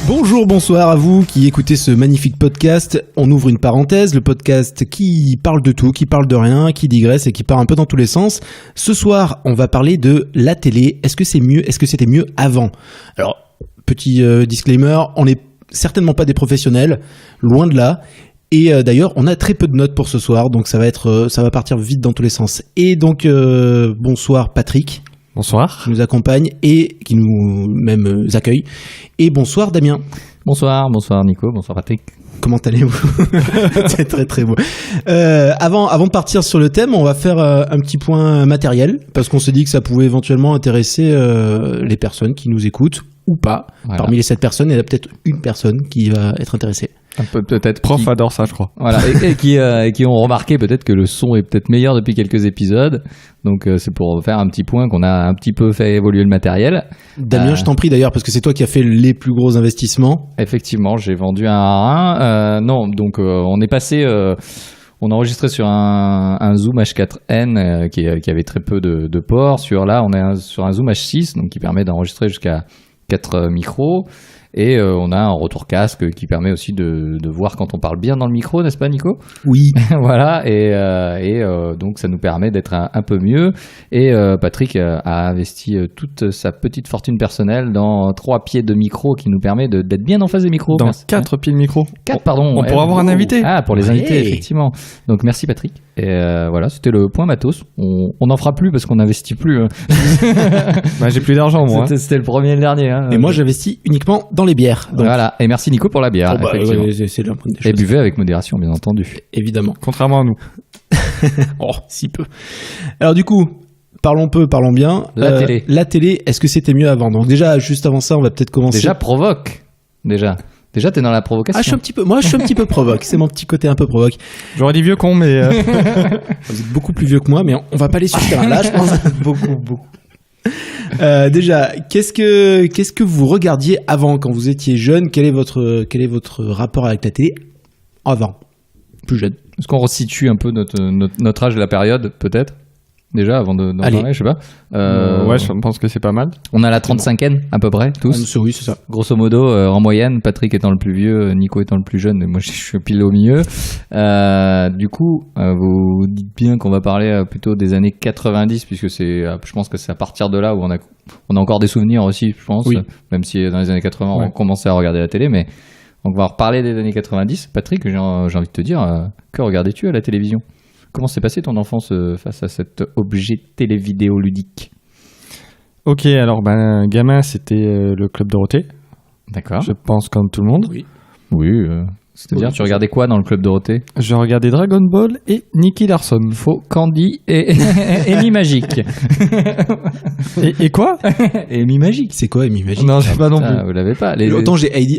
Bonjour, bonsoir à vous qui écoutez ce magnifique podcast. On ouvre une parenthèse, le podcast qui parle de tout, qui parle de rien, qui digresse et qui part un peu dans tous les sens. Ce soir, on va parler de la télé. Est-ce que c'est mieux ? Est-ce que c'était mieux avant ? Alors, petit disclaimer, on n'est certainement pas des professionnels, loin de là. Et d'ailleurs, on a très peu de notes pour ce soir, donc ça va partir vite dans tous les sens. Et donc, bonsoir Patrick. Bonsoir. Qui nous accompagne et qui nous même accueille. Et bonsoir Damien. Bonsoir Nico, bonsoir Patrick. Comment allez-vous ? C'est très très beau. Avant de partir sur le thème, on va faire un petit point matériel, parce qu'on s'est dit que ça pouvait éventuellement intéresser les personnes qui nous écoutent, ou pas. Voilà. Parmi les 7 personnes, il y a peut-être une personne qui va être intéressée. Un peu peut-être. Prof adore ça, je crois. Voilà, et qui ont remarqué peut-être que le son est peut-être meilleur depuis quelques épisodes. Donc c'est pour faire un petit point qu'on a un petit peu fait évoluer le matériel. Damien, je t'en prie d'ailleurs, parce que c'est toi qui as fait les plus gros investissements. Effectivement, j'ai vendu un A1. On est passé... on a enregistré sur un Zoom H4n qui avait très peu de ports. Là, on est sur un Zoom H6, donc qui permet d'enregistrer jusqu'à 4 micros. Et on a un retour casque qui permet aussi de voir quand on parle bien dans le micro, n'est-ce pas Nico ? Oui. Voilà, et donc ça nous permet d'être un peu mieux. Et Patrick a investi toute sa petite fortune personnelle dans 3 pieds de micro qui nous permet d'être bien en face des micros. Dans 4 pieds de micro. 4, pardon. On pourra avoir un invité. Ah, pour les invités, effectivement. Donc merci Patrick. Et voilà, c'était le point matos. On n'en fera plus parce qu'on n'investit plus. J'ai plus d'argent moi. C'était le premier et le dernier. Et moi j'investis uniquement dans les bières. Donc. Voilà, et merci Nico pour la bière. C'est la des choses. Et buvez avec modération, bien entendu. Évidemment. Contrairement à nous. Oh, si peu. Alors du coup, parlons peu, parlons bien. Télé. La télé, est-ce que c'était mieux avant ? Donc déjà, juste avant ça, on va peut-être commencer. Déjà, provoque. Déjà, t'es dans la provocation. Ah, je suis un petit peu provoque. C'est mon petit côté un peu provoque. J'aurais dit vieux con, mais... Vous êtes beaucoup plus vieux que moi, mais on va pas aller sur ce terrain-là, je pense. Beaucoup. Déjà, qu'est-ce que vous regardiez avant quand vous étiez jeune ? Quel est votre rapport avec la télé avant, plus jeune ? Est-ce qu'on resitue un peu notre âge de la période, peut-être ? Déjà, avant d'en parler, je sais pas. Ouais, je pense que c'est pas mal. On a la 35e, à peu près, tous. Oui, c'est ça. Grosso modo, en moyenne, Patrick étant le plus vieux, Nico étant le plus jeune, et moi je suis pile au milieu. Du coup, vous dites bien qu'on va parler plutôt des années 90, puisque je pense que c'est à partir de là où on a encore des souvenirs aussi, je pense. Oui. Même si dans les années 80, on commençait à regarder la télé, mais on va reparler des années 90. Patrick, j'ai envie de te dire, que regardais-tu à la télévision ? Comment s'est passée ton enfance face à cet objet télévidéo ludique ? Ok, alors gamin, c'était le Club Dorothée. D'accord. Je pense comme tout le monde. Oui. C'est-à-dire, tu regardais quoi dans le Club Dorothée ? Je regardais Dragon Ball et Nicky Larson. Faux, Candy et Mi Magique. Et quoi ? Et Mi Magique. C'est quoi Mi Magique ? Non, je sais pas non plus. Vous l'avez pas. Autant j'ai Heidi.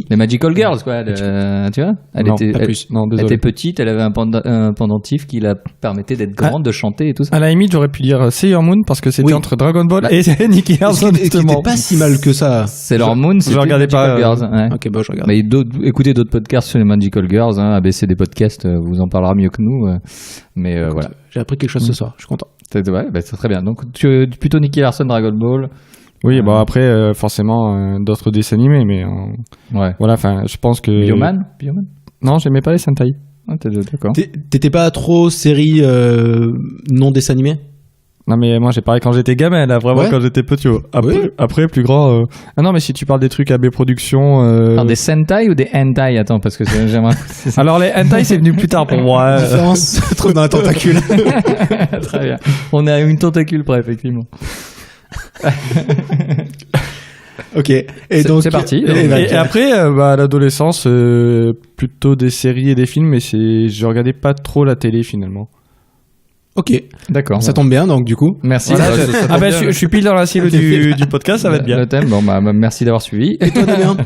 Les Magical Girls, quoi. Tu vois ? Elle était petite, elle avait un pendentif qui la permettait d'être grande, de chanter et tout ça. À la limite, j'aurais pu dire Sailor Moon parce que c'était entre Dragon Ball et Nicky Larson, justement. C'était pas si mal que ça. Sailor Moon, c'était je regardais Magical pas. Girls. Ouais. Ok, je regarde. Mais écoutez d'autres podcasts sur les Magical Girls, ABC des podcasts, vous en parlera mieux que nous. Mais écoute, voilà. J'ai appris quelque chose ce soir, je suis content. C'est très bien. Donc plutôt Nicky Larson, Dragon Ball. Oui, après forcément d'autres dessins animés, mais voilà, enfin, je pense que. Bioman. Non, j'aimais pas les Sentai. Ah, d'accord. T'étais pas trop série non dessin animé ? Non, mais moi j'ai parlé quand j'étais gamin, là, vraiment quand j'étais petit. Après, plus grand. Ah non, mais si tu parles des trucs AB Productions. Alors, des Sentai ou des Hentai ? Attends, parce que j'aimerais. Alors, les Hentai, c'est venu plus tard pour moi. Différence, trop dans la tentacule. Très bien. On est à une tentacule près, effectivement. Ok. Et donc c'est parti. Et après, à l'adolescence, plutôt des séries et des films, mais je regardais pas trop la télé finalement. Ok. D'accord. Ça tombe bien, donc du coup. Merci. Voilà, je suis pile dans la cible du podcast, ça va être bien. Le thème, bon, merci d'avoir suivi. Et toi, Damien?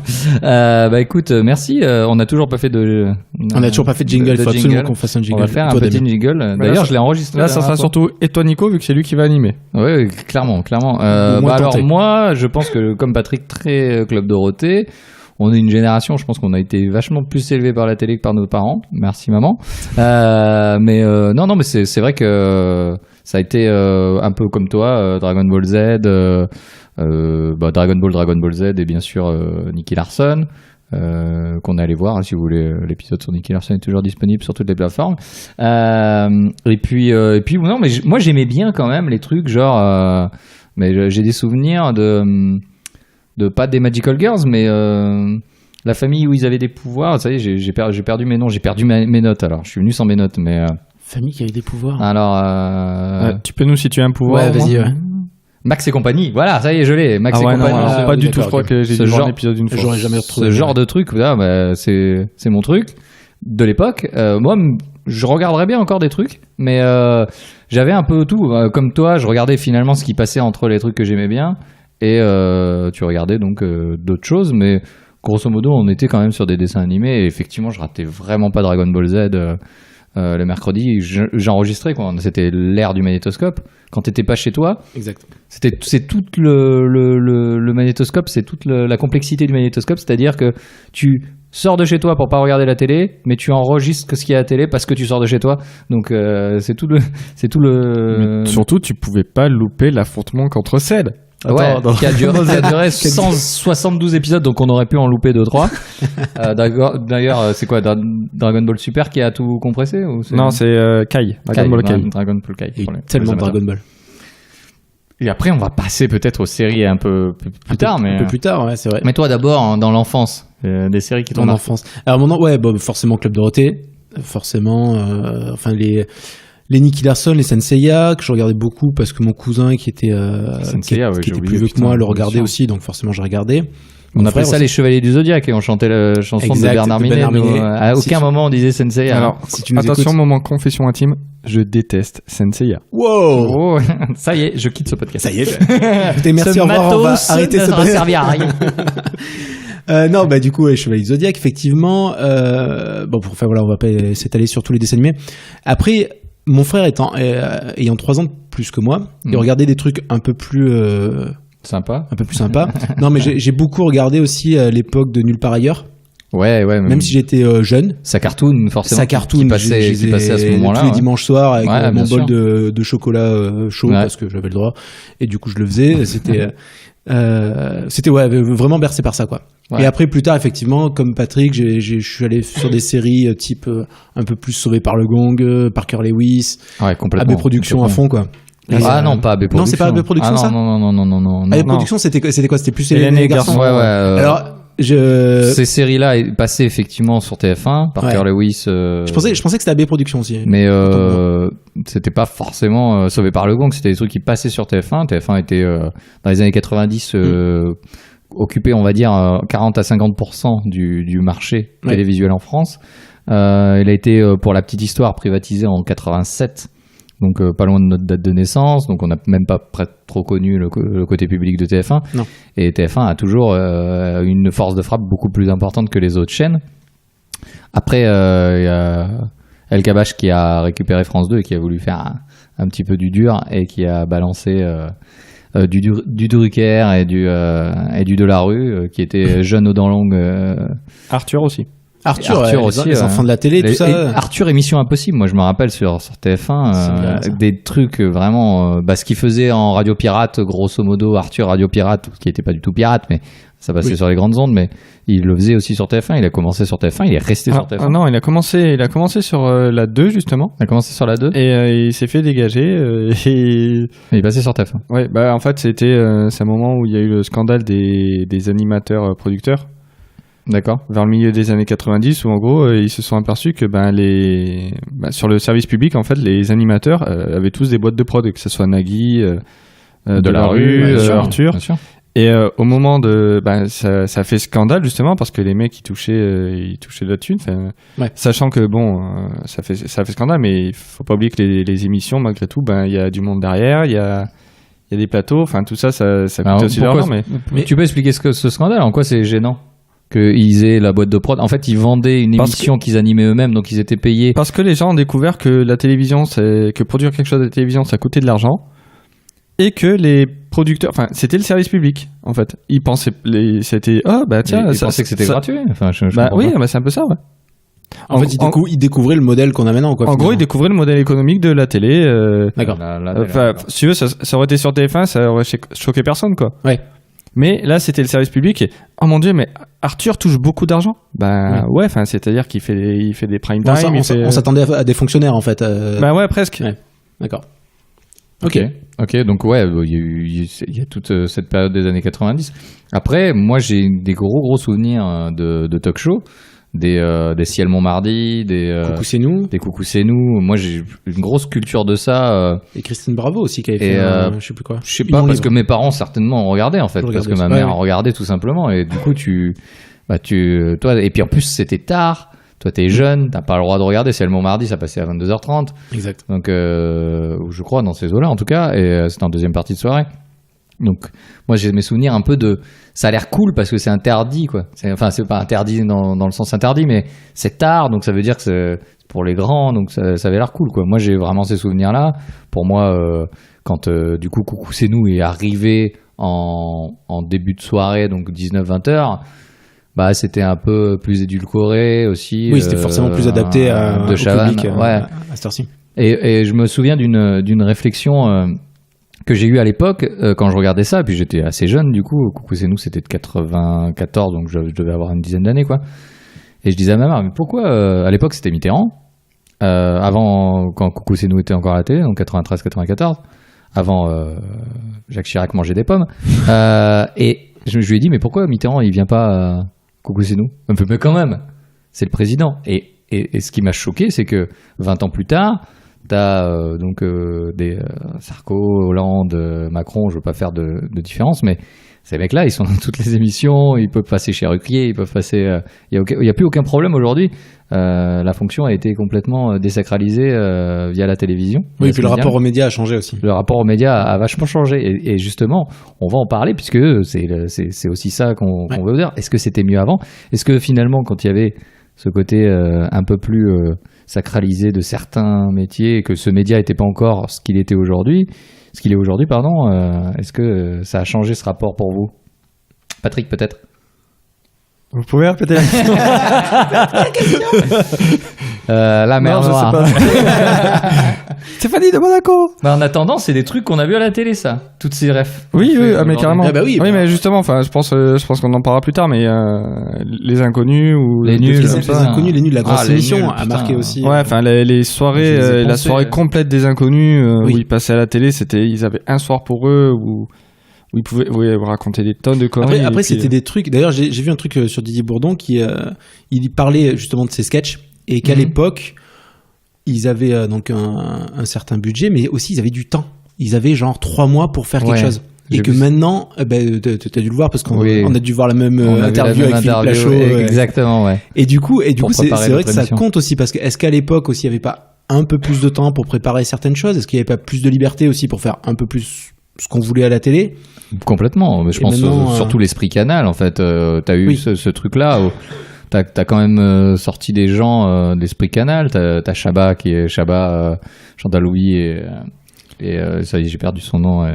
Écoute, merci. On n'a toujours pas fait de. On n'a toujours pas fait de jingle. Il faut absolument qu'on fasse un jingle. On va faire toi, un petit Damien. jingle. D'ailleurs, je l'ai enregistré. Là, ça sera surtout et toi, Nico, vu que c'est lui qui va animer. Oui, clairement. Alors moi, je pense que comme Patrick, très Club Dorothée. On est une génération, je pense qu'on a été vachement plus élevé par la télé que par nos parents. Merci maman. Mais c'est vrai que ça a été un peu comme toi, Dragon Ball Z, Dragon Ball Z et bien sûr Nicky Larson. Qu'on est allé voir, hein, si vous voulez, l'épisode sur Nicky Larson est toujours disponible sur toutes les plateformes. Et puis non, mais moi j'aimais bien quand même les trucs genre, mais j'ai des souvenirs de pas des Magical Girls, mais la famille où ils avaient des pouvoirs. Ça y est, j'ai perdu mes noms, j'ai perdu mes notes. Alors, je suis venu sans mes notes, mais Famille qui avait des pouvoirs. Alors, tu peux nous situer un pouvoir? Ouais, vas-y. Ouais. Max et compagnie. Voilà, ça y est, je l'ai. Max et compagnie. Non, c'est pas du tout. Je crois que j'ai dû voir l'épisode d'une fois. J'aurais jamais retrouvé. Ce genre de truc, là, c'est mon truc de l'époque. Moi, je regarderais bien encore des trucs, mais j'avais un peu tout. Comme toi, je regardais finalement ce qui passait entre les trucs que j'aimais bien. Et tu regardais donc d'autres choses, mais grosso modo, on était quand même sur des dessins animés. Et effectivement, je ratais vraiment pas Dragon Ball Z le mercredi. J'enregistrais, quoi. C'était l'ère du magnétoscope. Quand t'étais pas chez toi, Exact. c'est tout le magnétoscope, c'est toute la complexité du magnétoscope. C'est-à-dire que tu sors de chez toi pour pas regarder la télé, mais tu enregistres ce qu'il y a à la télé parce que tu sors de chez toi. Donc c'est tout le. Mais surtout, tu pouvais pas louper l'affrontement contre Cell. Qui a duré 172 épisodes, donc on aurait pu en louper 2-3. D'ailleurs, c'est quoi Dragon Ball Super qui a tout compressé ou Non, c'est Kai. Dragon Ball Kai. Dragon Ball Kai. Il y a eu tellement de Dragon Ball. Et après, on va passer peut-être aux séries un peu plus tard. Un peu plus tard, ouais, c'est vrai. Mais toi, d'abord, dans l'enfance, des séries qui t'ont marqué. Enfance. Alors, forcément Club Dorothée. Forcément, les Nicky Larson, les Senseiya, que je regardais beaucoup parce que mon cousin qui était plus vieux que moi le regardait aussi, donc forcément je regardais. On appelait ça les Chevaliers du Zodiaque et on chantait la chanson de Bernard Minet. À aucun moment on disait Senseiya. Alors, attention, moment confession intime, je déteste Senseiya. Wow. Ça y est, je quitte ce podcast. Ça y est. Écoutez, merci, au revoir, on va arrêter ce podcast. Ça ne à rien. Non, du coup, les Chevaliers du Zodiaque, effectivement. On va pas s'étaler sur tous les dessins animés. Après, mon frère ayant 3 ans de plus que moi, il regardait des trucs un peu plus sympa. Non, mais j'ai beaucoup regardé aussi l'époque de Nulle part ailleurs. Ouais. Même si j'étais jeune. Sa cartoon, forcément. Sa cartoon, qui passait à ce moment-là. Tous les dimanches soirs avec mon sûr. bol de chocolat chaud parce que j'avais le droit. Et du coup, je le faisais. C'était vraiment bercé par ça, quoi. Ouais. Et après, plus tard, effectivement, comme Patrick, je suis allé sur des séries type un peu plus Sauvé par le Gong, Parker Lewis, AB Productions à fond, quoi. Non, pas AB Productions. Non, c'est pas AB Productions, ça? Non. AB Productions, c'était quoi? C'était plus Hélène et Garçons. Ouais. Alors, ces séries-là passaient effectivement sur TF1, Parker Lewis. Je pensais que c'était AB Productions aussi. Mais c'était pas forcément Sauvé par le Gong, c'était des trucs qui passaient sur TF1. TF1 était dans les années 90 occupé, on va dire, 40 à 50% du marché télévisuel en France. Il a été, pour la petite histoire, privatisé en 87. Donc pas loin de notre date de naissance, donc on n'a même pas trop connu le côté public de TF1. Non. Et TF1 a toujours une force de frappe beaucoup plus importante que les autres chaînes. Après, il y a El Kabash qui a récupéré France 2 et qui a voulu faire un petit peu du dur et qui a balancé du Drucker et du Delarue, qui était jeune aux dents longues. Arthur aussi. Arthur aussi, les enfants de la télé, tout ça. Arthur et Mission Impossible, moi je me rappelle sur TF1 des trucs vraiment ce qu'il faisait en radio pirate, grosso modo. Arthur radio pirate, qui était pas du tout pirate, mais ça passait sur les grandes ondes, mais il le faisait aussi sur TF1. Il a commencé sur TF1, il est resté sur TF1. Non, il a commencé sur la 2 justement. Il a commencé sur la 2 et il s'est fait dégager et il est passé sur TF1. Ouais, en fait c'était c'est un moment où il y a eu le scandale des animateurs producteurs. D'accord. Vers le milieu des années 90, où en gros ils se sont aperçus que sur le service public, en fait, les animateurs avaient tous des boîtes de prod, que ce soit Nagui, Delarue, Arthur. Et au moment de, ça fait scandale justement parce que les mecs ils touchaient de la thune, sachant que ça fait scandale, mais il faut pas oublier que les émissions malgré tout, il y a du monde derrière, il y a des plateaux, enfin tout ça coûte aussi de l'argent. Mais tu peux expliquer ce scandale, en quoi c'est gênant qu'ils aient la boîte de prod? En fait, ils vendaient une émission qu'ils animaient eux-mêmes, donc ils étaient payés. Parce que les gens ont découvert que la télévision, que produire quelque chose de télévision, ça coûtait de l'argent. Et que les producteurs, c'était le service public, en fait. Ils pensaient, c'était, ils pensaient que c'était gratuit. Oui, c'est un peu ça, ouais. En fait, ils découvraient le modèle qu'on a maintenant, quoi. En gros, ils découvraient le modèle économique de la télé. D'accord. Si tu veux, ça aurait été sur TF1, ça aurait choqué personne, quoi. Ouais. Mais là, c'était le service public et, oh mon Dieu, mais Arthur touche beaucoup d'argent. Ouais, c'est-à-dire qu'il fait des prime time. On s'attendait à des fonctionnaires, en fait. Ouais, presque. Ouais. D'accord. Ok, donc il y a toute cette période des années 90. Après, moi j'ai des gros souvenirs de talk show, des Ciel Montmardi, des Coucou c'est nous. Des Coucou c'est nous. Moi j'ai une grosse culture de ça. Et Christine Bravo aussi qui avait fait je sais plus quoi. Je sais pas, parce que mes parents certainement regardaient en fait, parce que ma mère regardait tout simplement, et du coup toi, et puis en plus c'était tard. Toi, t'es jeune, t'as pas le droit de regarder. C'est le Montmardi, ça passait à 22h30. Exact. Donc, je crois, dans ces eaux-là, en tout cas. Et c'était en deuxième partie de soirée. Donc, moi, j'ai mes souvenirs un peu de... Ça a l'air cool parce que c'est interdit, quoi. C'est pas interdit dans le sens interdit, mais c'est tard. Donc, ça veut dire que c'est pour les grands. Donc, ça avait l'air cool, quoi. Moi, j'ai vraiment ces souvenirs-là. Pour moi, quand, du coup, Coucou, c'est nous est arrivé en début de soirée, donc 19-20h, c'était un peu plus édulcoré aussi. Oui, c'était forcément plus adapté au public, à cette heure-ci. Et je me souviens d'une réflexion que j'ai eue à l'époque quand je regardais ça, et puis j'étais assez jeune du coup. Coucou c'est nous, c'était de 94, donc je devais avoir une dizaine d'années, quoi. Et je disais à ma mère, mais pourquoi à l'époque c'était Mitterrand, avant, quand Coucou c'est nous était encore à la télé, donc 93-94, avant Jacques Chirac mangeait des pommes, et je lui ai dit, mais pourquoi Mitterrand il vient pas Coucou c'est nous? Mais quand même, c'est le président. Et ce qui m'a choqué, c'est que 20 ans plus tard, t'as des Sarko, Hollande, Macron, je veux pas faire de différence, mais ces mecs-là, ils sont dans toutes les émissions, ils peuvent passer chez Ruquier, ils peuvent passer... Il y a plus aucun problème aujourd'hui. La fonction a été complètement désacralisée via la télévision. Oui, et puis le rapport aux médias a changé aussi. Le rapport aux médias a vachement changé. Et justement, on va en parler puisque c'est aussi ça qu'on veut dire. Est-ce que c'était mieux avant? Est-ce que finalement, quand il y avait ce côté un peu plus sacralisé de certains métiers, et que ce média n'était pas encore ce qu'il est aujourd'hui, est-ce que ça a changé ce rapport pour vous? Patrick, peut-être? Vous pouvez répéter la question? La mer Noire. Stéphanie de Monaco. En attendant, c'est des trucs qu'on a vus à la télé, ça. Toutes ces refs. Oui, mais carrément. Oui, mais justement, je pense qu'on en parlera plus tard, mais les inconnus ou les nuls, les inconnus, les nuls, la grosse émission a marqué aussi. Ouais, les soirées, la soirée complète des inconnus où ils passaient à la télé, ils avaient un soir pour eux où ils pouvaient raconter des tonnes de conneries. Après c'était des trucs. D'ailleurs, j'ai vu un truc sur Didier Bourdon qui il parlait justement de ses sketchs, et qu'à l'époque ils avaient donc un certain budget, mais aussi ils avaient du temps. Ils avaient genre 3 mois pour faire quelque chose. Et que maintenant, t'as dû le voir parce qu'on a dû voir la même interview avec Philippe Lachaud. Exactement, ouais. Et du coup, c'est vrai que ça compte aussi, parce que est-ce qu'à l'époque aussi il n'y avait pas un peu plus de temps pour préparer certaines choses? Est-ce qu'il n'y avait pas plus de liberté aussi pour faire un peu plus ce qu'on voulait à la télé? Complètement. Je pense surtout l'esprit canal, en fait. T'as eu ce truc-là où t'as quand même sorti des gens d'esprit canal. T'as Chabat qui est Chantal Louis et ça y est, j'ai perdu son nom.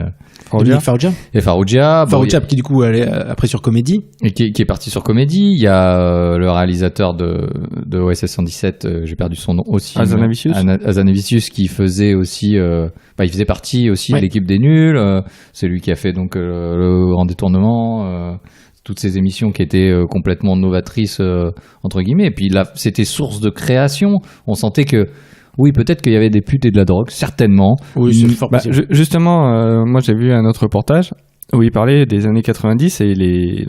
Farouja. Et Farouja qui du coup allait après sur Comédie. Et qui est parti sur Comédie. Il y a le réalisateur de OSS 117, j'ai perdu son nom aussi. Hazanavicius qui faisait aussi... il faisait partie aussi de l'équipe des nuls. C'est lui qui a fait donc le Grand Détournement, toutes ces émissions qui étaient complètement novatrices, entre guillemets. Et puis là, c'était source de création. On sentait que oui, peut-être qu'il y avait des putes et de la drogue, certainement. Oui, c'est fort possible. Justement, moi j'ai vu un autre reportage où il parlait des années 90 et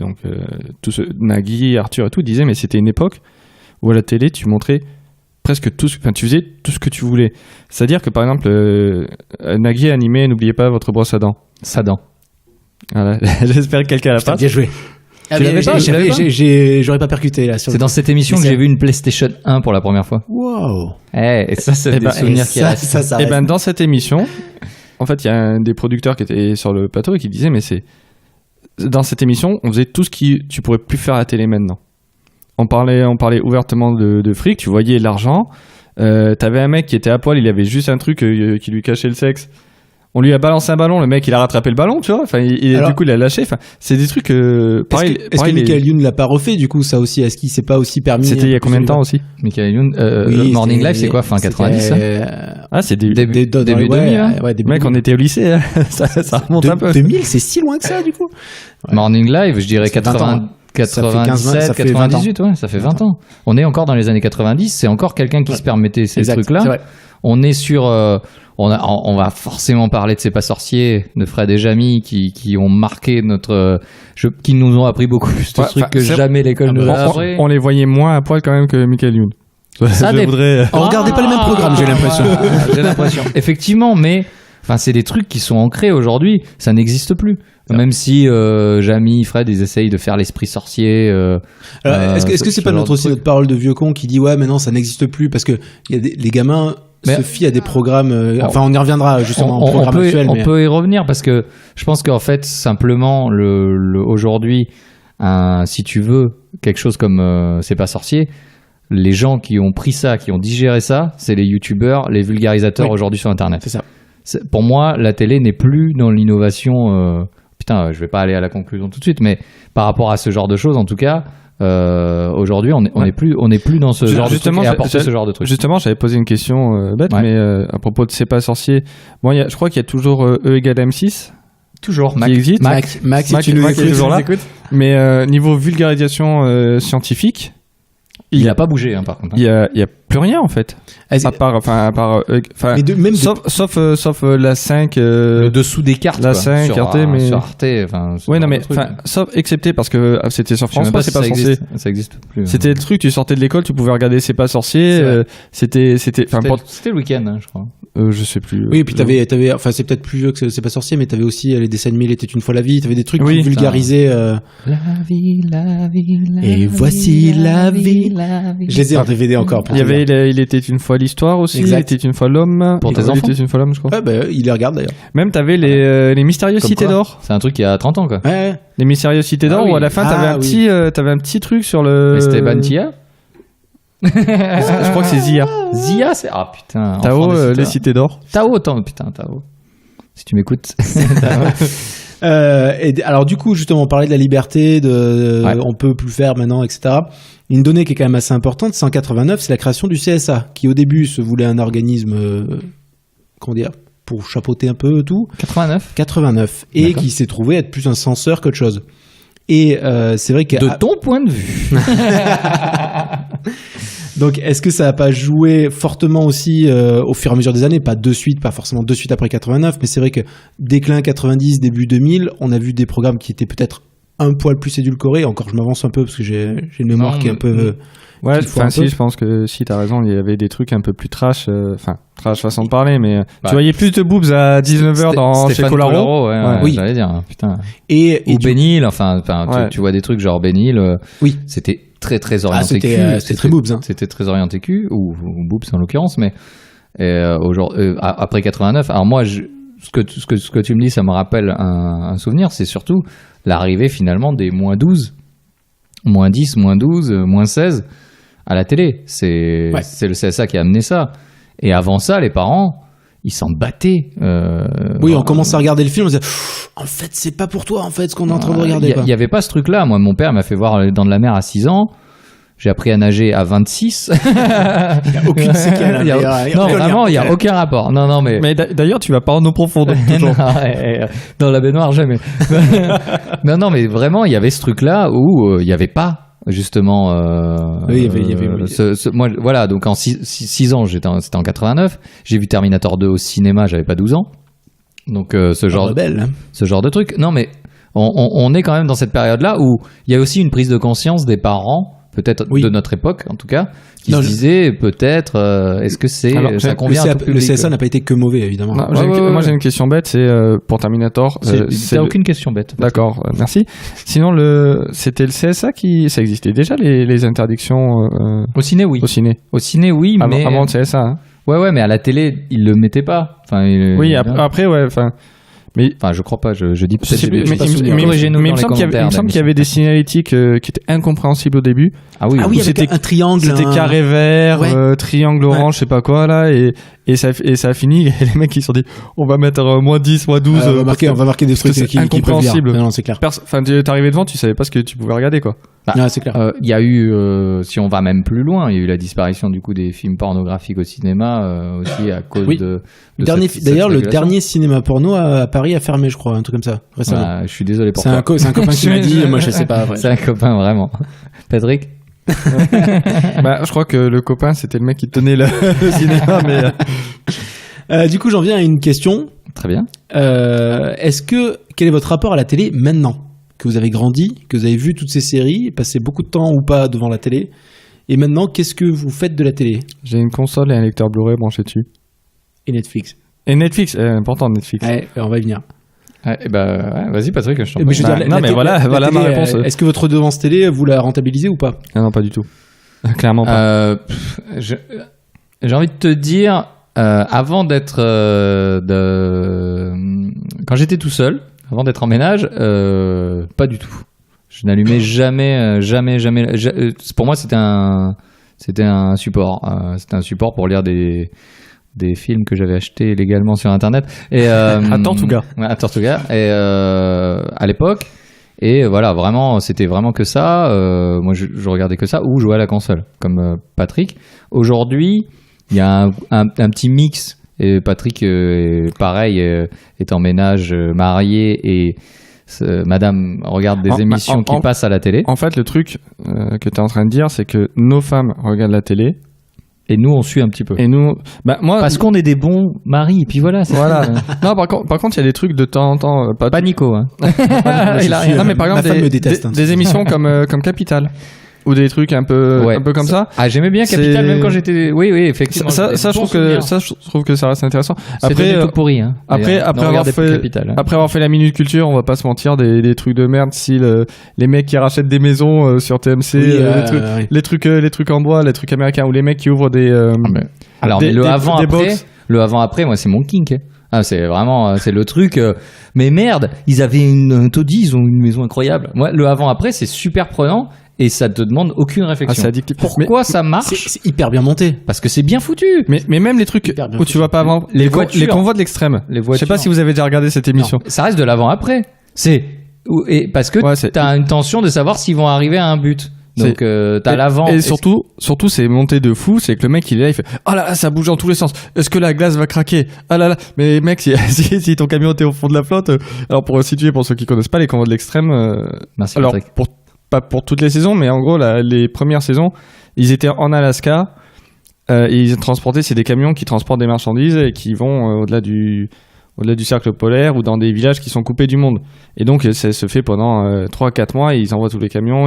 tous ceux, Nagui, Arthur et tout, disaient mais c'était une époque où à la télé tu montrais presque tout, tu faisais tout ce que tu voulais. C'est-à-dire que par exemple, Nagui animait N'oubliez pas votre brosse à dents. Voilà. J'espère que quelqu'un l'a pas. Bien joué. Tu l'avais pas, j'aurais pas percuté là. C'est dans cette émission que j'ai vu une PlayStation 1 pour la première fois. Wow. Et ça, c'est des souvenirs qui restent. Ça Et ben dans cette émission, en fait, il y a un des producteurs qui était sur le plateau et qui disait, mais c'est dans cette émission, on faisait tout ce qui tu pourrais plus faire à la télé maintenant. On parlait ouvertement de fric, tu voyais l'argent. T'avais un mec qui était à poil, il avait juste un truc qui lui cachait le sexe. On lui a balancé un ballon, le mec il a rattrapé le ballon, tu vois. Enfin, du coup il a lâché. Enfin, c'est des trucs. Pareil. Est-ce que Michael Youn l'a pas refait du coup ça aussi? Est-ce qu'il s'est pas aussi permis? C'était il y a combien de temps aussi? Michael Youn, Morning Live, c'est quoi? Fin 90. Ah, c'est début 2000. Ouais, mec, on était au lycée. Hein. ça remonte un peu. 2000, c'est si loin que ça du coup. Ouais. Morning Live, je dirais 80. 97, 98, ouais, ça fait 20 ans. On est encore dans les années 90, c'est encore quelqu'un qui se permettait ces trucs-là. On est sur... on va forcément parler de C'est pas sorcier, de Fred et Jamy, qui ont marqué qui nous ont appris beaucoup plus de trucs que jamais l'école nous a appris. On les voyait moins à poil quand même que Michael Youn. On regardait pas les mêmes programmes, j'ai l'impression. J'ai l'impression. Effectivement, mais... Enfin, c'est des trucs qui sont ancrés aujourd'hui, ça n'existe plus. Même si Jamy, Fred, ils essayent de faire l'esprit sorcier. Est-ce que c'est pas notre parole de vieux con qui dit ouais, mais non, ça n'existe plus parce que les gamins se fient à des programmes. Enfin, on y reviendra justement en programme actuel. On peut y revenir parce que je pense qu'en fait, simplement, aujourd'hui, si tu veux quelque chose comme C'est pas sorcier. Les gens qui ont pris ça, qui ont digéré ça, c'est les youtubeurs, les vulgarisateurs aujourd'hui sur Internet. C'est ça. Pour moi, la télé n'est plus dans l'innovation. Je vais pas aller à la conclusion tout de suite, mais par rapport à ce genre de choses, en tout cas, aujourd'hui, on n'est plus dans ce genre de truc et apporter ce genre de truc. Justement, j'avais posé une question bête, mais à propos de C'est pas sorcier. Bon, je crois qu'il y a toujours E égale M6. Toujours, Mac. Qui existe. Mac, si tu nous écoutes, toujours là. Mais niveau vulgarisation scientifique. Il n'a pas bougé, hein, par contre. Il y a plus rien en fait. À part sauf la 5 le dessous des cartes, la 5 sur Arte, mais sur Arte, ouais, non mais sauf excepté parce que c'était sur France 3, c'est pas sorcier. Ça existe plus. C'était le truc, tu sortais de l'école, tu pouvais regarder C'est pas sorcier, c'était le week-end, hein, je crois. Je sais plus. Oui, et puis t'avais enfin c'est peut-être plus vieux que C'est pas sorcier, mais t'avais aussi les dessins animés, Il était une fois la vie, t'avais des trucs qui vulgarisaient la vie et voici la vie. Je les ai en DVD encore. Il y avait Il était une fois l'histoire aussi. Exact. Il était une fois l'homme. Pour tes enfants. Il était une fois l'homme, je crois. Ouais, bah, il les regarde d'ailleurs. Même t'avais les mystérieuses cités d'or. C'est un truc qui a 30 ans, quoi. Ouais. Les mystérieuses cités d'or où à la fin t'avais un petit truc sur le. Mais c'était Bantia. Je crois que c'est Zia. Zia, c'est putain. Tao, les cités d'or. Tao. Si tu m'écoutes. Alors du coup justement on parlait de la liberté, on peut plus faire maintenant, etc. Une donnée qui est quand même assez importante, c'est en 89, c'est la création du CSA, qui au début se voulait un organisme, pour chapeauter un peu tout. 89, et qui s'est trouvé être plus un censeur qu'autre chose. Et c'est vrai que de ton point de vue. Donc, est-ce que ça n'a pas joué fortement aussi au fur et à mesure des années, pas forcément de suite après 89, mais c'est vrai que déclin 90, début 2000, on a vu des programmes qui étaient peut-être un poil plus édulcorés. Encore, je m'avance un peu parce que j'ai une mémoire qui est un peu. Ouais, je pense que si t'as raison, il y avait des trucs un peu plus trash, trash façon de parler, mais tu voyais plus de boobs à 19h dans chez Colaro. Oui, j'allais dire, putain. Ou Benil, tu vois des trucs genre Benil. Oui. C'était très très orienté cul. C'était très boobs, hein. C'était très orienté cul, ou boobs en l'occurrence, mais après 89. Alors moi, ce que tu me dis, ça me rappelle un souvenir, c'est surtout l'arrivée finalement des moins 12, moins 10, moins 12, moins 16 à la télé. C'est le CSA qui a amené ça. Et avant ça, les parents, ils s'en battaient. On commençait à regarder le film, on disait en fait, c'est pas pour toi, en fait, ce qu'on est en train de regarder. Il y avait pas ce truc-là. Moi, mon père m'a fait voir Les Dents de la Mer à 6 ans. J'ai appris à nager à 26. Il n'y a aucune séquelle. Non, vraiment, il n'y a aucun rapport. Non, mais d'ailleurs, tu vas pas en eau profonde. Dans la baignoire, jamais. non, mais vraiment, il y avait ce truc-là où il n'y avait pas. Justement, il y avait. Moi, voilà, donc en 6 ans, c'était en 89. J'ai vu Terminator 2 au cinéma, j'avais pas 12 ans. Donc ce genre de truc. Non, mais on est quand même dans cette période-là où il y a aussi une prise de conscience des parents peut-être Oui. de notre époque en tout cas, qui Non, se disaient peut-être est-ce que Alors, ça convient à tout le public. CSA n'a pas été que mauvais, évidemment. Non, Ouais. moi j'ai une question bête, c'est pour Terminator. T'as aucune question bête. D'accord, merci. Sinon, c'était le CSA ça existait déjà les interdictions Au ciné, oui. au ciné. Au ciné, oui, mais Avant le CSA. Hein. ouais, mais à la télé, ils le mettaient pas. Enfin, Oui, après, ouais, enfin. Enfin, je crois pas. Je dis Je sais peut-être. plus, mais il me semble qu'il y avait des signalétiques qui étaient incompréhensibles au début. Ah oui. Ah oui, Où avec c'était- un triangle. C'était carré vert, Ouais. triangle orange, je sais pas quoi là, et ça a fini. Et les mecs ils se sont dit, on va mettre -10, -12. on va marquer des trucs c'est qui peuvent lire. incompréhensible. Non, c'est clair. Enfin, t'arrivais devant, tu savais pas ce que tu pouvais regarder quoi. Ouais, c'est clair. Il y a eu, si on va même plus loin, il y a eu la disparition du coup des films pornographiques au cinéma aussi à cause Oui. de D'ailleurs, le régulation. dernier cinéma porno à Paris a fermé, je crois, un truc comme ça, récemment. Bah, je suis désolé pour C'est toi. un copain qui m'a dit, moi je sais pas. Après. C'est un copain vraiment. Patrick. Bah, je crois que le copain c'était le mec qui tenait le cinéma, mais Du coup, j'en viens à une question. Très bien. Quel est votre rapport à la télé maintenant que vous avez grandi, que vous avez vu toutes ces séries, passé beaucoup de temps ou pas devant la télé, et maintenant, qu'est-ce que vous faites de la télé j'ai une console et un lecteur Blu-ray branché dessus. et Netflix? Et Netflix, important Netflix. Ouais, on va y venir. Ouais, vas-y Patrick, je t'en Mais prie. je veux dire, non, mais voilà télé, ma réponse. Est-ce que votre redevance télé, vous la rentabilisez ou pas? Ah non, pas du tout. Clairement pas. J'ai envie de te dire, avant d'être quand j'étais tout seul, avant d'être en ménage, pas du tout. Je n'allumais jamais. Pour moi, c'était un support. C'était un support pour lire des films que j'avais achetés légalement sur Internet. Et À Tortuga. Ouais, à Tortuga. Et à l'époque. Et voilà, vraiment, c'était vraiment que ça. Moi, je regardais que ça ou jouais à la console, comme Patrick. Aujourd'hui, il y a un petit mix. Et Patrick, pareil, est en ménage, marié, et madame regarde des émissions qui passent à la télé. En fait, le truc que tu es en train de dire, c'est que nos femmes regardent la télé. Et nous, on suit un petit peu. Et nous, bah, moi. Parce qu'on est des bons maris, et puis voilà. Voilà. Non, par contre, il y a des trucs de temps en temps. Pas Nico, hein. Il a rien. Non, mais par Ma exemple, femme me déteste, hein. des émissions comme Capital. Ou des trucs un peu comme ça. Ah, j'aimais bien Capital, même quand j'étais. Oui, effectivement. Ça, je trouve que ça reste intéressant. Après, tout pourri, hein. Après avoir fait la Minute Culture, on va pas se mentir, des trucs de merde, style les mecs qui rachètent des maisons sur TMC, Oui, les trucs en bois, les trucs américains, ou les mecs qui ouvrent des. Alors, des avant-après, le avant-après, moi, c'est mon kink. Ah, c'est vraiment, c'est le truc. Mais merde, ils avaient une taudis, ils ont une maison incroyable. Moi, le avant-après, c'est super prenant. Et ça te demande aucune réflexion. Ah, c'est addictif. Pourquoi ça marche? C'est hyper bien monté. Parce que c'est bien foutu. Mais même les trucs où tu vas pas avant, les convois de l'extrême. Je sais pas si vous avez déjà regardé cette émission. Non, ça reste de l'avant-après. Parce que t'as une tension de savoir s'ils vont arriver à un but. Donc t'as l'avant. Et surtout c'est monté de fou, c'est que le mec il est là, il fait oh là là, ça bouge dans tous les sens. Est-ce que la glace va craquer? Ah là là. Mais mec, si ton camion était au fond de la flotte, alors pour situer pour ceux qui connaissent pas les convois de l'extrême, merci alors Patrick. pas pour toutes les saisons, mais en gros les premières saisons, ils étaient en Alaska. Ils transportaient, c'est des camions qui transportent des marchandises et qui vont au-delà du cercle polaire ou dans des villages qui sont coupés du monde. Et donc ça se fait pendant 3-4 mois, et ils envoient tous les camions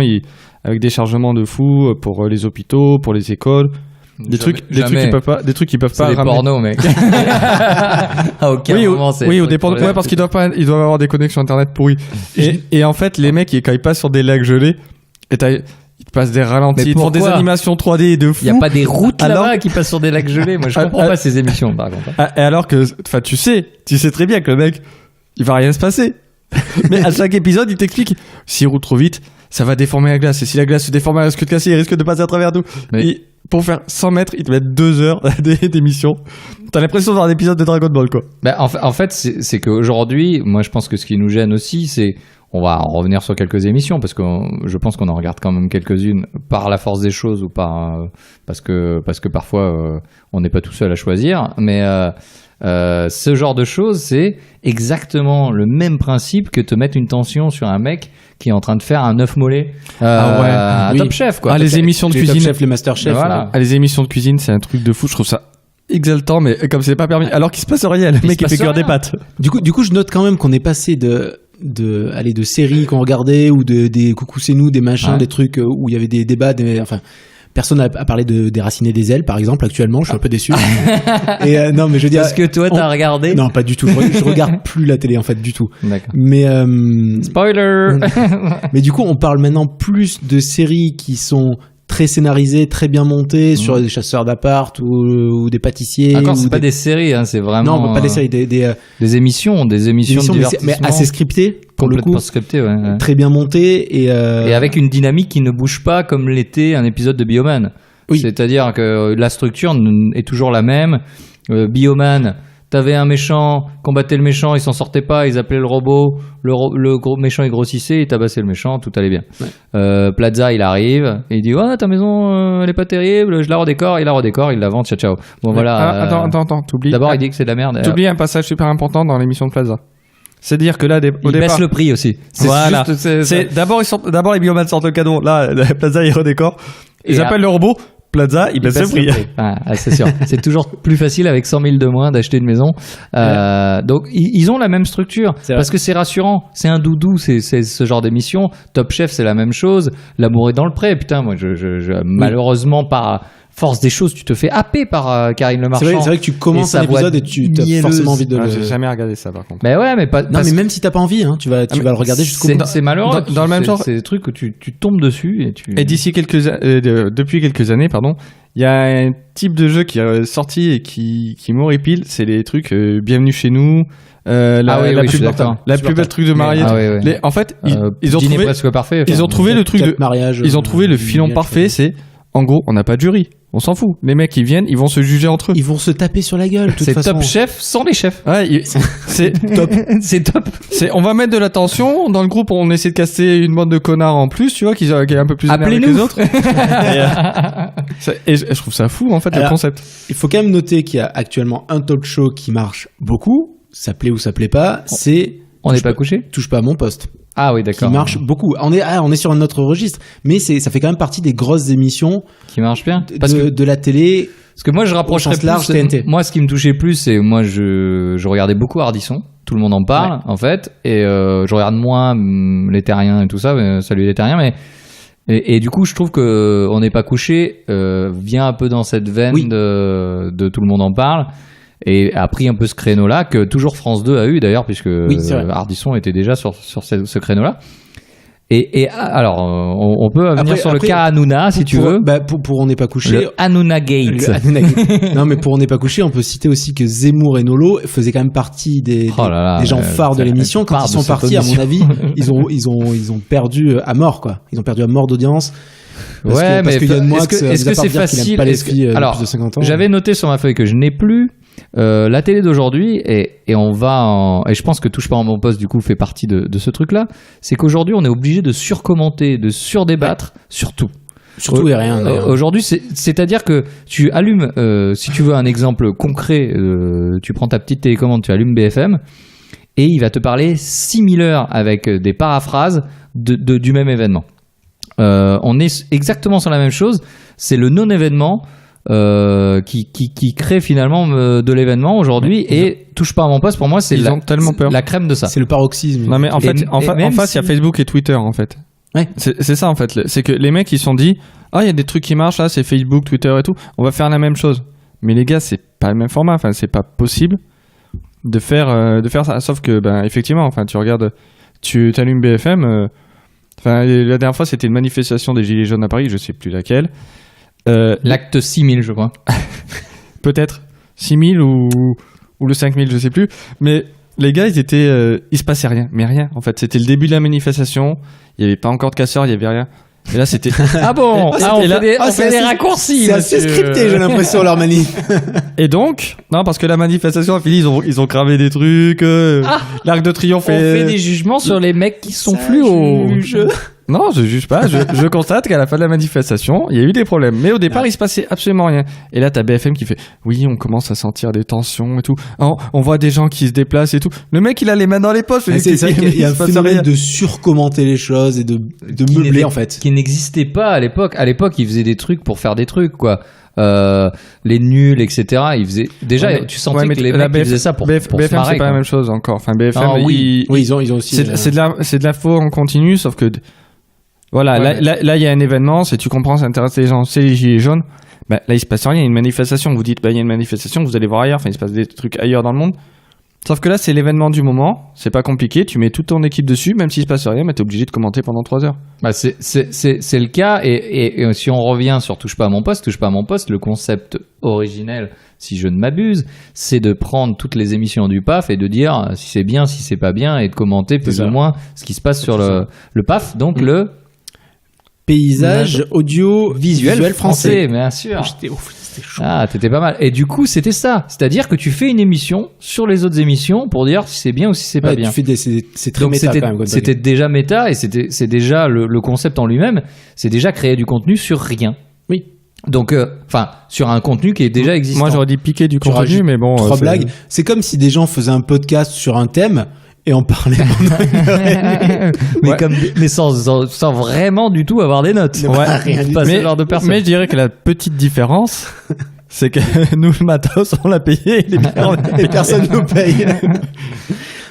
avec des chargements de fous pour les hôpitaux, pour les écoles. Des trucs qui peuvent pas c'est des ramener. pornos, mec. À aucun moment, c'est. Oui, au dépend. Ouais, parce qu'ils doivent avoir des connexions internet pourries. Et en fait, les mecs, quand ils passent sur des lacs gelés, ils te passent des ralentis, ils te font des animations 3D de fou. Il y a pas des routes là-bas qui passent sur des lacs gelés. Moi, je comprends pas ces émissions, par contre. Et alors que, enfin, tu sais très bien que le mec, il va rien se passer. Mais à chaque épisode, il t'explique, s'il roule trop vite, ça va déformer la glace. Et si la glace se déforme, elle risque de casser, il risque de passer à travers nous. Et pour faire 100 mètres, ils te mettent 2 heures d'émission. T'as l'impression de voir un épisode de Dragon Ball, quoi. Bah, en fait, c'est qu'aujourd'hui, moi, je pense que ce qui nous gêne aussi, c'est, on va en revenir sur quelques émissions, parce que je pense qu'on en regarde quand même quelques-unes par la force des choses ou parce que parfois, on n'est pas tout seul à choisir. Mais, ce genre de choses, c'est exactement le même principe que te mettre une tension sur un mec qui est en train de faire un œuf mollet à Top Chef, quoi. Les émissions de cuisine, Top Chef, les Master Chef. Voilà. Les émissions de cuisine, c'est un truc de fou. Je trouve ça exaltant, mais comme c'est pas permis. Alors qu'il se passe rien, le mec il fait cuire des pâtes. Du coup, je note quand même qu'on est passé de de séries qu'on regardait ou des coucou c'est nous, des machins, des trucs où il y avait des débats, personne a parlé de Déraciner des ailes, par exemple, actuellement. Je suis un peu déçu. Et non, mais je veux dire. Est-ce que toi, t'as regardé? Non, pas du tout. Je regarde plus la télé, en fait, du tout. D'accord. Mais spoiler. Mais du coup, on parle maintenant plus de séries qui sont très scénarisées, très bien montées, sur des chasseurs d'appart ou des pâtissiers. Encore, c'est pas des séries, hein, c'est vraiment. Non, pas des séries, des émissions de divertissement. Mais assez scriptées. Pour le coup, scripté, ouais. Très bien monté et avec une dynamique qui ne bouge pas comme l'était un épisode de Bioman. Oui. C'est-à-dire que la structure est toujours la même. Bioman, t'avais un méchant, combattait le méchant, il s'en sortait pas, ils appelaient le robot, le gros méchant il grossissait, il tabassait le méchant, tout allait bien. Ouais. Plaza, il arrive, et il dit ta maison elle est pas terrible, je la redécore, il la vend, ciao. Bon ouais. Voilà. Attends, t'oublies. D'abord il dit que c'est de la merde. T'oublies un passage super important dans l'émission de Plaza. C'est-à-dire que là, au départ, baisse le prix aussi. Voilà. D'abord les Bioman sortent le cadeau. Là, Plaza, il redécore. Ils appellent le robot. Plaza, il baisse le prix. C'est sûr. C'est toujours plus facile avec 100 000 de moins d'acheter une maison. Donc, ils ont la même structure. Parce que c'est rassurant. C'est un doudou, c'est ce genre d'émission. Top Chef, c'est la même chose. L'amour est dans le pré. Putain, moi, malheureusement, par force des choses, tu te fais happer par Karine Le Marchand. C'est vrai que tu commences un épisode et tu as forcément envie de le... J'ai jamais regardé ça, par contre. Mais ouais, mais pas... Non, mais même si t'as pas envie, tu vas le regarder jusqu'au bout. C'est malheureux. Dans le même genre... C'est des trucs que tu tombes dessus et tu... Et depuis quelques années, il y a un type de jeu qui est sorti et qui m'horripile, c'est les trucs Bienvenue chez nous, la plus belle truc de mariage. En fait, ils ont trouvé presque parfait. Ils ont trouvé le truc de mariage. Ils ont trouvé le filon parfait, c'est en gros, on n'a pas de jury. On s'en fout. Les mecs, ils viennent, ils vont se juger entre eux. Ils vont se taper sur la gueule, de toute façon. C'est Top Chef sans les chefs. Ouais, c'est top. C'est top. On va mettre de la tension. Dans le groupe, on essaie de casser une bande de connards en plus, tu vois, qui est un peu plus énervé que les autres. et je trouve ça fou, en fait, le concept. Il faut quand même noter qu'il y a actuellement un talk show qui marche beaucoup. Ça plaît ou ça plaît pas. C'est... On n'est pas couché? Touche pas à mon poste. Ah oui, d'accord. Qui marche beaucoup. On est sur un autre registre, mais ça fait quand même partie des grosses émissions qui marchent bien de la télé. Parce que moi je rapprocherais plus large TNT. Moi ce qui me touchait plus, c'est moi je regardais beaucoup Ardisson. Tout le monde en parle en fait, et je regarde moins les Terriens et tout ça. Salut les Terriens, mais et du coup je trouve que On n'est pas couché vient un peu dans cette veine de Tout le monde en parle. Et a pris un peu ce créneau-là que toujours France 2 a eu d'ailleurs, puisque Ardisson était déjà sur ce créneau-là. Et alors, on peut venir sur le cas Hanouna, si tu veux. Pour On n'est pas couché. Le Hanouna Gate. Non, mais pour On n'est pas couché, on peut citer aussi que Zemmour et Nolo faisaient quand même partie des gens phares de l'émission. Quand ils sont partis, à mon avis, ils ont perdu à mort, quoi. Ils ont perdu à mort d'audience. Parce que Yann Moix, est-ce que c'est facile? Pas les filles de plus de 50 ans. J'avais noté sur ma feuille que je n'ai plus la télé d'aujourd'hui et on va et je pense que Touche pas à mon poste du coup fait partie de ce truc-là. C'est qu'aujourd'hui on est obligé de surcommenter, de surdébattre sur tout. Surtout et rien. Aujourd'hui, c'est-à-dire que tu allumes, si tu veux un exemple concret, tu prends ta petite télécommande, tu allumes BFM et il va te parler 6000 heures avec des paraphrases du même événement. On est exactement sur la même chose. C'est le non-événement qui crée finalement de l'événement aujourd'hui. Et Touche pas à mon poste, pour moi, c'est la crème de ça. C'est le paroxysme. Non mais en face, il y a Facebook et Twitter en fait. Ouais. C'est ça en fait. C'est que les mecs ils se sont dit il y a des trucs qui marchent là, c'est Facebook, Twitter et tout. On va faire la même chose. Mais les gars, c'est pas le même format. Enfin, c'est pas possible de faire ça. Sauf que effectivement, enfin, tu regardes, tu allumes BFM. Enfin, la dernière fois, c'était une manifestation des Gilets jaunes à Paris, je sais plus laquelle. L'acte 6000, je crois. Peut-être 6000 ou le 5000, je sais plus. Mais les gars, il se passait rien. Mais rien, en fait. C'était le début de la manifestation. Il n'y avait pas encore de casseurs, il n'y avait rien. Et là, c'était... Ah bon, on fait des raccourcis. C'est assez scripté, j'ai l'impression, leur manif. Et donc, non, parce que la manifestation a fini, ils ont cravé des trucs. L'Arc de Triomphe. On fait des jugements sur les mecs qui sont fluo. Non, je juge pas. Je constate qu'à la fin de la manifestation, il y a eu des problèmes. Mais au départ, il se passait absolument rien. Et là, t'as BFM qui fait oui, on commence à sentir des tensions et tout. On voit des gens qui se déplacent et tout. Le mec, il a les mains dans les poches. C'est vrai qu'il y a un phénomène de surcommenter les choses et de meubler en fait. Qui n'existait pas à l'époque. À l'époque, ils faisaient des trucs pour faire des trucs, quoi. les nuls, etc. Ils faisaient déjà, tu sentais que les mecs ils faisaient ça pour se BFM, marrer, c'est pas la même chose encore. Enfin, BFM, ils ont aussi. C'est de l'info en continu, sauf que voilà, là il y a un événement, tu comprends, ça intéresse les gens, c'est les gilets jaunes. Bah, là il se passe rien, il y a une manifestation. Vous dites il y a une manifestation, vous allez voir ailleurs. Enfin, il se passe des trucs ailleurs dans le monde. Sauf que là, c'est l'événement du moment, c'est pas compliqué, tu mets toute ton équipe dessus, même s'il se passe rien, mais t'es obligé de commenter pendant 3 heures. Bah c'est le cas, et si on revient sur Touche pas à mon poste, le concept originel, si je ne m'abuse, c'est de prendre toutes les émissions du PAF et de dire si c'est bien, si c'est pas bien, et de commenter plus ou moins ce qui se passe sur le PAF, donc le paysage audio visuel français. Bien sûr. J'étais ouf, c'était chaud. Ah, t'étais pas mal. Et du coup, c'était ça. C'est-à-dire que tu fais une émission sur les autres émissions pour dire si c'est bien ou si c'est pas bien. C'est très donc méta quand même. C'était déjà méta, et c'est déjà le concept en lui-même, c'est déjà créer du contenu sur rien. Oui. Donc, sur un contenu qui est déjà existant. Moi, j'aurais dit piquer du contenu, mais bon. 3 blagues. C'est comme si des gens faisaient un podcast sur un thème et en parlaient pendant une heure et demie. mais sans vraiment du tout avoir des notes. Rien du tout. Ce genre de personne. Mais je dirais que la petite différence, c'est que nous, le matos, on l'a payé et personne nous paye.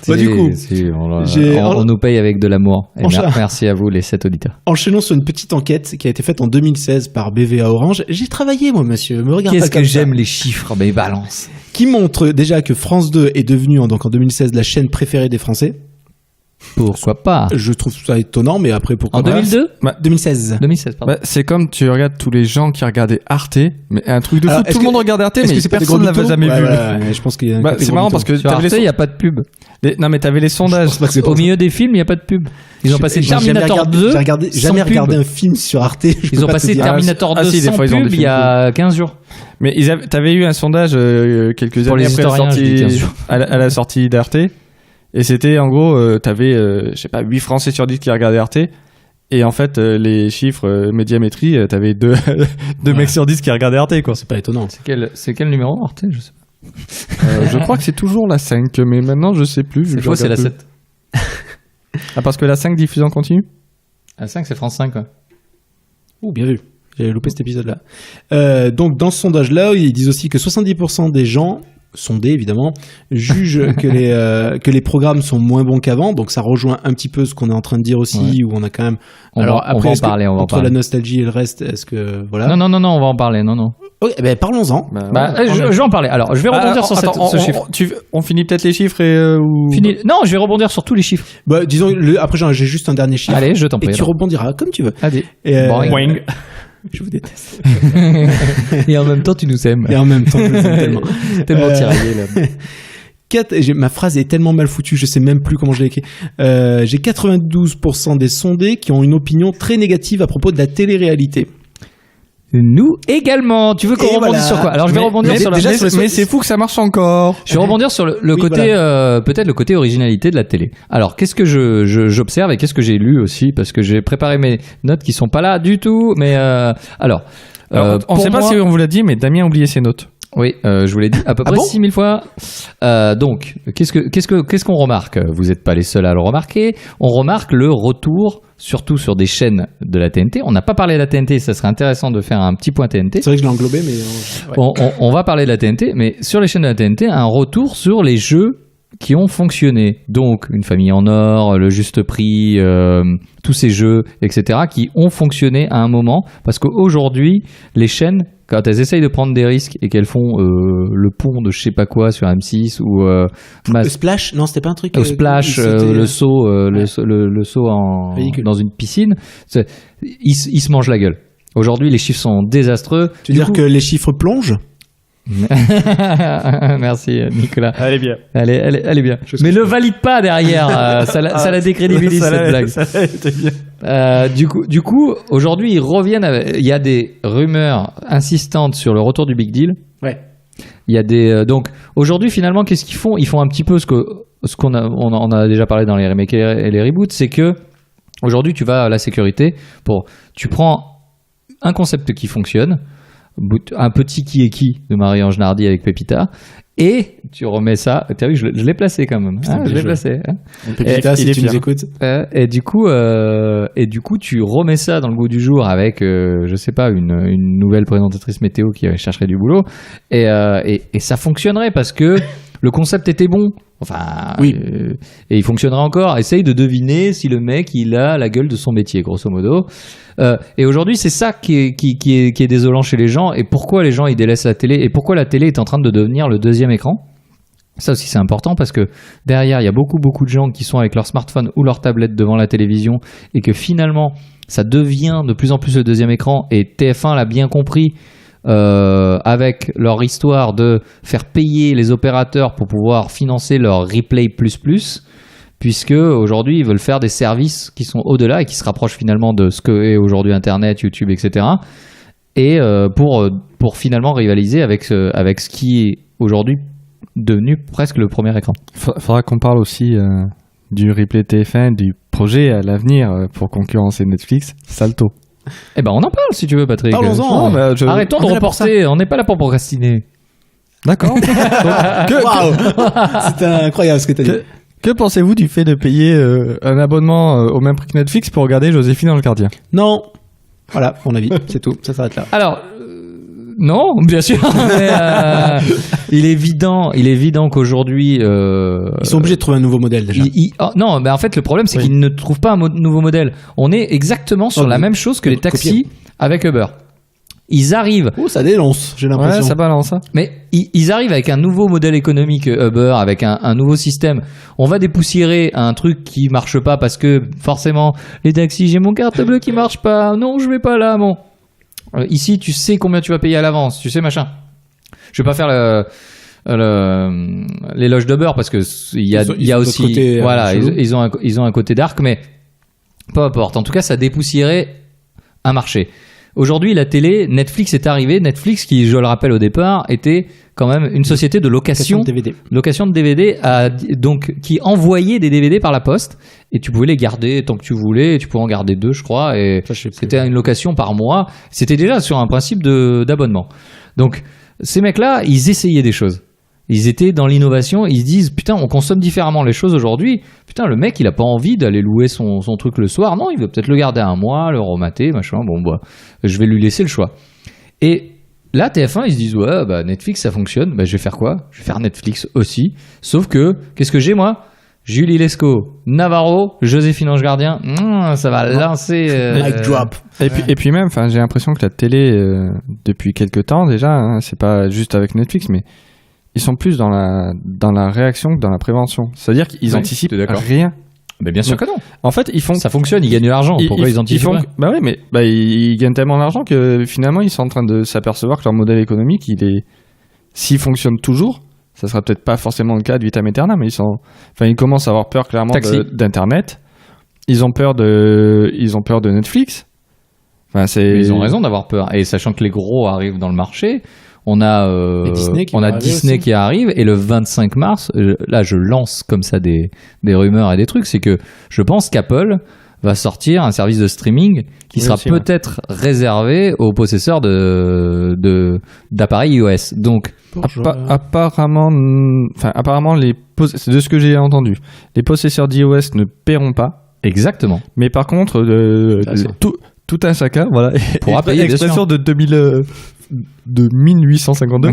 Du coup, on nous paye avec de l'amour. Et merci à vous, les 7 auditeurs. Enchaînons sur une petite enquête qui a été faite en 2016 par BVA Orange. J'ai travaillé, moi, monsieur. Me regarde pas comme ça. Qu'est-ce que j'aime les chiffres, mais balance. Qui montre déjà que France 2 est devenue, donc en 2016, la chaîne préférée des Français. Pourquoi pas? Je trouve ça étonnant, mais après, pourquoi pas? En 2002? 2016. 2016, pardon. C'est comme tu regardes tous les gens qui regardaient Arte, mais un truc de fou. Tout le monde regardait Arte, mais personne ne l'avait jamais vu. Je pense qu'il y a c'est marrant parce que sur Arte, il n'y a pas de pub. Non, mais t'avais les sondages. Au milieu des films, il n'y a pas de pub. Ils ont passé Terminator 2. J'ai jamais regardé un film sur Arte. Ils ont passé Terminator 2 sans pub il y a 15 jours. Mais t'avais eu un sondage quelques années après la sortie d'Arte. Et c'était en gros, t'avais, 8 Français sur 10 qui regardaient Arte. Et en fait, les chiffres médiamétrie, t'avais 2 mecs sur 10 qui regardaient Arte, quoi. C'est pas étonnant. C'est quel numéro Arte? Je sais pas. Je crois que c'est toujours la 5, mais maintenant je sais plus. C'est faux, c'est la 7. Parce que la 5 diffuse en continu? La 5, c'est France 5, quoi. Ouh, bien vu. J'avais loupé cet épisode-là. Donc, dans ce sondage-là, ils disent aussi que 70% des gens, sondés évidemment, jugent que les programmes sont moins bons qu'avant. Donc, ça rejoint un petit peu ce qu'on est en train de dire aussi, où on a quand même. On va en parler. Entre la nostalgie et le reste, est-ce que. Voilà. Non, on va en parler. Non. Ok, parlons-en. Je vais en parler. Alors, je vais rebondir sur ce chiffre. On finit peut-être les chiffres Non, je vais rebondir sur tous les chiffres. Disons, après, j'ai juste un dernier chiffre. Allez, je t'en prie. Et tu rebondiras comme tu veux. Allez. Boing. Je vous déteste. Et en même temps, tu nous aimes. Et en même temps, je vous aime tellement tiraillé, là. Ma phrase est tellement mal foutue, je sais même plus comment je l'ai écrit. J'ai 92% des sondés qui ont une opinion très négative à propos de la télé-réalité. Nous également. Tu veux qu'on rebondisse sur quoi? Alors je vais rebondir sur mais c'est fou que ça marche encore. Je vais rebondir sur le côté peut-être le côté originalité de la télé. Alors qu'est-ce que j'observe et qu'est-ce que j'ai lu aussi, parce que j'ai préparé mes notes qui sont pas là du tout. Mais alors on sait pas si on vous l'a dit, mais Damien a oublié ses notes. Oui, je vous l'ai dit à peu près 6000 fois. Donc, qu'est-ce qu'on remarque? Vous n'êtes pas les seuls à le remarquer. On remarque le retour, surtout sur des chaînes de la TNT. On n'a pas parlé de la TNT, ça serait intéressant de faire un petit point TNT. C'est vrai que je l'ai englobé, mais... On va parler de la TNT, mais sur les chaînes de la TNT, un retour sur les jeux qui ont fonctionné. Donc, Une famille en or, Le Juste Prix, tous ces jeux, etc., qui ont fonctionné à un moment. Parce qu'aujourd'hui, les chaînes, quand elles essayent de prendre des risques et qu'elles font le pont de je sais pas quoi sur M6 ou Splash, non, c'était pas un truc. Splash, le saut, le saut dans une piscine, ils se mangent la gueule. Aujourd'hui, les chiffres sont désastreux. Tu veux dire que les chiffres plongent? Merci Nicolas. Elle est bien. Elle est bien. Mais le valide pas derrière. Ça la décrédibilise cette blague. Du coup, aujourd'hui ils reviennent. Il y a des rumeurs insistantes sur le retour du Big Deal. Ouais. Il y a des donc aujourd'hui finalement qu'est-ce qu'ils font? Ils font un petit peu ce qu'on a déjà parlé dans les remakes et les reboots, c'est que aujourd'hui tu vas à la sécurité tu prends un concept qui fonctionne. Un petit qui est qui de Marie-Ange Nardi avec Pépita, Et tu remets ça. T'as vu, je l'ai placé quand même. Je l'ai placé. Pépita, si tu nous écoutes. Et du coup, tu remets ça dans le goût du jour avec, je sais pas, une nouvelle présentatrice météo qui chercherait du boulot. Et ça fonctionnerait parce que le concept était bon. Enfin, oui. Et il fonctionnerait encore. Essaye de deviner si le mec, il a la gueule de son métier, grosso modo. Et aujourd'hui, c'est ça qui est désolant chez les gens. Et pourquoi les gens, ils délaissent la télé. Et pourquoi la télé est en train de devenir le deuxième écran. Ça aussi, c'est important parce que derrière, il y a beaucoup de gens qui sont avec leur smartphone ou leur tablette devant la télévision et que finalement, ça devient de plus en plus le deuxième écran. Et TF1 l'a bien compris. Avec leur histoire de faire payer les opérateurs pour pouvoir financer leur replay plus, puisque aujourd'hui ils veulent faire des services qui sont au-delà et qui se rapprochent finalement de ce que est aujourd'hui Internet, YouTube, etc. Et pour finalement rivaliser avec ce qui est aujourd'hui devenu presque le premier écran. Faudra qu'on parle aussi du replay TF1, du projet à l'avenir pour concurrencer Netflix, Salto. Eh ben on en parle si tu veux, Patrick. Parlons-en. Arrêtons de reporter, on n'est pas là pour procrastiner. D'accord. C'était incroyable ce que tu as dit. Que pensez-vous du fait de payer un abonnement au même prix que Netflix pour regarder Joséphine dans le Gardien? Non. Voilà, mon avis, c'est tout, ça s'arrête là. Alors, non, bien sûr. Mais, il est évident qu'aujourd'hui... Ils sont obligés de trouver un nouveau modèle déjà. Non, mais en fait, le problème, c'est qu'ils ne trouvent pas un nouveau modèle. On est exactement sur la même chose que les taxis avec Uber. Ils arrivent... Oh, ça dénonce, j'ai l'impression. Ouais, ça balance. Hein. Mais ils arrivent avec un nouveau modèle économique Uber, avec un nouveau système. On va dépoussiérer un truc qui marche pas parce que, forcément, les taxis, j'ai mon carte bleue qui marche pas. Non, je vais pas là, bon... Ici, tu sais combien tu vas payer à l'avance, tu sais machin. Je vais pas faire l'éloge d'Uber parce que il y a aussi côté, voilà, ils ont un côté dark, mais peu importe. En tout cas, ça dépoussiérait un marché. Aujourd'hui, la télé, Netflix est arrivé. Netflix, qui, je le rappelle au départ, était quand même une société de location de DVD, donc qui envoyait des DVD par la poste et tu pouvais les garder tant que tu voulais. Et tu pouvais en garder 2, je crois, et c'était une location par mois. C'était déjà sur un principe d'abonnement. Donc ces mecs-là, ils essayaient des choses. Ils étaient dans l'innovation, ils se disent putain, on consomme différemment les choses aujourd'hui. Putain, le mec, il a pas envie d'aller louer son truc le soir. Non, il veut peut-être le garder un mois, le remater, machin. Bon, bah, je vais lui laisser le choix. Et là, TF1, ils se disent ouais, bah Netflix, ça fonctionne. Bah, je vais faire quoi? Je vais faire Netflix aussi. Sauf que, qu'est-ce que j'ai moi? Julie Lescaut, Navarro, Joséphine Ange Gardien. Ça va lancer. Mic drop. Et puis même, j'ai l'impression que la télé, depuis quelques temps déjà, hein, c'est pas juste avec Netflix, mais ils sont plus dans la réaction que dans la prévention. C'est-à-dire qu'ils anticipent rien. Mais bien sûr que non. En fait, ils font... Ça fonctionne, ils gagnent de l'argent. Pourquoi ils anticipent rien? Bah oui, mais ils gagnent tellement d'argent que finalement, ils sont en train de s'apercevoir que leur modèle économique, s'il fonctionne toujours, ça sera peut-être pas forcément le cas de vitam aeternam, mais ils commencent à avoir peur clairement d'Internet. Ils ont peur de Netflix. Ils ont raison d'avoir peur. Et sachant que les gros arrivent dans le marché... On a Disney qui arrive et le 25 mars, là je lance comme ça des rumeurs et des trucs, c'est que je pense qu'Apple va sortir un service de streaming qui sera peut-être réservé aux possesseurs d'appareils iOS. Donc apparemment de ce que j'ai entendu, les possesseurs d'iOS ne paieront pas. Exactement. Mais par contre tout un chacun, voilà, pourra payer, expression de 1852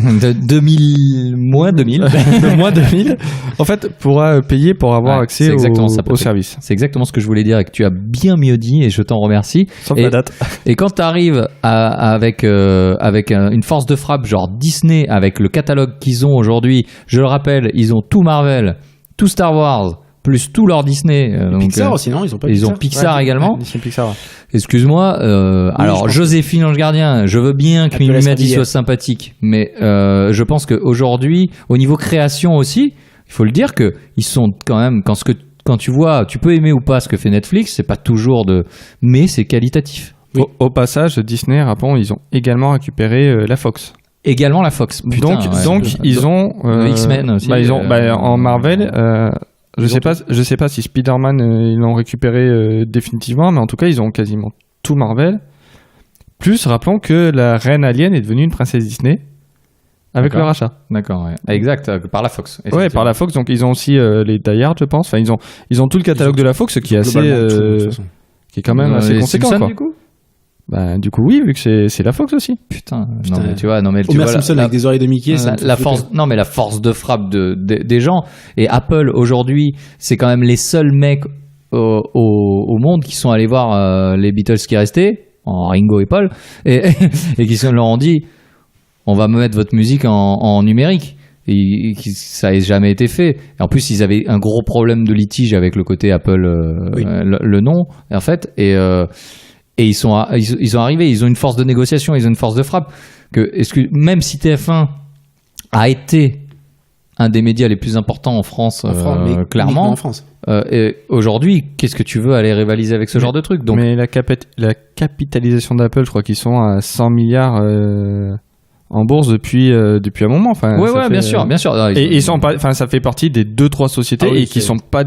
moins 2000 moins 2000 en fait pourra payer pour avoir accès au service. C'est exactement ce que je voulais dire et que tu as bien mieux dit et je t'en remercie. Sauf la date. Et quand tu arrives avec une force de frappe genre Disney, avec le catalogue qu'ils ont aujourd'hui, je le rappelle, ils ont tout Marvel, tout Star Wars, plus tout leur Disney. Donc, Pixar aussi, non? Ils ont Pixar également. Pixar. Excuse-moi. Alors, Joséphine Ange Gardien, je veux bien que Mimimati soit sympathique, mais je pense qu'aujourd'hui, au niveau création aussi, il faut le dire que ils sont quand même quand tu vois, tu peux aimer ou pas ce que fait Netflix, c'est pas toujours mais c'est qualitatif. Oui. Au passage, Disney, rappelons, ils ont également récupéré la Fox. Également la Fox. Putain, donc ils ont X-Men aussi. En Marvel. Je sais pas si Spider-Man ils l'ont récupéré définitivement, mais en tout cas ils ont quasiment tout Marvel. Plus rappelons que la reine alien est devenue une princesse Disney avec le rachat. D'accord, ouais. Exact, par la Fox. Ouais, par la Fox. Donc ils ont aussi les Die Hard, je pense. Enfin, ils ont tout le catalogue de la Fox, ce qui est assez, qui est quand même assez conséquent. Simpson, quoi. du coup. Bah, du coup, oui, vu que c'est la Fox aussi. Putain. Non, mais tu vois, Homer Simpson avec des oreilles de Mickey, la force de frappe des gens. Et Apple aujourd'hui, c'est quand même les seuls mecs au monde qui sont allés voir les Beatles qui restaient, en Ringo et Paul, et qui se leur ont dit, on va mettre votre musique en numérique. Et ça n'a jamais été fait. Et en plus, ils avaient un gros problème de litige avec le côté Apple, le nom, en fait. Et ils sont arrivés, ils ont une force de négociation, ils ont une force de frappe. Même si TF1 a été un des médias les plus importants en France, clairement, en France. Et aujourd'hui, qu'est-ce que tu veux aller rivaliser avec ce genre de truc? Donc, mais la capitalisation d'Apple, je crois qu'ils sont à 100 milliards en bourse depuis un moment. Enfin, bien sûr. Et ils sont pas, enfin, ça fait partie des 2-3 sociétés qui sont pas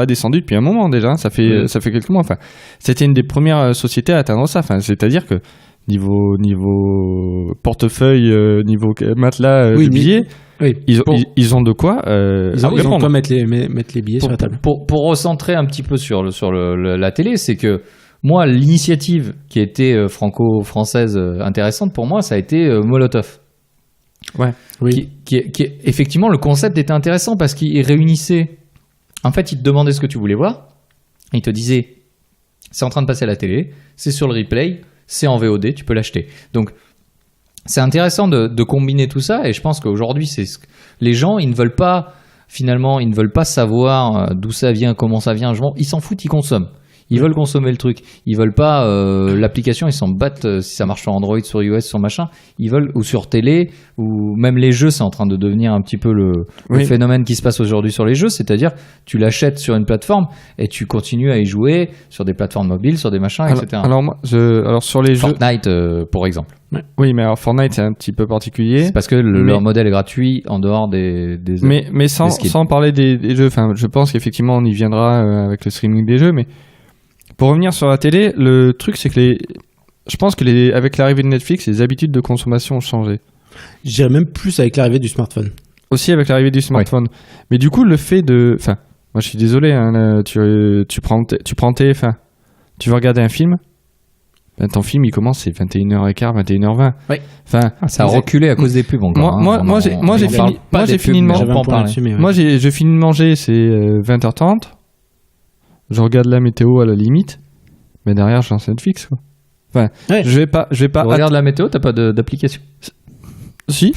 descendus depuis un moment déjà. Hein, ça fait quelques mois. Enfin, c'était une des premières sociétés à atteindre ça. Enfin, c'est-à-dire que niveau portefeuille, niveau matelas de billets, ils ont de quoi. Ils ont de quoi mettre les billets sur la table. Pour recentrer un petit peu sur la télé, c'est que moi, l'initiative qui a été franco-française intéressante pour moi, ça a été Molotov. Ouais. Oui. Qui effectivement, le concept était intéressant parce qu'il réunissait. En fait, il te demandait ce que tu voulais voir. Il te disait, c'est en train de passer à la télé, c'est sur le replay, c'est en VOD, tu peux l'acheter. Donc, c'est intéressant de combiner tout ça. Et je pense qu'aujourd'hui, les gens, ils ne veulent pas savoir d'où ça vient, comment ça vient. Ils s'en foutent, ils consomment. Ils veulent consommer le truc. Ils veulent pas l'application. Ils s'en battent si ça marche sur Android, sur iOS, sur machin. Ils veulent, ou sur télé, ou même les jeux. C'est en train de devenir un petit peu le phénomène qui se passe aujourd'hui sur les jeux. C'est-à-dire, tu l'achètes sur une plateforme et tu continues à y jouer sur des plateformes mobiles, sur des machins, etc. Alors sur les Fortnite, pour exemple. Oui, mais alors Fortnite c'est un petit peu particulier. C'est parce que leur modèle est gratuit en dehors des mais sans parler des jeux. Enfin, je pense qu'effectivement on y viendra avec le streaming des jeux, mais pour revenir sur la télé, le truc c'est que je pense que avec l'arrivée de Netflix, les habitudes de consommation ont changé. Je dirais même plus avec l'arrivée du smartphone. Aussi avec l'arrivée du smartphone. Oui. Mais du coup, le fait de... Enfin, moi je suis désolé, hein, là, tu prends TF1, tu veux regarder un film, ben, ton film il commence, c'est 21h15, 21h20. Oui. Enfin, ça a reculé à cause des pubs encore. Moi j'ai fini de manger, c'est 20h30. Je regarde la météo à la limite, mais derrière je lance Netflix, quoi. Enfin, je vais pas. Tu regardes la météo, t'as pas d'application? Si.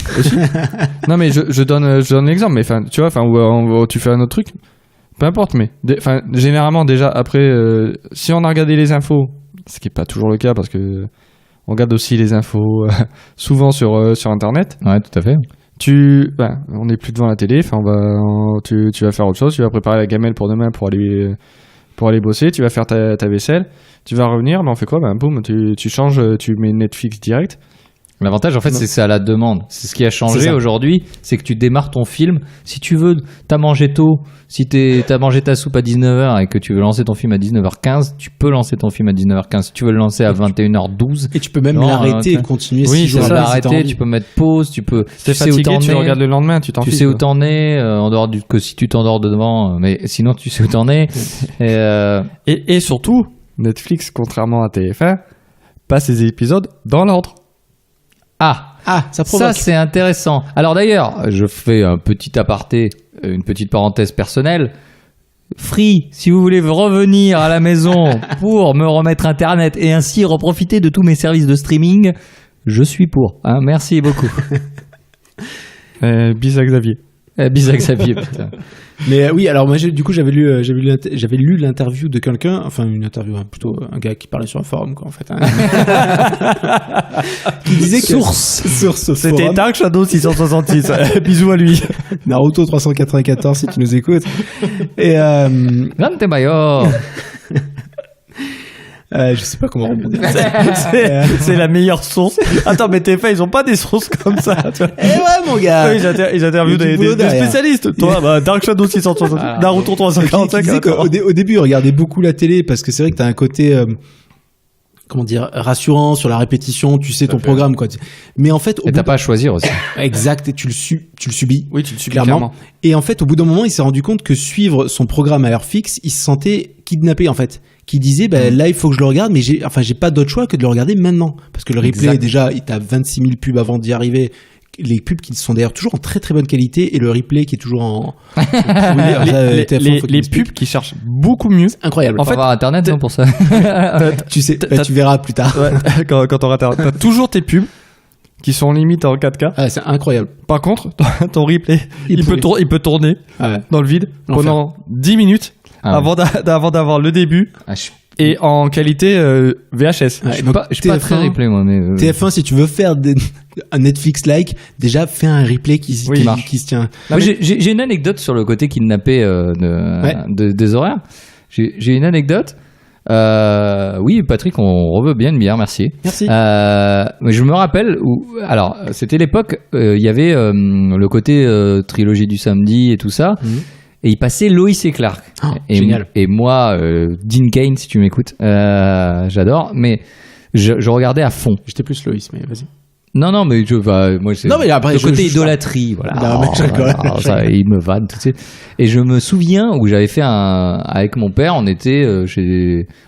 Non mais je donne l'exemple, mais enfin, tu vois, enfin, où tu fais un autre truc, peu importe, mais enfin, généralement déjà après, si on a regardé les infos, ce qui est pas toujours le cas parce que on regarde aussi les infos souvent sur internet. Ouais, tout à fait. On n'est plus devant la télé, enfin tu vas faire autre chose, tu vas préparer la gamelle pour demain pour aller bosser, tu vas faire ta vaisselle, tu vas revenir, on fait quoi? Boum, tu changes, tu mets Netflix direct. L'avantage, en fait, c'est que c'est à la demande. C'est ce qui a changé aujourd'hui, c'est que tu démarres ton film. Si tu veux, t'as mangé tôt, si t'as mangé ta soupe à 19h et que tu veux lancer ton film à 19h15, tu peux lancer ton film à 19h15. Si tu veux le lancer à 21h12. Et tu peux même l'arrêter et continuer. Oui, tu peux l'arrêter, tu peux mettre pause, tu peux... T'es fatigué, tu regardes le lendemain, tu t'en fiches. Tu sais où t'en es, en dehors que si tu t'endors devant, mais sinon tu sais où t'en es. Et surtout, Netflix, contrairement à TF1, passe ses épisodes dans l'ordre. Ça c'est intéressant. Alors d'ailleurs, je fais un petit aparté, une petite parenthèse personnelle. Free, si vous voulez revenir à la maison pour me remettre Internet et ainsi reprofiter de tous mes services de streaming, je suis pour. Merci beaucoup. Bis à Xavier. Bis à Xavier, putain. Mais oui, alors moi du coup j'avais lu l'interview de quelqu'un, enfin une interview, plutôt un gars qui parlait sur un forum, quoi, en fait. Qui disait que source c'était Dark Shadow 666. Bisous à lui. Naruto 394 si tu nous écoutes. Et Grande Bayo. Je sais pas comment rebondir. C'est la meilleure source. Attends, mais TF1, ils ont pas des sources comme ça. Tu vois. Eh ouais, mon gars. Ils interviewent des spécialistes. Toi, Dark Shadow 660, Naruto 345. Au début, regardez beaucoup la télé parce que c'est vrai que t'as un côté comment dire, rassurant sur la répétition, tu sais ton programme, quoi. Mais en fait, et t'as pas à choisir aussi. Exact, et tu le subis. Oui, tu le subis clairement. Et en fait, au bout d'un moment, il s'est rendu compte que suivre son programme à heure fixe, il se sentait kidnappé, en fait. Qui disait, là, il faut que je le regarde, mais j'ai pas d'autre choix que de le regarder maintenant. Parce que le replay, déjà, t'as 26 000 pubs avant d'y arriver. Les pubs qui sont d'ailleurs toujours en très très bonne qualité et le replay qui est toujours en les pubs qui cherchent beaucoup mieux. C'est incroyable. En fait, avoir internet pour ça. Tu sais, tu verras plus tard. Ouais, quand t'auras internet, t'as toujours tes pubs qui sont limite en 4K. Ah, c'est incroyable. Par contre, ton replay, il peut tourner dans le vide pendant 10 minutes avant d'avoir le début. Et en qualité VHS. Ouais, je suis pas très replay, moi, mais TF1, si tu veux faire un Netflix-like, déjà fais un replay qui se tient. Moi, j'ai une anecdote sur le côté kidnappé des horaires. J'ai une anecdote. Oui, Patrick, on reveut bien une bière, merci. Merci. Je me rappelle alors, c'était l'époque, il y avait le côté trilogie du samedi et tout ça. Et il passait Lois et Clark. Génial. Et moi, Dean Cain, si tu m'écoutes, j'adore. Mais je regardais à fond. J'étais plus Lois, mais vas-y. Non, mais moi, c'est non, mais après, le côté idolâtrie. Voilà. Non, mais ça, il me vanne, tout de suite. Et je me souviens où j'avais fait avec mon père, on était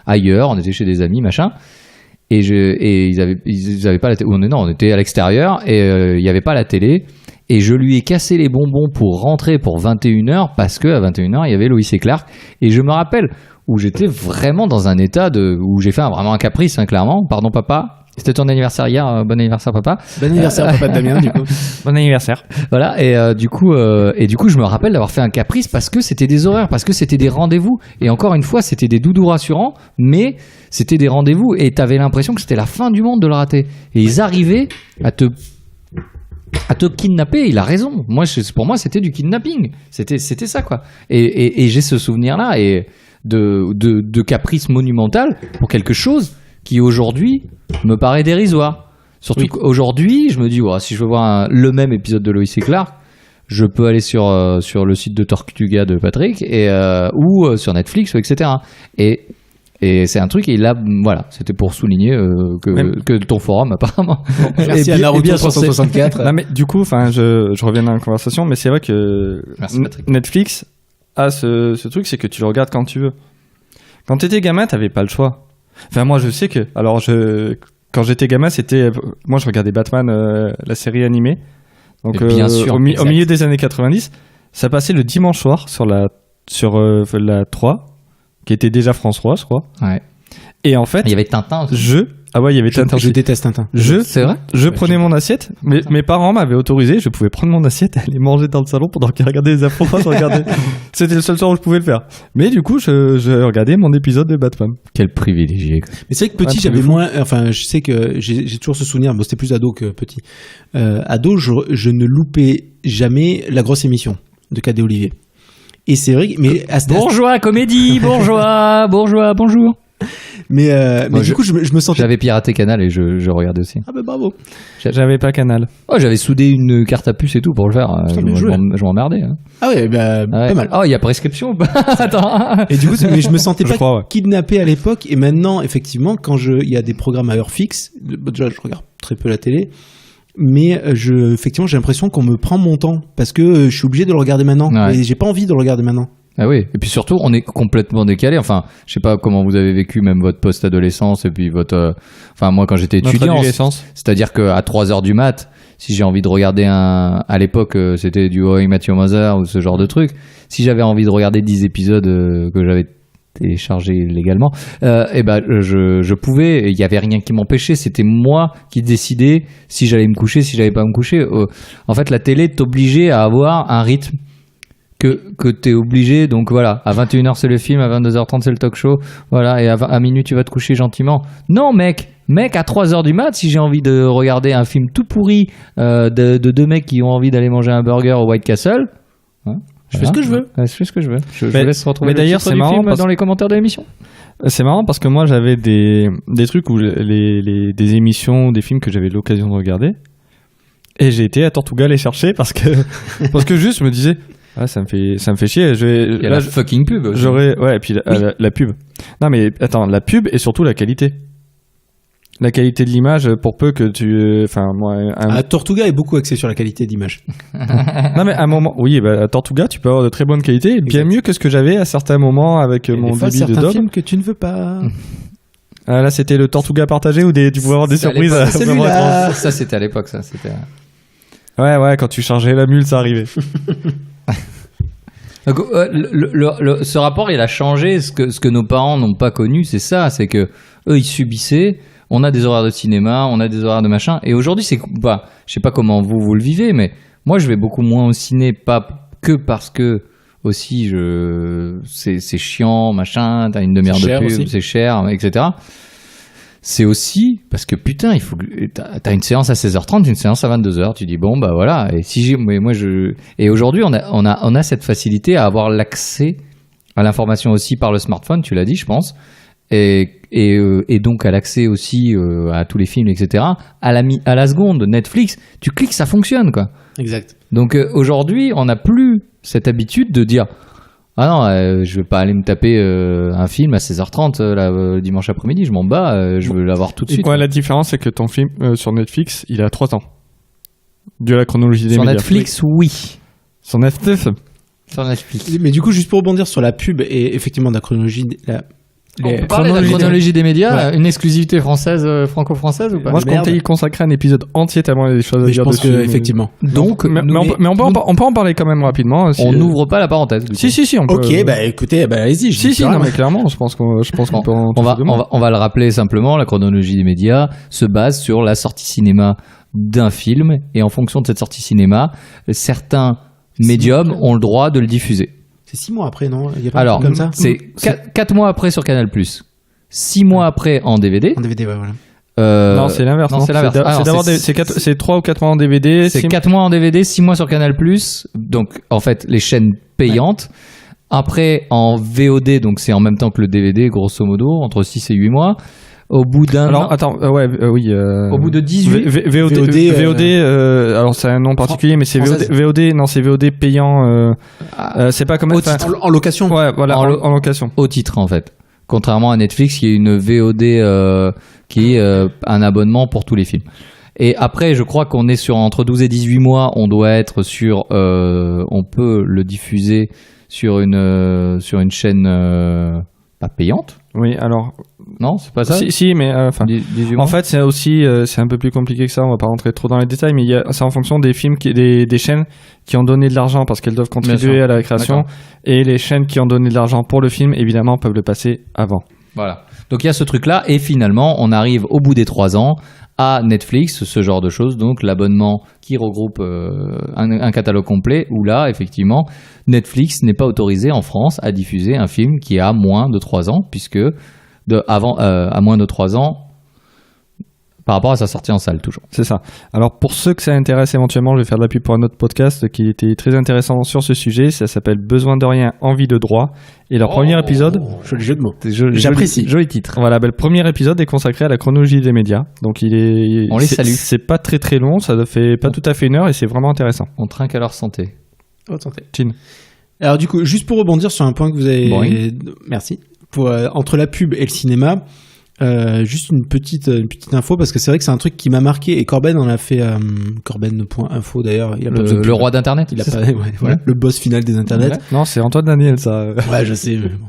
ailleurs, on était chez des amis, machin. Et ils avaient pas la télé. On était à l'extérieur et il y avait pas la télé. Et je lui ai cassé les bonbons pour rentrer pour 21h parce que à 21h il y avait Lois et Clark. Et je me rappelle où j'étais vraiment dans un état où j'ai fait vraiment un caprice, clairement. Pardon papa, c'était ton anniversaire hier. Bon anniversaire papa. Bon anniversaire papa de Damien du coup. Bon anniversaire. Voilà. Et du coup je me rappelle d'avoir fait un caprice parce que c'était des horaires, parce que c'était des rendez-vous. Et encore une fois, c'était des doudous rassurants, mais c'était des rendez-vous et t'avais l'impression que c'était la fin du monde de le rater. Et ils arrivaient à te kidnapper. Il a raison. Pour moi, c'était du kidnapping. C'était ça, quoi. Et j'ai ce souvenir-là et de caprice monumental pour quelque chose qui aujourd'hui me paraît dérisoire. Surtout qu'aujourd'hui, je me dis, si je veux voir le même épisode de Lois et Clark, je peux aller sur le site de Tortuga de Patrick ou sur Netflix, etc. Et c'est un truc, et là, voilà, c'était pour souligner que ton forum, apparemment. Merci à Naruto 364. Non, mais du coup, je reviens dans la conversation, mais c'est vrai que Netflix a ce truc, c'est que tu le regardes quand tu veux. Quand t'étais gamin, t'avais pas le choix. Enfin, moi, je sais que, quand j'étais gamin, moi, je regardais Batman, la série animée. Donc, bien sûr, au milieu des années 90, ça passait le dimanche soir sur la 3. Qui était déjà France 3, je crois. Ouais. Et en fait, il y avait Tintin aussi. il y avait Tintin. Je déteste Tintin. C'est vrai. Je prenais mon assiette. Mes parents m'avaient autorisé. Je pouvais prendre mon assiette et aller manger dans le salon pendant qu'ils regardaient les infos. C'était le seul soir où je pouvais le faire. Mais du coup, je regardais mon épisode de Batman. Quel privilégié. Mais c'est vrai que petit, j'avais moins. Enfin, je sais que j'ai toujours ce souvenir. Bon, c'était plus ado que petit. Ado, je ne loupais jamais la grosse émission de Cadet Olivier. Et c'est vrai, mais bourgeois comédie, bourgeois, bonjour. Mais du coup, je me sentais. J'avais piraté Canal et je regardais aussi. Ah bah bravo. J'avais pas Canal. Oh, j'avais soudé une carte à puce et tout pour le faire. Je m'emmerdais. Ah ouais, pas mal. Oh, il y a prescription. Attends. Et du coup, mais je me sentais pas kidnappé à l'époque. Et maintenant, effectivement, quand il y a des programmes à heure fixe, déjà, je regarde très peu la télé. Mais effectivement, j'ai l'impression qu'on me prend mon temps parce que je suis obligé de le regarder maintenant. Ouais. Et j'ai pas envie de le regarder maintenant. Ah oui, et puis surtout, on est complètement décalé. Enfin, je sais pas comment vous avez vécu même votre post-adolescence et puis enfin, moi, quand j'étais étudiant, c'est-à-dire qu'à 3h du mat', si j'ai envie de regarder à l'époque, c'était du How I Met Your Mother ou ce genre de truc. Si j'avais envie de regarder 10 épisodes que j'avais téléchargé légalement, je pouvais, il y avait rien qui m'empêchait, c'était moi qui décidais si j'allais me coucher, si j'allais pas me coucher. En fait, la télé t'obligeait à avoir un rythme que t'es obligé, donc voilà, à 21h c'est le film, à 22h30 c'est le talk show, voilà, et à minuit tu vas te coucher gentiment. Non mec, à 3h du mat', si j'ai envie de regarder un film tout pourri de deux mecs qui ont envie d'aller manger un burger au White Castle, je fais ce que je veux. Je fais ce que je veux. Je vous laisse retrouver le titre du film dans les commentaires de l'émission. C'est marrant parce que moi j'avais des trucs où des émissions, des films que j'avais l'occasion de regarder, et j'ai été à Tortuga les chercher parce que juste je me disais ça me fait chier. Il y a la fucking pub. Et puis la pub. Non mais attends, la pub et surtout la qualité. la qualité de l'image, pour peu que tu... Enfin, moi... Tortuga est beaucoup axé sur la qualité d'image. Non, mais à un moment... Oui, à Tortuga, tu peux avoir de très bonne qualité, bien mieux que ce que j'avais à certains moments avec mon débit de certains dub. films que tu ne veux pas. Ah, là, c'était le Tortuga partagé ou tu pouvais avoir des surprises. Ça, c'était à l'époque, ça. C'était... Ouais, quand tu chargeais la mule, ça arrivait. Donc, ce rapport, il a changé. Ce que nos parents n'ont pas connu, c'est ça. C'est que eux, ils subissaient. On a des horaires de cinéma, on a des horaires de machin. Et aujourd'hui, c'est bah, je sais pas comment vous le vivez, mais moi, je vais beaucoup moins au ciné, pas que parce que aussi c'est chiant, machin. T'as une demi-heure de pub, c'est cher, etc. C'est aussi parce que putain, il faut t'as une séance à 16h30, une séance à 22h, tu dis bon bah voilà, et aujourd'hui on a cette facilité à avoir l'accès à l'information aussi par le smartphone, tu l'as dit je pense, et donc à l'accès aussi à tous les films etc. à la seconde. Netflix, tu cliques, ça fonctionne quoi. Exact. Donc aujourd'hui on n'a plus cette habitude de dire ah non, je vais pas aller me taper un film à 16h30 dimanche après-midi, je m'en bats, je veux l'avoir tout de suite. Quoi, la différence, c'est que ton film sur Netflix, il a 3 ans. Dû à la chronologie des médias. Sur Netflix, oui. Sur Netflix. Sur Netflix. Mais du coup, juste pour rebondir sur la pub et effectivement la chronologie... On peut parler de la chronologie des médias, une exclusivité française, franco-française ou pas? Moi, je comptais y consacrer un épisode entier tellement il y a des choses à dire dessus. Je pense qu'effectivement. Donc, on peut en parler quand même rapidement. On n'ouvre pas la parenthèse. Si, on peut. Ok, bah écoutez, allez-y. Si, non, mais clairement, je pense qu'on peut on va le rappeler simplement, la chronologie des médias se base sur la sortie cinéma d'un film, et en fonction de cette sortie cinéma, certains médiums ont le droit de le diffuser. C'est 6 mois après, non? Il y a pas alors, comme ça c'est 4 mois après sur Canal+, 6 mois après en DVD. En DVD, ouais, voilà. Non, c'est l'inverse. Non, c'est l'inverse. C'est 3 ou 4 mois en DVD. C'est 4 mois en DVD, 6 mois sur Canal+. Donc, en fait, les chaînes payantes. Ouais. Après, en VOD, donc c'est en même temps que le DVD, grosso modo, entre 6 et 8 mois. Au bout d'un an... attends, au bout de 18... VOD, alors c'est un nom particulier, mais c'est VOD payant. C'est pas comme... En location. Ouais, voilà, en location. Au titre, en fait. Contrairement à Netflix, qui est une VOD qui est un abonnement pour tous les films. Et après, je crois qu'on est sur entre 12 et 18 mois, on doit être sur... on peut le diffuser sur une chaîne pas payante. Oui, alors... Non, c'est pas ça. Si, mais en fait, c'est aussi c'est un peu plus compliqué que ça. On va pas rentrer trop dans les détails, mais c'est en fonction des films, des chaînes qui ont donné de l'argent parce qu'elles doivent contribuer à la création, et les chaînes qui ont donné de l'argent pour le film, évidemment, peuvent le passer avant. Voilà. Donc il y a ce truc-là, et finalement, on arrive au bout des 3 ans à Netflix, ce genre de choses. Donc l'abonnement qui regroupe un catalogue complet, où là, effectivement, Netflix n'est pas autorisé en France à diffuser un film qui a moins de 3 ans, puisque à moins de 3 ans par rapport à sa sortie en salle, toujours. C'est ça. Alors pour ceux que ça intéresse éventuellement, je vais faire de la pub pour un autre podcast qui était très intéressant sur ce sujet. Ça s'appelle Besoin de rien, envie de droit. Et leur premier épisode... Joli jeu de mots. J'apprécie. Joli titre. Voilà, le premier épisode est consacré à la chronologie des médias. Donc on les salue. C'est pas très très long, ça ne fait pas tout à fait 1 heure et c'est vraiment intéressant. On trinque à leur santé. Votre santé. Chin. Alors du coup, juste pour rebondir sur un point que vous avez... Merci. Entre la pub et le cinéma, juste une petite info, parce que c'est vrai que c'est un truc qui m'a marqué, et Corben en a fait corben.info d'ailleurs, il a pas le roi d'internet, il a pas voilà, le boss final des internets. Non, c'est Antoine Daniel, ça. Ouais, je sais, mais bon.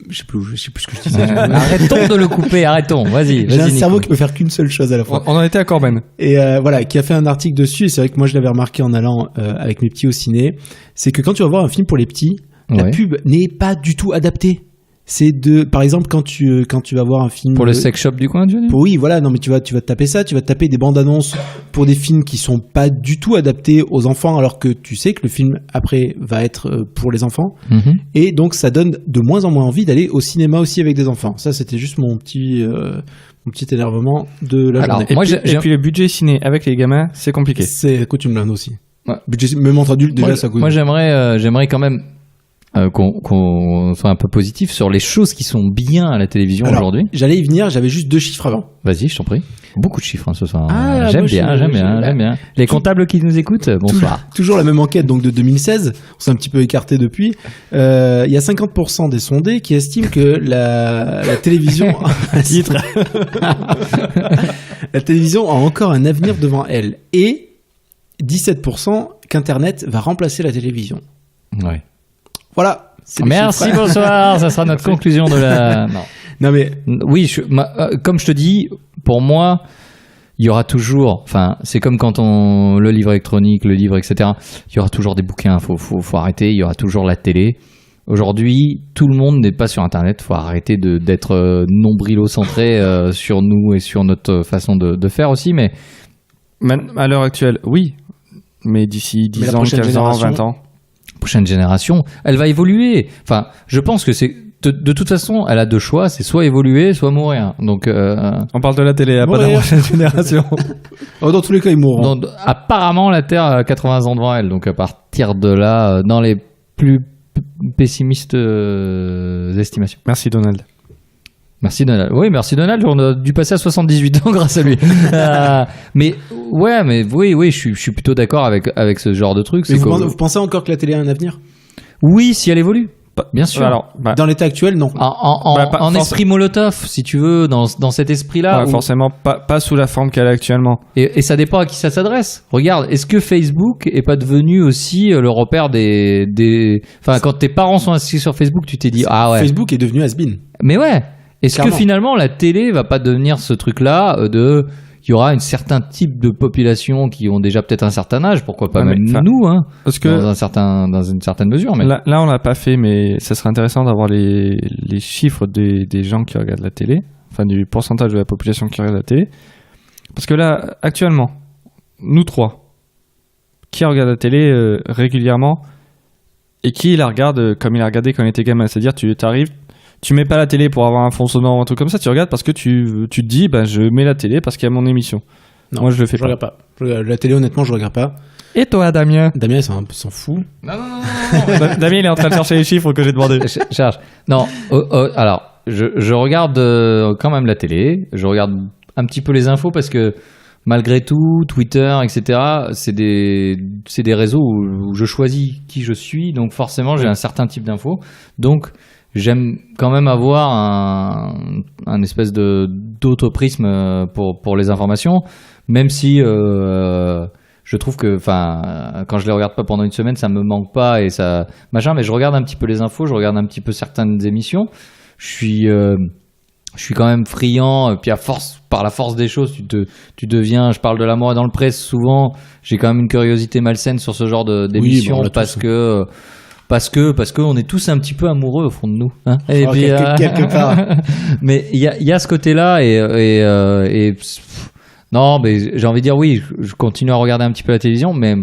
Je sais plus ce que je disais. Arrêtons de le couper, vas-y. J'ai un cerveau qui peut faire qu'une seule chose à la fois. On en était à Corben. Et voilà, qui a fait un article dessus, et c'est vrai que moi je l'avais remarqué en allant avec mes petits au ciné, c'est que quand tu vas voir un film pour les petits, la pub n'est pas du tout adaptée. C'est par exemple, quand tu vas voir un film pour le sex shop du coin, Johnny. Oui, voilà, non mais tu vas te taper ça, tu vas te taper des bandes annonces pour des films qui sont pas du tout adaptés aux enfants, alors que tu sais que le film après va être pour les enfants, et donc ça donne de moins en moins envie d'aller au cinéma aussi avec des enfants. Ça, c'était juste mon petit énervement de la journée. Et puis le budget ciné avec les gamins, c'est compliqué. Ça coûte une blinde aussi. Ouais. Budget même entre adultes déjà, ça coûte. Moi, j'aimerais quand même qu'on soit un peu positif sur les choses qui sont bien à la télévision aujourd'hui. J'allais y venir, j'avais juste 2 chiffres avant. Vas-y, je t'en prie. Beaucoup de chiffres ce soir. J'aime bien. Les comptables qui nous écoutent, bonsoir. Toujours la même enquête donc de 2016, on s'est un petit peu écarté depuis. Il y a 50% des sondés qui estiment que la télévision la télévision a encore un avenir devant elle et 17% qu'Internet va remplacer la télévision. Ouais. Voilà. Merci, bonsoir. Ça sera notre conclusion de la. Non mais oui, comme je te dis, pour moi, il y aura toujours. Enfin, c'est comme quand le livre électronique, le livre, etc. Il y aura toujours des bouquins. Faut arrêter. Il y aura toujours la télé. Aujourd'hui, tout le monde n'est pas sur Internet. Faut arrêter d'être nombrilo-centré sur nous et sur notre façon de faire aussi. Mais à l'heure actuelle, oui. Mais d'ici 10 ans, 15 ans, 20 ans. Prochaine génération, elle va évoluer. Enfin, je pense que c'est de toute façon, elle a 2 choix, c'est soit évoluer, soit mourir. Donc, on parle de la télé, pas de la prochaine génération. Dans tous les cas, ils mourront. Donc, apparemment, la Terre a 80 ans devant elle. Donc, à partir de là, dans les plus pessimistes estimations. Merci Donald. Merci Donald. Oui, merci Donald. On a dû passer à 78 ans grâce à lui. Mais oui, je suis plutôt d'accord avec ce genre de truc. Mais vous pensez encore que la télé a un avenir ? Oui, si elle évolue. Bien sûr. Alors, dans l'état actuel, non. En esprit Molotov, si tu veux, dans cet esprit-là. Ouais, forcément, pas sous la forme qu'elle a actuellement. Et ça dépend à qui ça s'adresse. Regarde, est-ce que Facebook est pas devenu aussi le repère des... Enfin, quand tes parents sont inscrits sur Facebook, tu t'es dit, ah ouais. Facebook est devenu has-been. Mais ouais. Est-ce Clairement. que finalement la télé va pas devenir ce truc-là il y aura un certain type de population qui ont déjà peut-être un certain âge, pourquoi pas même nous, hein, parce que dans une certaine mesure. Mais là on l'a pas fait, mais ça serait intéressant d'avoir les chiffres des gens qui regardent la télé, enfin du pourcentage de la population qui regarde la télé, parce que là actuellement, nous 3, qui regarde la télé régulièrement et qui la regarde comme il la regardait quand il était gamin, c'est-à-dire tu arrives. Tu mets pas la télé pour avoir un fond sonore ou un truc comme ça, tu regardes parce que tu te dis, je mets la télé parce qu'il y a mon émission. Non, moi je le fais je regarde pas. La télé, honnêtement, je regarde pas. Et toi, Damien ? Damien, il s'en fout. Non. Damien, il est en train de chercher les chiffres que j'ai demandé. Cherche. Non, alors, je regarde quand même la télé, je regarde un petit peu les infos parce que malgré tout, Twitter, etc., c'est des réseaux où je choisis qui je suis, donc forcément j'ai un certain type d'infos. Donc j'aime quand même avoir un espèce d'autoprisme pour les informations, même si je trouve que, quand je les regarde pas pendant une semaine, ça me manque pas et ça machin. Mais je regarde un petit peu les infos, je regarde un petit peu certaines émissions. Je suis quand même friand. Puis par la force des choses, tu deviens. Je parle de l'amour dans le presse souvent. J'ai quand même une curiosité malsaine sur ce genre d'émission parce que on est tous un petit peu amoureux au fond de nous, hein. Et puis, quelque part. Mais il y a ce côté-là et non, mais j'ai envie de dire oui, je continue à regarder un petit peu la télévision, mais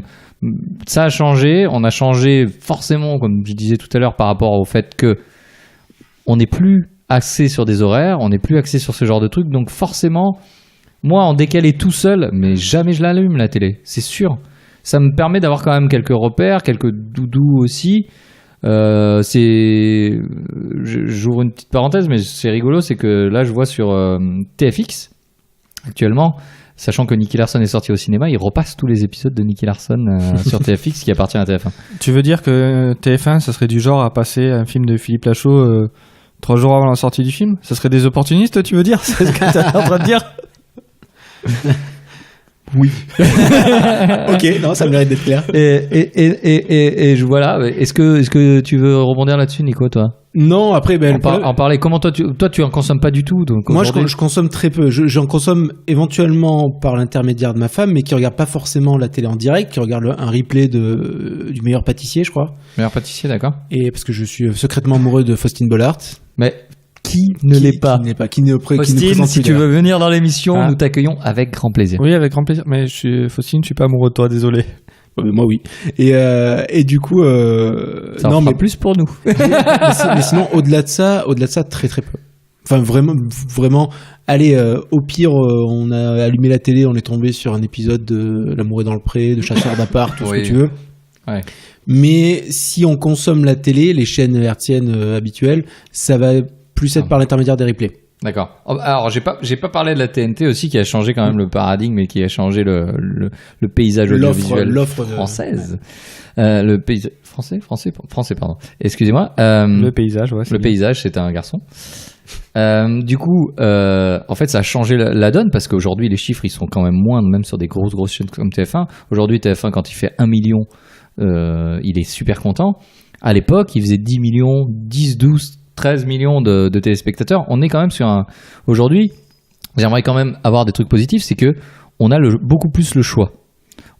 ça a changé. On a changé forcément, comme je disais tout à l'heure, par rapport au fait que on n'est plus axé sur des horaires, on n'est plus axé sur ce genre de trucs, donc forcément, moi en décalé tout seul, mais jamais je l'allume la télé, c'est sûr. Ça me permet d'avoir quand même quelques repères, quelques doudous aussi. J'ouvre une petite parenthèse, mais c'est rigolo, c'est que là je vois sur TFX actuellement, sachant que Nicky Larson est sorti au cinéma, il repasse tous les épisodes de Nicky Larson sur TFX qui appartient à TF1. Tu veux dire que TF1, ça serait du genre à passer un film de Philippe Lachaud 3 jours avant la sortie du film ? Ça serait des opportunistes, tu veux dire ? C'est ce que tu es en train de dire ? Oui. Ok, non, ça mérite d'être clair. Et voilà. Est-ce que tu veux rebondir là-dessus, Nico, toi ? Non, après, en parler. Comment toi, tu en consommes pas du tout, donc moi, je consomme très peu. J'en consomme éventuellement par l'intermédiaire de ma femme, mais qui regarde pas forcément la télé en direct, qui regarde un replay du meilleur pâtissier, je crois. Meilleur pâtissier, d'accord. Et parce que je suis secrètement amoureux de Faustine Bollard. Mais qui ne l'est pas ? Faustine, si tu veux venir dans l'émission, nous t'accueillons avec grand plaisir. Oui, avec grand plaisir. Mais Faustine, je suis pas amoureux de toi, désolé. Moi oui. Et du coup, ça en fera plus pour nous. mais sinon, au-delà de ça, très très peu. Enfin, vraiment. Allez, au pire, on a allumé la télé, on est tombé sur un épisode de L'amour est dans le pré, de Chasseurs d'appart, tout ce que tu veux. Ouais. Mais si on consomme la télé, les chaînes hertziennes habituelles, ça va plus être par l'intermédiaire des replays. D'accord. Alors j'ai pas parlé de la TNT aussi qui a changé quand même le paradigme et qui a changé le paysage audiovisuel française. Le paysage français pardon. Excusez-moi. Le paysage, ouais. Le paysage, c'était un garçon. Du coup, en fait, ça a changé la donne parce qu'aujourd'hui, les chiffres, ils sont quand même moindres, même sur des grosses chaînes comme TF1. Aujourd'hui, TF1, quand il fait 1 million, il est super content. À l'époque, il faisait 10 millions, 10, 12, 13 millions de téléspectateurs. On est quand même sur Aujourd'hui, j'aimerais quand même avoir des trucs positifs, c'est que on a beaucoup plus le choix.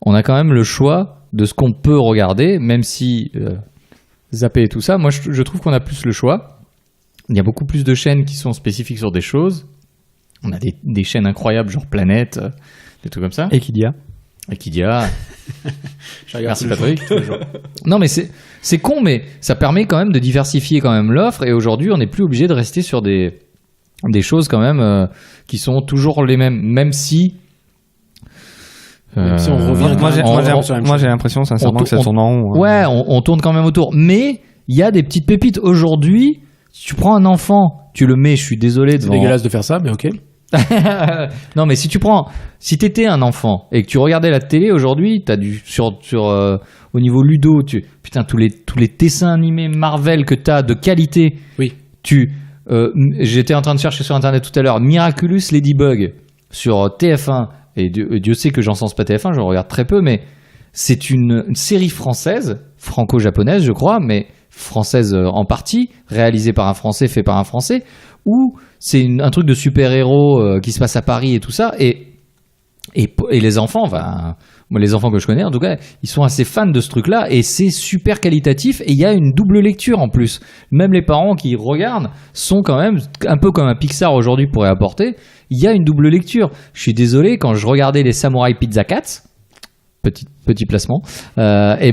On a quand même le choix de ce qu'on peut regarder, même si zapper et tout ça. Moi, je trouve qu'on a plus le choix. Il y a beaucoup plus de chaînes qui sont spécifiques sur des choses. On a des chaînes incroyables, genre Planète, des trucs comme ça. Equidia. Merci Patrick. Non, mais c'est con, mais ça permet quand même de diversifier quand même l'offre. Et aujourd'hui, on n'est plus obligé de rester sur des choses quand même qui sont toujours les mêmes, même si. Même si on revient. Moi, j'ai l'impression sincèrement que ça tourne en rond. Ouais, on tourne quand même autour. Mais il y a des petites pépites aujourd'hui. Si tu prends un enfant, tu le mets, je suis désolé. C'est dégueulasse de faire ça, mais ok. Non, mais si t'étais un enfant et que tu regardais la télé aujourd'hui, t'as au niveau ludo, putain, tous les dessins animés Marvel que t'as de qualité. Oui. J'étais en train de chercher sur internet tout à l'heure Miraculous Ladybug sur TF1 et Dieu sait que j'encense pas TF1, je regarde très peu, mais c'est une série française, franco-japonaise, je crois, mais française en partie, réalisée par un Français, fait par un Français, où c'est un truc de super-héros qui se passe à Paris et tout ça, et les enfants, moi les enfants que je connais en tout cas, ils sont assez fans de ce truc-là, et c'est super qualitatif, et il y a une double lecture en plus. Même les parents qui regardent sont quand même, un peu comme un Pixar aujourd'hui pourrait apporter, il y a une double lecture. Je suis désolé, quand je regardais les Samurai Pizza Cats, petit placement, il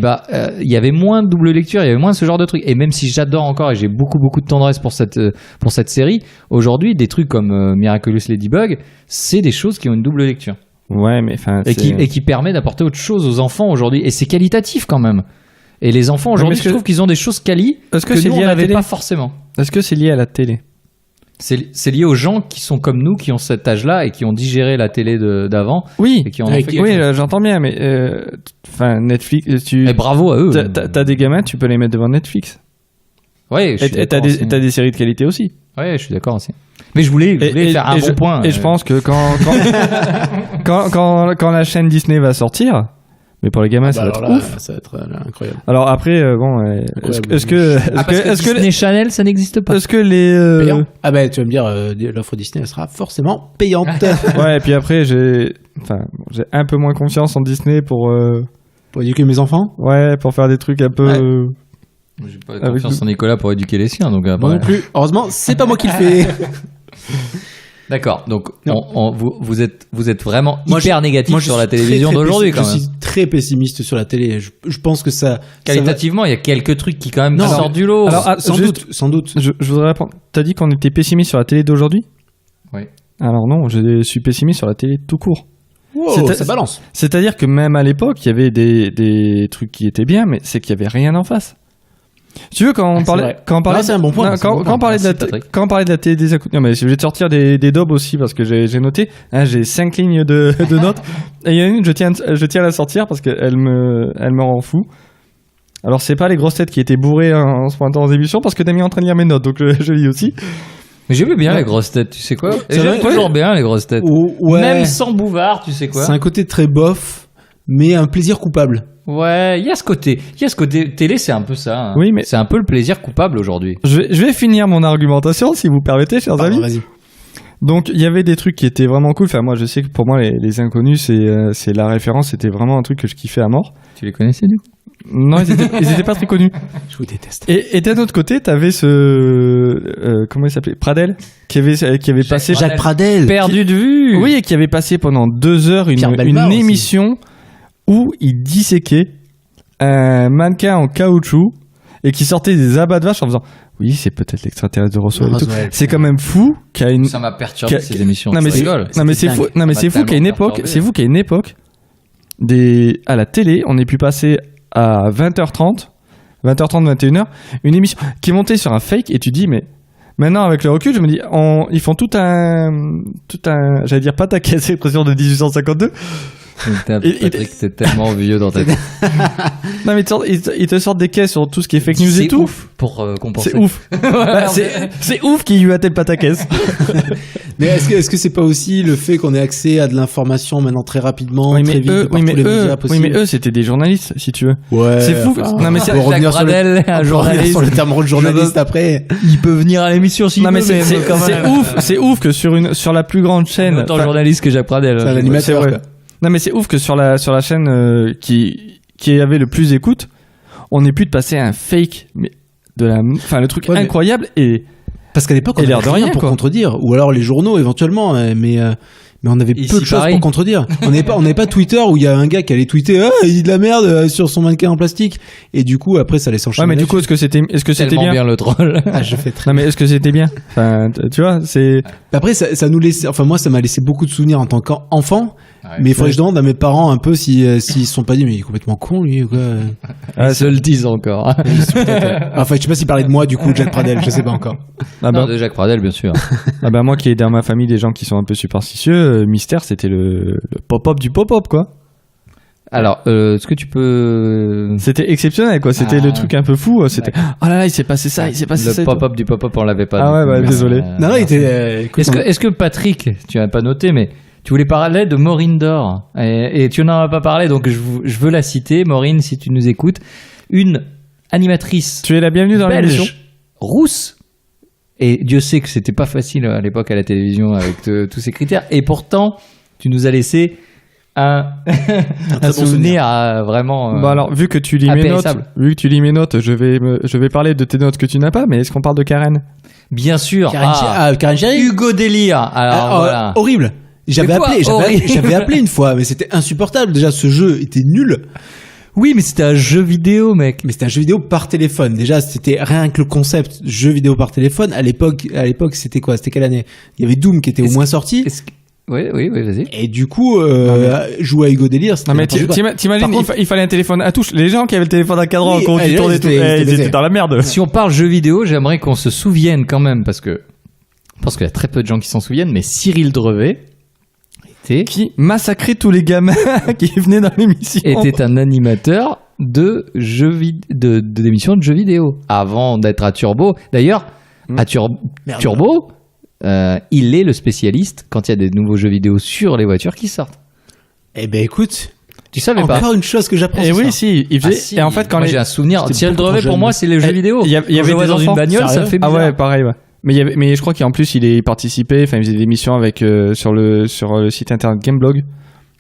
y avait moins de double lecture, il y avait moins de ce genre de trucs. Et même si j'adore encore et j'ai beaucoup de tendresse pour cette série, aujourd'hui des trucs comme Miraculous Ladybug, c'est des choses qui ont une double lecture. Ouais, mais enfin et qui permet d'apporter autre chose aux enfants aujourd'hui, et c'est qualitatif quand même. Et les enfants aujourd'hui, je trouve qu'ils ont des choses quali que nous on n'avait pas forcément. Est-ce que c'est lié à la télé? C'est lié aux gens qui sont comme nous, qui ont cet âge-là et qui ont digéré la télé d'avant. Oui, et qui en ont fait oui, j'entends bien, mais Netflix, et bravo à eux. T'as des gamins, tu peux les mettre devant Netflix. Ouais, et t'as des séries de qualité aussi. Ouais, je suis d'accord aussi. Mais je voulais faire un bon point. Et je pense que quand la chaîne Disney va sortir, mais pour les gamins, ça va être ouf. Ça va être incroyable. Alors après, est-ce que Disney Channel, ça n'existe pas. Est-ce que les payant. Ah bah tu vas me dire, l'offre Disney elle sera forcément payante. Ouais, et puis après j'ai un peu moins confiance en Disney pour éduquer mes enfants. Ouais, pour faire des trucs un peu. Ouais. J'ai pas confiance en Nicolas pour éduquer les siens, donc après... Moi non plus. Heureusement, c'est pas moi qui le fais. D'accord, donc vous êtes vraiment hyper négatif sur la télévision d'aujourd'hui quand même. Je suis très pessimiste sur la télé. Je pense que ça... Qualitativement, il y a quelques trucs qui quand même sortent du lot. Alors, sans doute. Je voudrais répondre. T'as dit qu'on était pessimiste sur la télé d'aujourd'hui ? Oui. Alors non, je suis pessimiste sur la télé tout court. Wow, ça balance. C'est-à-dire que même à l'époque, il y avait des trucs qui étaient bien, mais c'est qu'il y avait rien en face. Si tu veux, quand on parlait, c'est un bon point. Quand on parlait de la télé des écoutes, non mais je vais te sortir des dobs aussi parce que j'ai noté, j'ai 5 lignes de notes. Et il y en a une, je tiens à la sortir parce qu'elle me rend fou. Alors c'est pas les grosses têtes qui étaient bourrées en ce moment en émission parce que t'as mis en train de lire mes notes, donc je lis aussi. Mais j'aimais bien les grosses têtes, tu sais quoi. J'aime toujours bien les grosses têtes. Ouais. Même sans Bouvard, tu sais quoi. C'est un côté très bof, mais un plaisir coupable. Ouais, il y a ce côté télé, c'est un peu ça. Hein. Oui, mais c'est un peu le plaisir coupable aujourd'hui. Je vais finir mon argumentation si vous permettez, chers amis. Vas-y. Donc il y avait des trucs qui étaient vraiment cool. Enfin moi je sais que pour moi les Inconnus c'est la référence. C'était vraiment un truc que je kiffais à mort. Tu les connaissais du coup ? Non, ils étaient pas très connus. Je vous déteste. Et d'un autre côté, t'avais comment il s'appelait, Pradel, qui avait passé Jacques Pradel, perdu de vue. Oui, et qui avait passé pendant 2 heures une émission où il disséquait un mannequin en caoutchouc et qui sortait des abats de vache en faisant oui, c'est peut-être l'extraterrestre de Roswell. C'est quand même fou qu'il y a une. Ça m'a perturbé ces émissions. Non mais c'est fou. Non mais c'est fou qu'à une époque, à la télé, on ait pu passer à 20h30, 21h, une émission qui est montée sur un fake et tu dis mais maintenant avec le recul je me dis ils font tout un j'allais dire pas ta caisse expression de 1852. Patrick, t'es tellement vieux dans ta tête. Non mais ils te sortent des caisses sur tout ce qui est fake news et tout. C'est ouf pour compenser. C'est ouf. C'est ouf qu'ils lui attellent pas ta caisse. Mais est-ce que c'est pas aussi le fait qu'on ait accès à de l'information maintenant très rapidement, très vite, par tous les médias possibles? Oui mais eux c'était des journalistes si tu veux. Ouais. C'est fou. Non mais c'est revenir un journaliste sur le terme de journaliste après. Il peut venir à l'émission s'il veut. Non mais c'est ouf que sur la plus grande chaîne. Autant journaliste que Jacques Pradel. C'est un animateur. Quoi. Non mais c'est ouf que sur la chaîne qui avait le plus d'écoute, on ait pu de passer un fake mais le truc incroyable et parce qu'à l'époque on avait rien pour contredire, ou alors les journaux éventuellement, mais on avait peu de choses pour contredire. On n'avait pas Twitter où il y a un gars qui allait tweeter il dit de la merde sur son mannequin en plastique et du coup après ça allait s'enchaîner. Ouais mais du coup est-ce que c'était bien le troll. Je fais très. Non mais est-ce que c'était bien? Enfin tu vois c'est. Après ça nous laissait, enfin moi ça m'a laissé beaucoup de souvenirs en tant qu'enfant. Ouais, mais il faudrait que je demande à mes parents un peu s'ils se sont pas dit mais il est complètement con lui ou quoi. Ils se le disent encore. Enfin je sais pas s'ils parlaient de moi du coup de Jacques Pradel, je sais pas encore. De Jacques Pradel bien sûr. Moi qui ai dans ma famille des gens qui sont un peu superstitieux, Mystère c'était le pop-up du pop-up quoi. Alors est-ce que tu peux. C'était exceptionnel quoi, c'était le truc un peu fou, c'était oh là là il s'est passé ça, il s'est passé ça. Le pop-up du pop-up on l'avait pas. Ah ouais désolé. Non il était. Est-ce que Patrick, tu as pas noté mais tu voulais parler de Maureen Dor et tu n'en as pas parlé donc je veux la citer. Maureen, si tu nous écoutes, une animatrice. Tu es la bienvenue dans l'émission. Rousse. Et Dieu sait que c'était pas facile à l'époque à la télévision avec tous ces critères. Et pourtant, tu nous as laissé un souvenir vraiment. Alors vu que tu lis mes notes, je vais parler de tes notes que tu n'as pas. Mais est-ce qu'on parle de Karen? Bien sûr. Karen Jerry. Hugo Délire. Alors voilà. Horrible. J'avais appelé une fois, mais c'était insupportable. Déjà, ce jeu était nul. Oui, mais c'était un jeu vidéo, mec. Mais c'était un jeu vidéo par téléphone. Déjà, c'était rien que le concept jeu vidéo par téléphone. À l'époque, c'était quoi? C'était quelle année? Il y avait Doom qui était au moins sorti. Oui, vas-y. Et du coup, jouer à Hugo Délire, c'était. Non, mais t'imagines, il fallait un téléphone à touche. Les gens qui avaient le téléphone à cadran, quand ils tournaient tout, ils étaient dans la merde. Si on parle jeu vidéo, j'aimerais qu'on se souvienne quand même, parce qu'il y a très peu de gens qui s'en souviennent, mais Cyril Drevet, qui massacrait tous les gamins qui venaient dans l'émission, était un animateur d'émissions de jeux vidéo avant d'être à Turbo. D'ailleurs, à Turbo, il est le spécialiste quand il y a des nouveaux jeux vidéo sur les voitures qui sortent. Eh ben écoute, tu savais pas. Encore une chose que j'apprends. Et oui, si, il faisait. Et en fait, j'ai un souvenir. Cyril Drevet pour moi, c'est les jeux vidéo. Il y avait des dans une bagnole, ça fait bizarre. Ah ouais, pareil. Ouais. Mais je crois qu'en plus il participait, enfin il faisait des émissions avec sur le site internet Gameblog.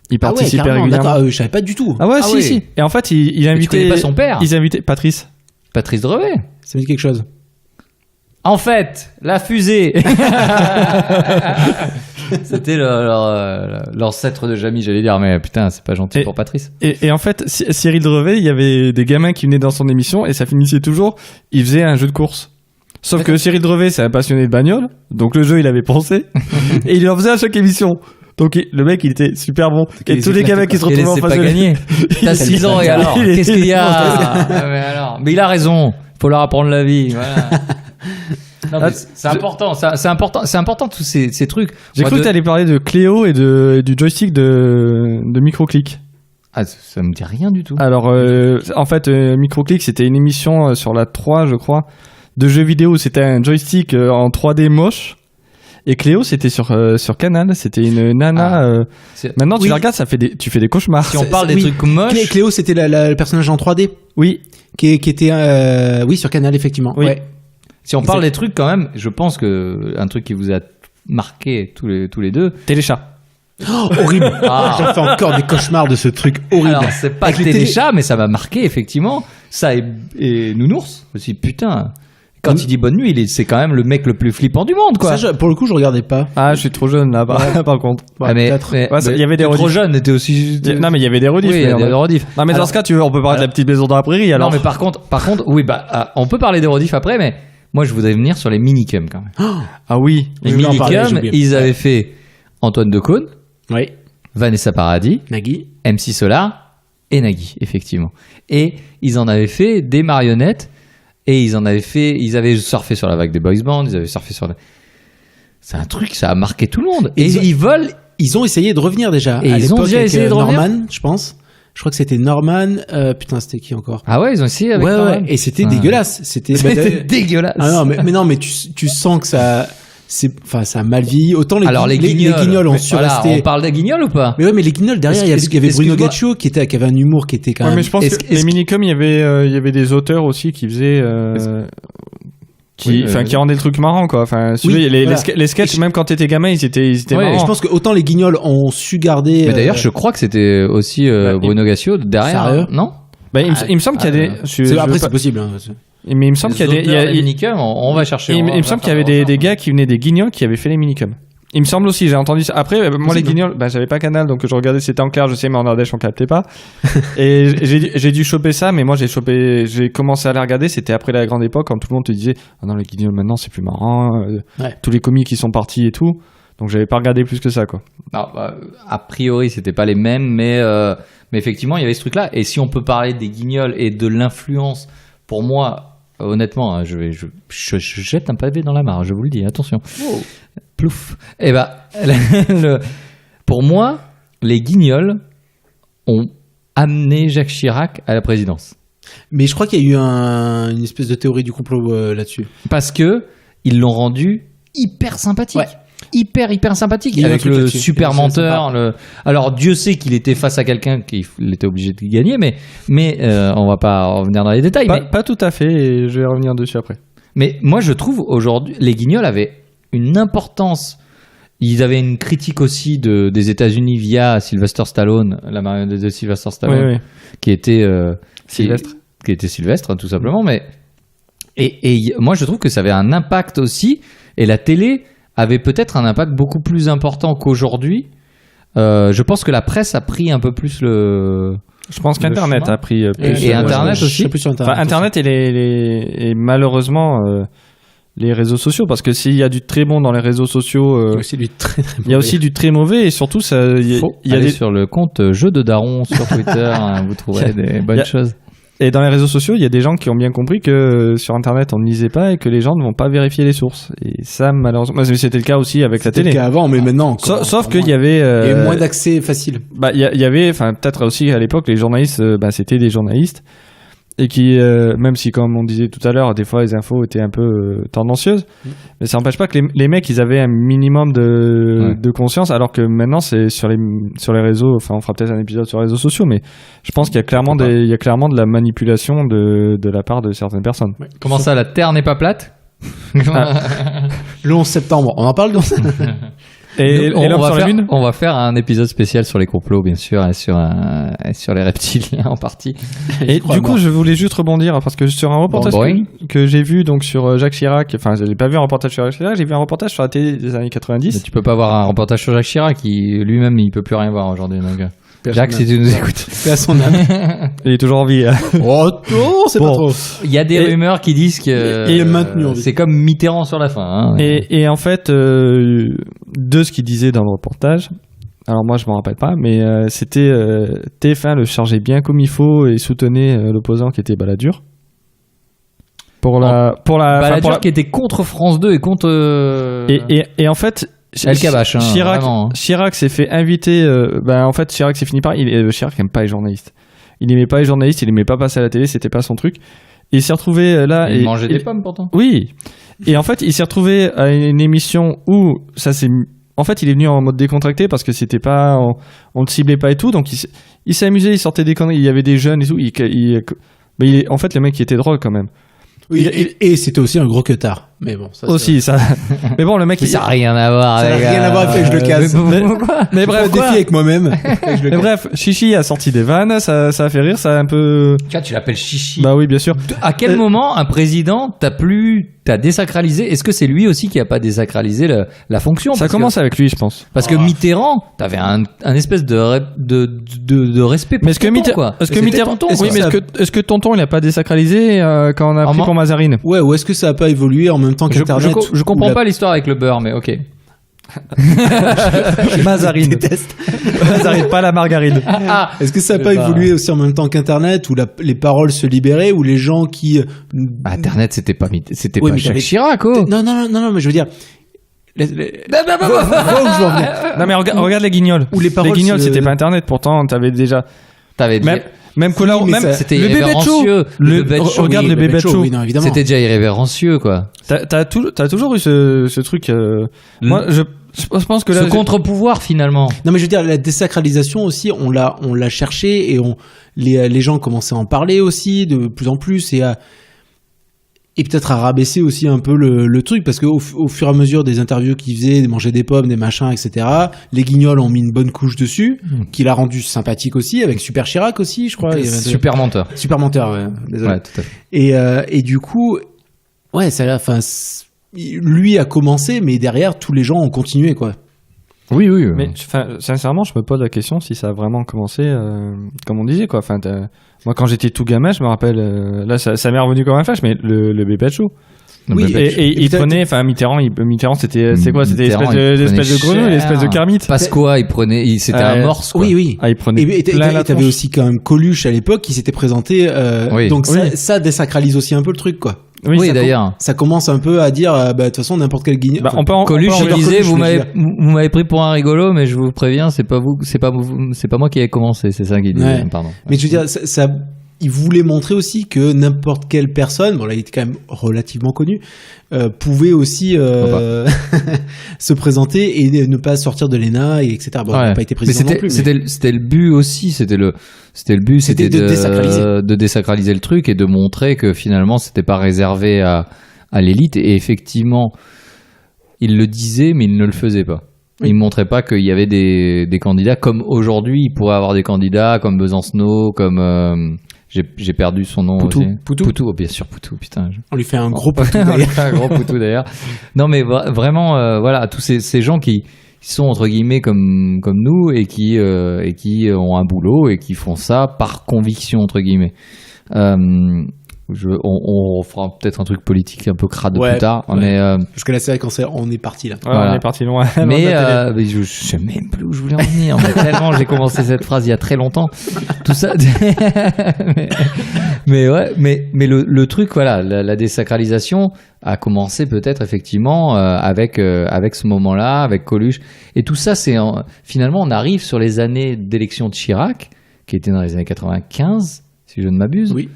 Il participait régulièrement. Je savais pas du tout. Ah ouais, si. Et en fait, il invitait. Tu connais pas son père? Ils invitaient Patrice Drevet. Ça me dit quelque chose. En fait, la fusée. C'était l'ancêtre de Jamie, j'allais dire, mais putain, c'est pas gentil pour Patrice. Et en fait, Cyril Drevet, il y avait des gamins qui venaient dans son émission et ça finissait toujours. Il faisait un jeu de course. Sauf que Cyril Drevet, c'est un passionné de bagnole, donc le jeu, il avait pensé, et il en faisait à chaque émission. Donc le mec, il était super bon. Et tous les gamins qui se retrouvaient en face de lui. T'as 6 ans et alors qu'est-ce qu'il y a? Mais il a raison, faut leur apprendre la vie, voilà. Non, mais c'est important tous ces trucs. J'ai cru que t'allais parler de Cléo et du joystick de Microclick. Ah, ça me dit rien du tout. Alors, en fait, Microclick, c'était une émission sur la 3, je crois, de jeux vidéo. C'était un joystick en 3D moche. Et Cléo, c'était sur Canal. C'était une nana. Maintenant, tu la regardes, tu fais des cauchemars. Si on parle des trucs moches. Cléo, c'était le personnage en 3D. Oui. Qui était, sur Canal, effectivement. Oui. Ouais. Si on parle des trucs quand même, je pense que un truc qui vous a marqué tous les deux. Téléchat. Oh, horrible. J'en fais encore des cauchemars de ce truc horrible. Alors, c'est pas Téléchat, mais ça m'a marqué, effectivement. Ça et Nounours aussi, putain. Quand il dit bonne nuit, c'est quand même le mec le plus flippant du monde, quoi. Ça, pour le coup, je regardais pas. Ah, je suis trop jeune, là, par contre. Ouais, il y avait des rediffs. Trop jeune, était aussi. Non, mais il y avait des rediffs. Oui, il y avait des rediffs. Non, mais dans ce cas, on peut parler de la petite maison dans la prairie, alors. Non, mais par contre, oui, on peut parler des rediffs après, mais moi, je voudrais venir sur les minicums, quand même. Ah oui. Les minicums, ils avaient fait Antoine Decaune. Oui. Vanessa Paradis. Nagui. MC Solar. et Nagui, effectivement. Et ils en avaient fait des marionnettes et ils avaient surfé sur la vague des boys bands, ils avaient surfé sur c'est un truc, ça a marqué tout le monde. Et ils ont essayé de revenir déjà. Et ils ont déjà essayé de revenir. Norman, je pense. Je crois que c'était Norman. Putain, c'était qui encore? Ah ouais, ils ont essayé avec Norman. Ouais. Et c'était dégueulasse. C'était dégueulasse. Ah non, mais tu sens que ça a mal vieilli. Autant les Guignols ont suresté. On parle des Guignols ou pas? Mais ouais, mais les Guignols derrière, il y avait Bruno Gaccio qui avait un humour qui était quand même. Mais je pense que les minicums, il y avait des auteurs aussi qui faisaient. Qui rendait le truc marrant, quoi. Enfin, les sketchs, même quand t'étais gamin, ils étaient marrants. Je pense que autant les Guignols ont su garder. Mais d'ailleurs, je crois que c'était aussi Bruno Gaccio derrière. Non? Il me semble qu'il y a des. Après, c'est possible. Hein. Mais il me semble qu'il y a des minicums. On va chercher. Il me semble qu'il y avait des gars qui venaient des Guignols qui avaient fait les minicums. Il me semble aussi, j'ai entendu ça. Après, moi, les Guignols, j'avais pas Canal, donc je regardais, c'était en clair, je sais, mais en Ardèche, on captait pas. Et j'ai dû choper ça, mais moi, j'ai commencé à les regarder, c'était après la grande époque, quand tout le monde te disait, ah non, les Guignols, maintenant, c'est plus marrant, tous les comiques, qui sont partis et tout. Donc, j'avais pas regardé plus que ça, quoi. Non, a priori, c'était pas les mêmes, mais effectivement, il y avait ce truc-là. Et si on peut parler des Guignols et de l'influence, pour moi, honnêtement, je jette un pavé dans la mare, je vous le dis, attention. Oh. Plouf. Eh ben, pour moi, les Guignols ont amené Jacques Chirac à la présidence. Mais je crois qu'il y a eu une espèce de théorie du complot là-dessus. Parce que ils l'ont rendu hyper sympathique. Ouais. Hyper sympathique. Avec le super menteur. Alors, Dieu sait qu'il était face à quelqu'un qu'il était obligé de gagner, mais on va pas revenir dans les détails. Pas tout à fait, et je vais revenir dessus après. Mais moi, je trouve aujourd'hui, les Guignols avaient une importance. Ils avaient une critique aussi des États-Unis via Sylvester Stallone, la marionnette de Sylvester Stallone, qui était Sylvestre, qui était Sylvestre tout simplement. Mais et moi je trouve que ça avait un impact aussi, et la télé avait peut-être un impact beaucoup plus important qu'aujourd'hui. Je pense que la presse a pris un peu plus le. Je pense qu'Internet a pris plus. Et Internet aussi. Plus sur Internet, Internet et malheureusement. Les réseaux sociaux, parce que s'il y a du très bon dans les réseaux sociaux, il y a aussi du très mauvais. Il y a aussi du très mauvais, et surtout il y a sur le compte Jeux de Daron sur Twitter, vous trouverez des bonnes choses. Et dans les réseaux sociaux, il y a des gens qui ont bien compris que sur Internet on ne lisait pas et que les gens ne vont pas vérifier les sources. Et ça, malheureusement, c'était le cas aussi avec la télé. C'était le cas avant, mais maintenant. Sauf qu'il y avait. Il y avait moins d'accès facile. Il y avait, peut-être aussi à l'époque, les journalistes, c'était des journalistes. Et qui, même si, comme on disait tout à l'heure, des fois les infos étaient un peu tendancieuses, mais ça n'empêche pas que les mecs, ils avaient un minimum de conscience, alors que maintenant, c'est sur les réseaux, on fera peut-être un épisode sur les réseaux sociaux, mais je pense qu'il y a clairement de la manipulation de la part de certaines personnes. Ouais. Comment ça, la Terre n'est pas plate? Le 11 septembre, on en parle donc. Et l'homme sur la Lune. On va faire un épisode spécial sur les complots, bien sûr, et sur les reptiliens en partie. Et du coup, je voulais juste rebondir, parce que sur un reportage que j'ai vu donc sur Jacques Chirac, je n'ai pas vu un reportage sur Jacques Chirac, j'ai vu un reportage sur la télé des années 90. Mais tu peux pas voir un reportage sur Jacques Chirac, lui-même, il peut plus rien voir aujourd'hui. Donc, Jacques, si tu nous écoutes. Fais à son âme. Il est toujours en vie. Oh, c'est pas trop. Il y a des rumeurs qui disent que c'est comme Mitterrand sur la fin. Hein. Et en fait, de ce qu'il disait dans le reportage, alors moi je m'en rappelle pas, mais c'était TF1 le chargeait bien comme il faut et soutenait l'opposant qui était Balladur. Balladur qui était contre France 2 et contre. Et en fait. El Kabash, Chirac s'est fait inviter. En fait, Chirac s'est fini par. Chirac n'aime pas les journalistes. Il n'aimait pas les journalistes, il n'aimait pas passer à la télé, c'était pas son truc. Et il s'est retrouvé là. Il mangeait des pommes pourtant. Oui. Et en fait, il s'est retrouvé à une émission où ça s'est. En fait, il est venu en mode décontracté parce que c'était pas. On le ciblait pas et tout. Donc il s'est amusé, il sortait des conneries. Il y avait des jeunes et tout. En fait, le mec, il était drôle quand même. Oui, et c'était aussi un gros queutard. Mais bon, ça aussi ça. Mais bon, le mec, ça n'a rien à voir. Ça n'a rien à voir avec que je le casse. Mais bref, défi avec moi-même. Mais bref, Chichi a sorti des vannes, ça a fait rire, ça a un peu. Tu l'appelles Chichi. Bah oui, bien sûr. À quel moment un président t'as désacralisé? Est-ce que c'est lui aussi qui a pas désacralisé la fonction? Ça commence avec lui, je pense. Parce que Mitterrand, t'avais un espèce de respect pour Tonton, est-ce que Mitterrand, oui, mais est-ce que Tonton il a pas désacralisé quand on a pris pour Mazarine? Ouais, ou est-ce que ça a pas évolué en même temps qu'Internet? Je comprends pas l'histoire avec le beurre, mais ok. Mazarine. Je déteste. Mazarine, pas la margarine. Est-ce que ça n'a pas évolué aussi en même temps qu'Internet, où les paroles se libéraient, où les gens qui... Internet, c'était pas mais Jacques Chirac, Non, mais je veux dire... Vois où je veux en venir. Non mais regarde les Guignols. Où les paroles Guignols, c'était pas Internet, pourtant t'avais déjà... Même Colaro, même c'était le bébé show. Regarde le bébé show. Oui, non, évidemment. C'était déjà irrévérencieux, quoi. T'as toujours eu ce truc. Moi, je pense que là, ce contre-pouvoir finalement. Non, mais je veux dire, la désacralisation aussi, on l'a cherché et les gens commençaient à en parler aussi de plus en plus et peut-être à rabaisser aussi un peu le truc, parce qu'au fur et à mesure des interviews qu'ils faisaient, de manger des pommes, des machins, etc., les Guignols ont mis une bonne couche dessus, qui l'a rendu sympathique aussi, avec Super Chirac aussi, je crois. Super menteur. Super menteur, ouais, désolé. Ouais, tout à fait. Et du coup, ouais, lui a commencé, mais derrière, tous les gens ont continué, quoi. Oui. Mais sincèrement, je me pose la question si ça a vraiment commencé, comme on disait, quoi. Enfin, moi, quand j'étais tout gamin, je me rappelle, là, ça m'est revenu comme un flash, mais le bébé show. Oui, et il prenait, enfin, Mitterrand, c'était quoi? C'était l'espèce de grenouille, l'espèce de Kermit. Pasqua, c'était un morse, quoi. Oui. Ah, il prenait et t'avais aussi quand même Coluche à l'époque qui s'était présenté, donc ça désacralise aussi un peu le truc, quoi. Oui, d'ailleurs. Ça commence un peu à dire, de toute façon, n'importe quel Guignol. Coluche, il disait, vous m'avez pris pour un rigolo, mais je vous préviens, c'est pas moi qui ai commencé, c'est ça qu'il disait, pardon. Mais je veux dire, il voulait montrer aussi que n'importe quelle personne, bon là il était quand même relativement connu, pouvait aussi se présenter et ne pas sortir de l'ENA, et etc. Bon, il n'a pas été président non plus. C'était le but aussi, c'était de désacraliser le truc et de montrer que finalement c'était pas réservé à l'élite. Et effectivement, il le disait, mais il ne le faisait pas. Oui. Il ne montrait pas qu'il y avait des candidats comme aujourd'hui. Il pourrait avoir des candidats comme Besancenot, comme j'ai perdu son nom. Poutou. Poutou, bien sûr, Poutou, putain. On lui fait un gros Poutou d'ailleurs. Un gros Poutou d'ailleurs. Non, mais vraiment, voilà, tous ces gens qui sont entre guillemets comme nous et qui ont un boulot et qui font ça par conviction entre guillemets. On fera peut-être un truc politique un peu crade plus tard, mais parce que là c'est vrai qu'on est parti là. Ouais, voilà. On est parti loin. Mais je sais même plus où je voulais en venir. Mais tellement j'ai commencé cette phrase il y a très longtemps. Tout ça. mais le truc, voilà, la désacralisation a commencé peut-être effectivement avec ce moment-là, avec Coluche, et tout ça, finalement on arrive sur les années d'élection de Chirac, qui était dans les années 95, si je ne m'abuse. Oui.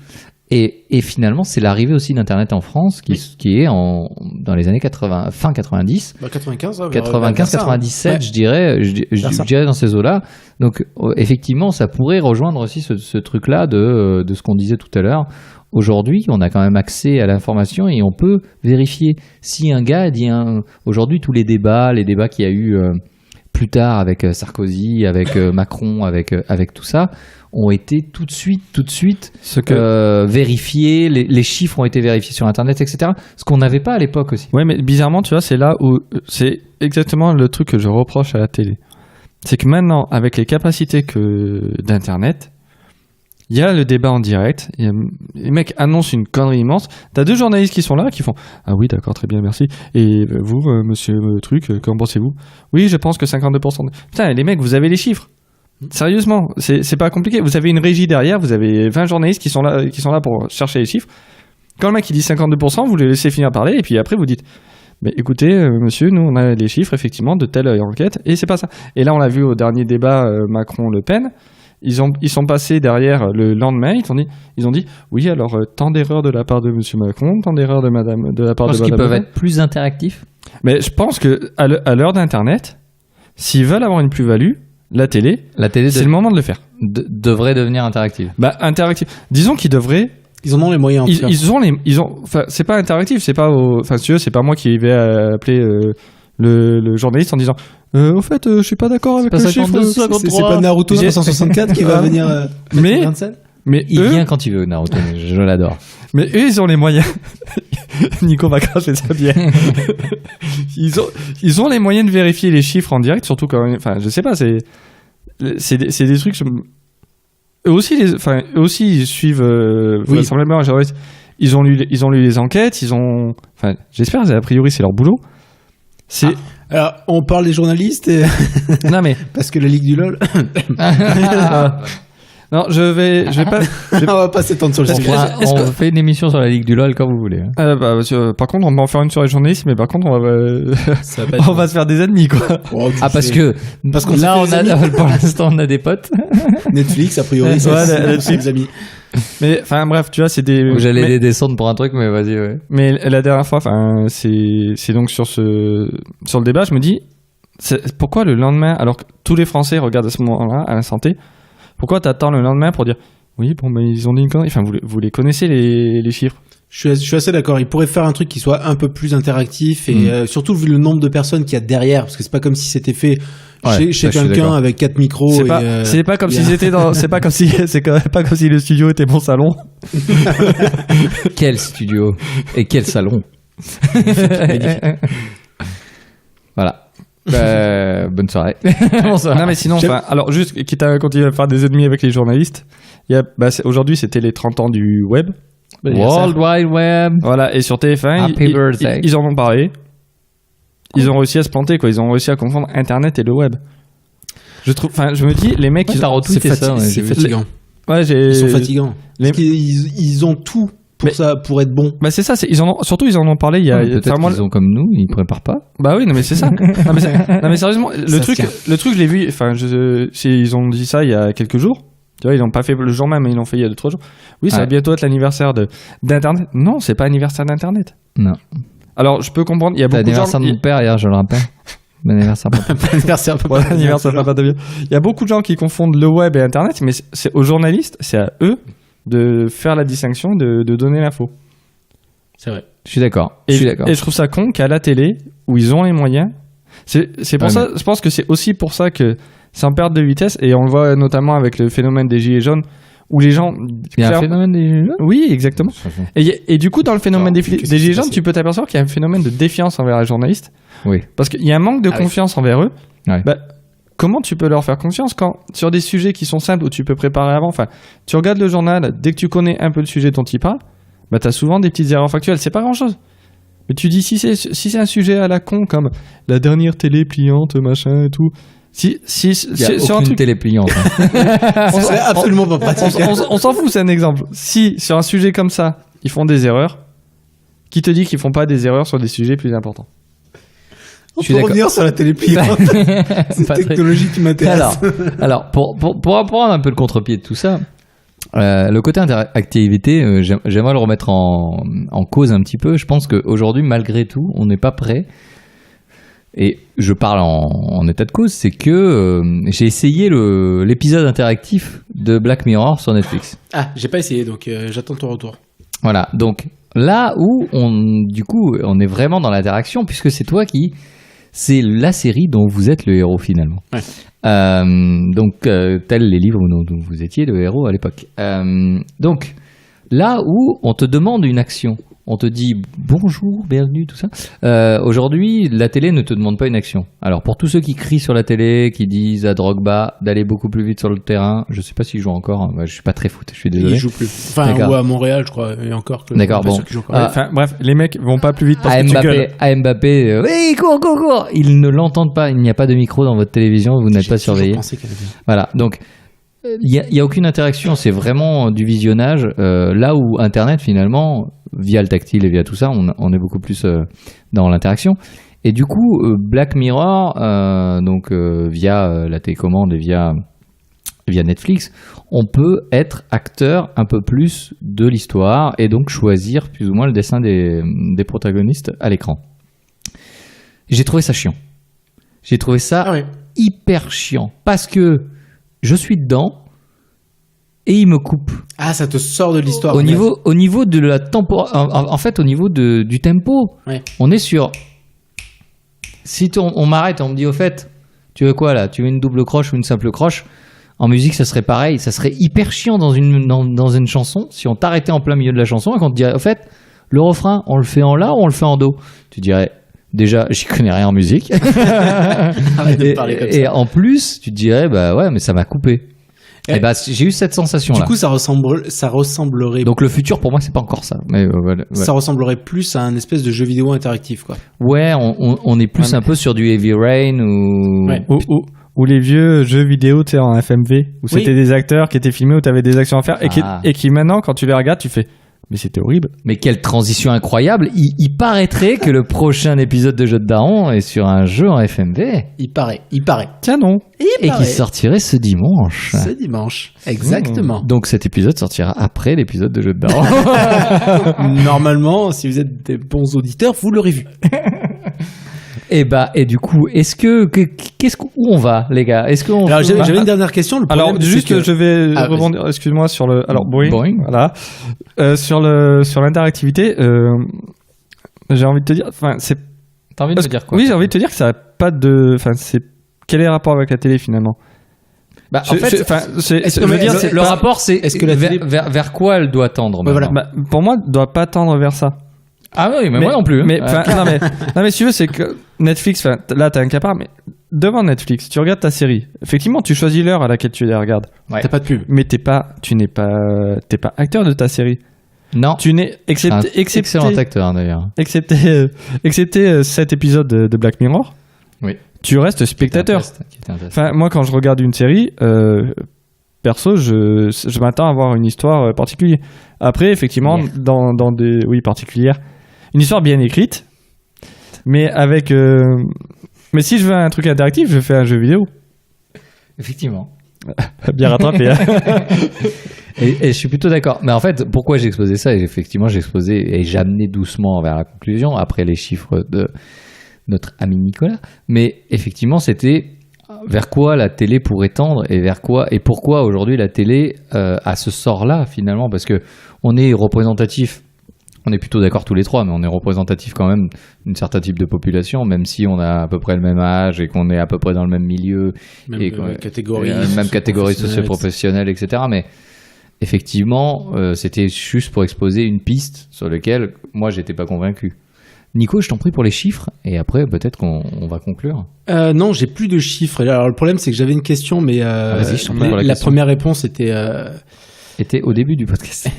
Et finalement, c'est l'arrivée aussi d'Internet en France qui est dans les années 80, fin 90. 95, 97, ouais. je dirais dans ces eaux-là. Donc, effectivement, ça pourrait rejoindre aussi ce truc-là de ce qu'on disait tout à l'heure. Aujourd'hui, on a quand même accès à l'information et on peut vérifier si un gars dit aujourd'hui tous les débats qu'il y a eu plus tard avec Sarkozy, avec Macron, avec tout ça, ont été tout de suite vérifiés, les chiffres ont été vérifiés sur Internet, etc. Ce qu'on n'avait pas à l'époque aussi. Ouais, mais bizarrement, tu vois, c'est là où c'est exactement le truc que je reproche à la télé. C'est que maintenant, avec les capacités d'Internet, il y a le débat en direct, les mecs annoncent une connerie immense, t'as deux journalistes qui sont là, qui font « Ah oui, d'accord, très bien, merci. Et vous, monsieur truc, qu'en pensez-vous ?»« Oui, je pense que 52%. » Putain, les mecs, vous avez les chiffres. Sérieusement, c'est pas compliqué. Vous avez une régie derrière, vous avez 20 journalistes qui sont là pour chercher les chiffres. Quand le mec il dit 52%, vous le laissez finir parler et puis après vous dites mais écoutez, monsieur, nous on a les chiffres effectivement de telle enquête et c'est pas ça. Et là on l'a vu au dernier débat Macron-Le Pen, ils sont passés derrière le lendemain, ils ont dit oui alors tant d'erreurs de la part de monsieur Macron, tant d'erreurs de la part de madame. Parce qu'ils peuvent être plus interactifs. Mais je pense que à l'heure d'internet, s'ils veulent avoir une plus-value, la télé c'est le moment de le faire. Devrait devenir interactive. Interactive. Disons qu'ils devraient. Ils en ont les moyens. Enfin, c'est pas interactif, c'est pas c'est pas moi qui vais appeler le journaliste en disant au fait je suis pas d'accord avec le chiffre. C'est pas Naruto 364 qui va venir. Mais il vient quand il veut, Naruto. Je l'adore. Mais eux ils ont les moyens. Nico va cracher sa bière. Ils ont les moyens de vérifier les chiffres en direct, surtout quand, enfin, je sais pas, c'est des trucs. Eux aussi ils suivent. Oui. Ils ont lu les enquêtes, enfin, j'espère, a priori c'est leur boulot. Alors, on parle des journalistes Non mais parce que la Ligue du LOL. non, je vais pas. On va pas s'étendre sur le sujet. On fait une émission sur la Ligue du LOL quand vous voulez. Par contre, on va en faire une sur les journalistes, mais par contre, on va se faire des ennemis, quoi. Oh, parce qu'on là, pour l'instant, on a des potes. Netflix, a priori, c'est des amis. Mais enfin, bref, tu vois, c'est des. J'allais les descendre pour un truc, mais vas-y, ouais. Mais la dernière fois, enfin, c'est donc sur le débat, je me dis, pourquoi le lendemain, alors que tous les Français regardent à ce moment-là à la santé, pourquoi t'attends le lendemain pour dire oui, bon, mais ils ont dit une connerie. Enfin, vous les connaissez les chiffres. Je suis assez d'accord. Il pourrait faire un truc qui soit un peu plus interactif et surtout vu le nombre de personnes qu'il y a derrière, parce que c'est pas comme si c'était fait chez quelqu'un avec 4 micros. C'est pas comme si c'était dans. C'est pas comme si le studio était mon salon. Quel studio et quel salon. Voilà. Bonne soirée. Bonsoir. Non mais sinon, alors juste quitte à continuer à faire des ennemis avec les journalistes, aujourd'hui c'était les 30 ans du web. World Wide Web. Voilà, et sur TF1, ils en ont parlé. Ils ont réussi à se planter, quoi. Ils ont réussi à confondre Internet et le web. Je me dis, les mecs, c'est fatigant. Ils sont fatigants. Ils ont tout pour être bon. Bah c'est ça, ils en ont parlé il y a. Peut-être qu'ils ont comme nous, ils préparent pas. Bah oui, non mais c'est ça. non mais sérieusement, le truc, je l'ai vu. Enfin, ils ont dit ça il y a quelques jours. Tu vois, ils l'ont pas fait le jour même, mais ils l'ont fait il y a 2-3 jours. Oui, ça va bientôt être l'anniversaire d'Internet. Non, c'est pas l'anniversaire d'Internet. Non. Alors, je peux comprendre. Il y a beaucoup de gens. L'anniversaire de mon père hier, je le rappelle. Bon anniversaire, papa. Anniversaire, papa de bien. Il y a beaucoup de gens qui confondent le web et Internet, mais c'est aux journalistes, c'est à eux de faire la distinction, de donner l'info. C'est vrai. Je suis d'accord. Et je trouve ça con qu'à la télé, où ils ont les moyens, c'est pour ça, je pense que c'est aussi pour ça que c'est en perte de vitesse, et on le voit notamment avec le phénomène des gilets jaunes, où les gens... Il y a un phénomène des gilets jaunes ? Oui, exactement. Et du coup, dans le phénomène des gilets jaunes, tu peux t'apercevoir qu'il y a un phénomène de défiance envers les journalistes. Oui. Parce qu'il y a un manque de confiance envers eux. Ouais. Comment tu peux leur faire confiance quand, sur des sujets qui sont simples, où tu peux préparer avant, enfin, tu regardes le journal, dès que tu connais un peu le sujet dont il parle, t'as souvent des petites erreurs factuelles, c'est pas grand-chose. Mais tu dis, si c'est un sujet à la con, comme la dernière télé pliante, machin et tout... il y a sur aucune un truc... télé pliante. Ce serait absolument pas pratique. On s'en fout, c'est un exemple. Si, sur un sujet comme ça, ils font des erreurs, qui te dit qu'ils font pas des erreurs sur des sujets plus importants? On peut revenir sur la télé pliante. C'est une technologie qui m'intéresse. Alors pour apprendre un peu le contre-pied de tout ça, le côté interactivité, j'aimerais le remettre en cause un petit peu. Je pense qu'aujourd'hui, malgré tout, on n'est pas prêt. Et je parle en état de cause, c'est que j'ai essayé l'épisode interactif de Black Mirror sur Netflix. Ah, j'ai pas essayé, donc j'attends ton retour. Voilà, donc là où on est vraiment dans l'interaction, puisque c'est la série dont vous êtes le héros finalement. Ouais. Donc tels les livres dont vous étiez le héros à l'époque. Donc là où on te demande une action, on te dit bonjour, bienvenue, tout ça. Aujourd'hui, la télé ne te demande pas une action. Alors pour tous ceux qui crient sur la télé, qui disent à Drogba d'aller beaucoup plus vite sur le terrain, je sais pas s'il joue encore. Hein. Je suis pas très foot, je suis désolé. Il joue plus. Enfin, ou à Montréal, je crois, et encore. D'accord, bon. Bref, les mecs vont pas plus vite parce que tu gueules. À Mbappé, oui, cours. Ils ne l'entendent pas. Il n'y a pas de micro dans votre télévision. Vous n'êtes pas surveillé. Voilà, donc. Il y a aucune interaction, c'est vraiment du visionnage. Là où Internet finalement, via le tactile et via tout ça, on est beaucoup plus dans l'interaction. Et du coup, Black Mirror, via la télécommande et via Netflix, on peut être acteur un peu plus de l'histoire et donc choisir plus ou moins le destin des protagonistes à l'écran. J'ai trouvé ça chiant. J'ai trouvé ça hyper chiant parce que je suis dedans et il me coupe. Ah, ça te sort de l'histoire. Au niveau de la en fait, au niveau du tempo, on est sur. Si on m'arrête, on me dit au fait, tu veux quoi là? Tu veux une double croche ou une simple croche? En musique, ça serait pareil. Ça serait hyper chiant dans une chanson si on t'arrêtait en plein milieu de la chanson et qu'on te dirait au fait, le refrain, on le fait en la ou on le fait en do? Tu dirais. Déjà, j'y connais rien en musique. Arrête de me parler comme ça. Et en plus, tu te dirais, bah ouais, mais ça m'a coupé. Et bah, j'ai eu cette sensation-là. Du coup, ça ressemblerait. Donc le futur, pour moi, c'est pas encore ça. Mais voilà. Ça ressemblerait plus à un espèce de jeu vidéo interactif, quoi. Ouais, on est plus un peu sur du Heavy Rain ou les vieux jeux vidéo, tu sais, en FMV, où c'était des acteurs qui étaient filmés, où t'avais des actions à faire, et qui maintenant, quand tu les regardes, tu fais. Mais c'était horrible. Mais quelle transition incroyable. Il paraîtrait que le prochain épisode de Jeux de Daron est sur un jeu en FMV. Il paraît. Tiens non. Et qui sortirait ce dimanche. Ce dimanche, exactement. Donc cet épisode sortira après l'épisode de Jeux de Daron. Normalement, si vous êtes des bons auditeurs, vous l'aurez vu. Et du coup, où on va, les gars? Alors, j'avais une dernière question. Alors, juste, je vais rebondir, excuse-moi, sur le, alors, Boeing. Voilà. Sur l'interactivité, j'ai envie de te dire, enfin, t'as envie de me dire quoi? Oui, j'ai envie de te dire que ça a pas de, enfin, quel est le rapport avec la télé, finalement? Bah, en fait, le rapport, c'est, est-ce que la télé... vers quoi elle doit tendre? Voilà. Bah, pour moi, elle doit pas tendre vers ça. Ah oui, mais moi non plus. Mais, non, mais si tu veux, c'est que Netflix, là, t'es incapable, mais devant Netflix, tu regardes ta série. Effectivement, tu choisis l'heure à laquelle tu la regardes. Ouais. T'as pas de pub. Mais t'es pas acteur de ta série. Non. Tu n'es, excellent acteur, d'ailleurs. Excepté cet épisode de Black Mirror. Oui. Tu restes spectateur. Enfin, moi, quand je regarde une série, perso, je m'attends à avoir une histoire particulière. Après, effectivement, dans des... Oui, particulière. Une histoire bien écrite, mais avec... Mais si je veux un truc interactif, je fais un jeu vidéo. Effectivement. Bien rattrapé. Hein. Et je suis plutôt d'accord. Mais en fait, pourquoi j'ai exposé ça? Et effectivement, j'ai exposé et j'ai amené doucement vers la conclusion, après les chiffres de notre ami Nicolas. Mais effectivement, c'était... vers quoi la télé pourrait tendre et vers quoi et pourquoi aujourd'hui la télé a ce sort-là finalement, parce que on est représentatif, on est plutôt d'accord tous les trois, mais on est représentatif quand même d'un certain type de population, même si on a à peu près le même âge et qu'on est à peu près dans le même milieu, même catégorie socio-professionnelle, etc. Mais effectivement, c'était juste pour exposer une piste sur laquelle moi j'étais pas convaincu. Nico, je t'en prie pour les chiffres, et après peut-être qu'on va conclure. Non, j'ai plus de chiffres. Alors le problème, c'est que j'avais une question, mais vas-y, je t'en prie pour la question. Première réponse était au début du podcast.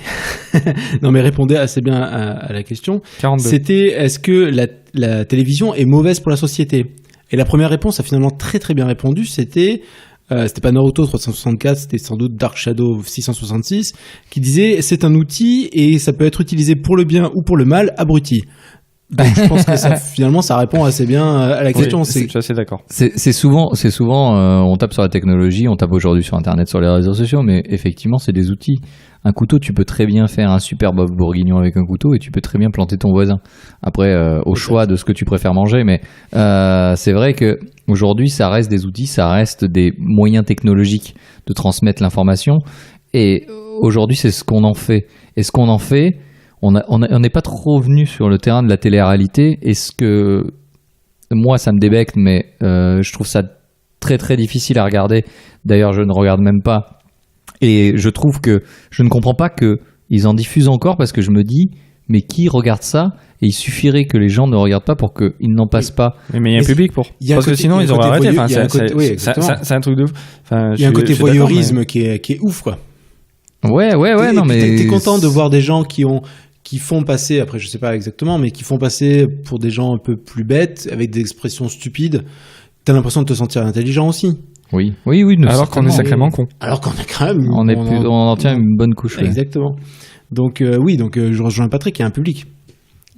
Non, mais répondait assez bien à la question. 42. C'était, est-ce que la télévision est mauvaise pour la société? Et la première réponse a finalement très très bien répondu. C'était pas Naruto 364, c'était sans doute Dark Shadow 666 qui disait c'est un outil et ça peut être utilisé pour le bien ou pour le mal, abruti. Donc je pense que finalement ça répond assez bien à la question. Oui, je suis assez d'accord. C'est souvent on tape sur la technologie, on tape aujourd'hui sur internet, sur les réseaux sociaux, mais effectivement c'est des outils. Un couteau, tu peux très bien faire un super bœuf bourguignon avec un couteau et tu peux très bien planter ton voisin. Après au choix de ce que tu préfères manger, mais c'est vrai que aujourd'hui ça reste des outils, ça reste des moyens technologiques de transmettre l'information, et aujourd'hui c'est ce qu'on en fait. Et ce qu'on en fait, on n'est pas trop venu sur le terrain de la télé-réalité. Est-ce que moi ça me débecte, mais je trouve ça très très difficile à regarder. D'ailleurs, je ne regarde même pas. Et je trouve que je ne comprends pas qu'ils en diffusent encore, parce que je me dis, mais qui regarde ça? Et il suffirait que les gens ne regardent pas pour qu'ils n'en passent pas. Mais il y a un public pour. Parce que sinon ils auraient arrêté. C'est un truc de ouf. Il y a un côté voyeurisme qui est ouf, quoi. Ouais, non, mais t'es content de voir des gens qui font passer, après je sais pas exactement, mais qui font passer pour des gens un peu plus bêtes, avec des expressions stupides. T'as l'impression de te sentir intelligent aussi. Oui. Alors qu'on est sacrément con. Alors qu'on a quand même. On en tient une bonne couche. Ouais. Exactement. Donc je rejoins Patrick. Il y a un public.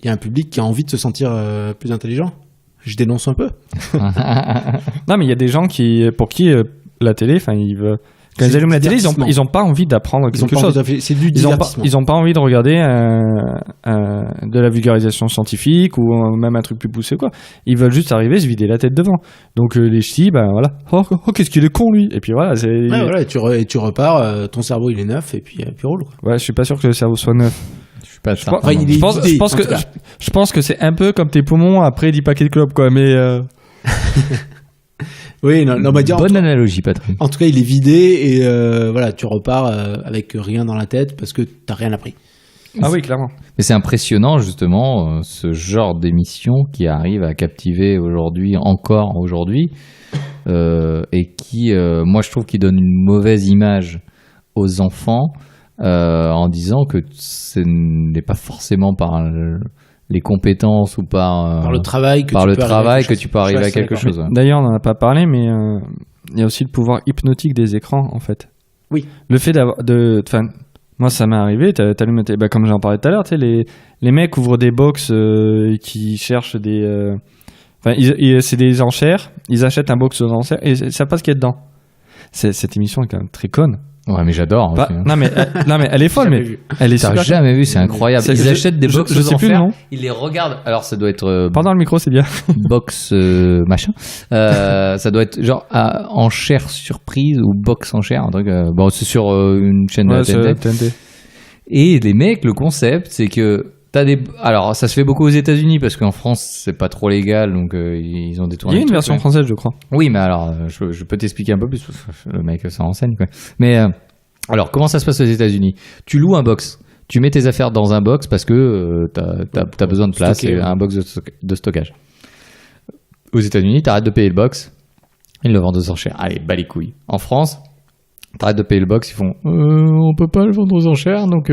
Il y a un public qui a envie de se sentir plus intelligent. Je dénonce un peu. Non, mais il y a des gens pour qui la télé, enfin, quand ils allument la télé, ils ont pas envie d'apprendre quelque chose. C'est du divertissement. Ils ont pas envie de regarder de la vulgarisation scientifique ou même un truc plus poussé, quoi. Ils veulent juste arriver, se vider la tête devant. Donc les ch'tis, ben voilà. Oh, qu'est-ce qu'il est con, lui. Et puis voilà, et tu repars, ton cerveau il est neuf, et puis roule, quoi. Ouais, je suis pas sûr que le cerveau soit neuf. Je pense que c'est un peu comme tes poumons après 10 paquets de clopes, quoi, mais oui, non, bah, bonne analogie, Patrick. En tout cas, il est vidé, et voilà, tu repars avec rien dans la tête parce que t'as rien appris. Ah oui, clairement. Mais c'est impressionnant, justement, ce genre d'émission qui arrive à captiver encore aujourd'hui, et qui, moi je trouve qu'il donne une mauvaise image aux enfants en disant que ce n'est pas forcément par les compétences ou par le travail que tu peux arriver à quelque chose. Ouais. D'ailleurs, on n'en a pas parlé, mais il y a aussi le pouvoir hypnotique des écrans, en fait. Oui. Le fait moi, ça m'est arrivé, comme j'en parlais tout à l'heure, tu sais, les mecs ouvrent des box qui cherchent des... c'est des enchères, ils achètent un box aux enchères et ils savent pas ce qu'il y a dedans. Cette émission est quand même très conne. Ouais, mais j'adore. Aussi, hein. Non, mais elle est folle, mais elle est super. T'as jamais vu, c'est incroyable. Ils achètent des box aux enchères, ils les regardent. Alors, ça doit être. Pendant le micro, c'est bien. Box machin. Ça doit être genre enchères surprise ou box enchères, un truc. Bon, c'est sur une chaîne de la TNT. Et les mecs, le concept, c'est que alors, ça se fait beaucoup aux États-Unis parce qu'en France, c'est pas trop légal, donc ils ont détourné. Il y a une version française, je crois. Oui, mais alors, je peux t'expliquer un peu plus. Le mec s'en renseigne, quoi. Mais alors, comment ça se passe aux États-Unis ? Tu loues un box. Tu mets tes affaires dans un box parce que t'as besoin de place et un box de stockage. Aux États-Unis, t'arrêtes de payer le box, ils le vendent aux enchères. Allez, bas les couilles. En France, t'arrêtes de payer le box, ils font on peut pas le vendre aux enchères, donc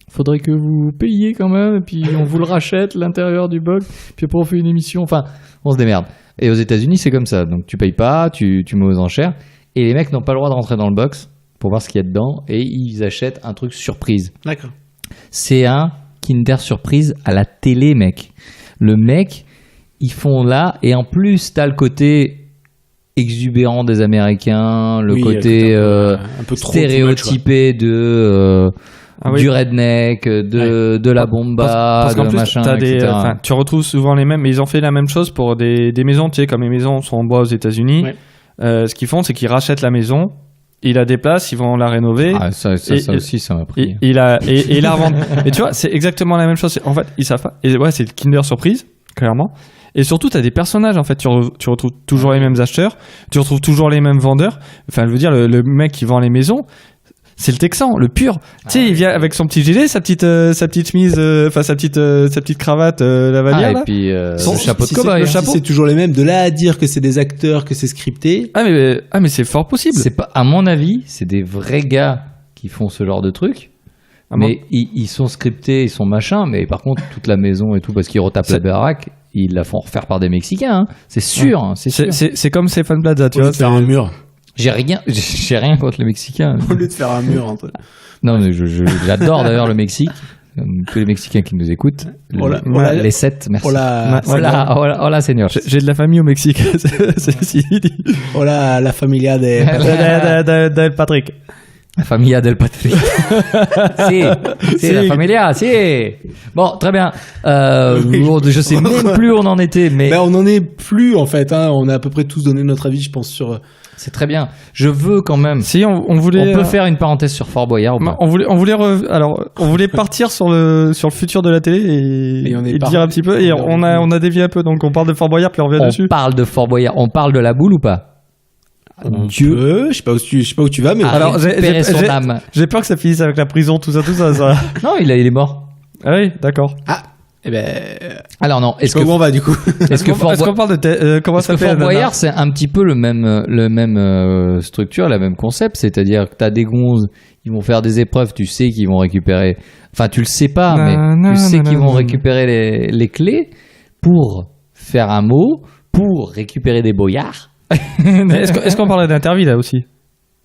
faudrait que vous payiez quand même, et puis on vous le rachète l'intérieur du box, puis après on fait une émission, enfin on se démerde. Et aux États-Unis c'est comme ça, donc tu payes pas, tu mets aux enchères, et les mecs n'ont pas le droit de rentrer dans le box pour voir ce qu'il y a dedans, et ils achètent un truc surprise. D'accord. C'est un Kinder Surprise à la télé, mec. Le mec, ils font là, et en plus t'as le côté exubérant des Américains, le côté un peu stéréotypé du redneck, de la bomba, parce qu'en de plus, machin, etc. Tu retrouves souvent les mêmes, mais ils ont fait la même chose pour des maisons, tu sais, comme les maisons sont en bois aux États-Unis. Ouais. Ce qu'ils font, c'est qu'ils rachètent la maison, ils la déplacent, ils vont la rénover. Ah, ça aussi, ça m'a pris. Et la revendent. Et tu vois, c'est exactement la même chose. En fait, ils savent pas. Et ouais, c'est le Kinder Surprise, clairement. Et surtout, tu as des personnages, en fait. Tu retrouves toujours les mêmes acheteurs, tu retrouves toujours les mêmes vendeurs. Enfin, je veux dire, le mec qui vend les maisons, c'est le Texan, le pur. Tu sais, il vient avec son petit gilet, sa petite chemise, sa petite cravate lavalière. Et puis le chapeau de cow-boy. C'est toujours les mêmes. De là à dire que c'est des acteurs, que c'est scripté. Mais c'est fort possible. C'est pas, à mon avis, c'est des vrais gars qui font ce genre de truc. Mais ils sont scriptés, ils sont machins. Mais par contre, toute la maison et tout, parce qu'ils retapent la baraque, ils la font refaire par des Mexicains. Hein. C'est sûr. Hein, c'est comme Stéphane Plaza, tu vois. Faire un mur. J'ai rien contre les Mexicains. Au lieu de faire un mur entre... Non, mais j'adore d'ailleurs le Mexique. Tous les Mexicains qui nous écoutent. Les 7, merci. Hola, señor. J'ai de la famille au Mexique. Hola, la familia de Patrick. La familia del Patrick. si, la familia, si. Bon, très bien. Je sais même plus où on en était, mais... on en est plus, en fait, hein. On a à peu près tous donné notre avis, je pense, sur... C'est très bien. Je veux quand même... Si, on voulait... On peut faire une parenthèse sur Fort Boyard ou pas ? On voulait partir sur le futur de la télé et dire un petit peu, et on a dévié un peu, donc on parle de Fort Boyard, puis on revient dessus. On parle de Fort Boyard. On parle de la boule ou pas ? Dieu, je sais pas où tu vas, mais alors j'ai peur que ça finisse avec la prison, tout ça. Non, il est mort. Ah oui, d'accord. Ah, alors non. Comment on va du coup ? Est-ce qu'on parle de comment ça fait Fort Boyard, c'est un petit peu le même structure, le même concept, c'est-à-dire que t'as des gonzes, ils vont faire des épreuves, tu sais qu'ils vont récupérer. Enfin, tu le sais pas, mais tu sais qu'ils vont récupérer les clés pour faire un mot, pour récupérer des boyards. Est-ce qu'on parlait d'Interville là aussi ?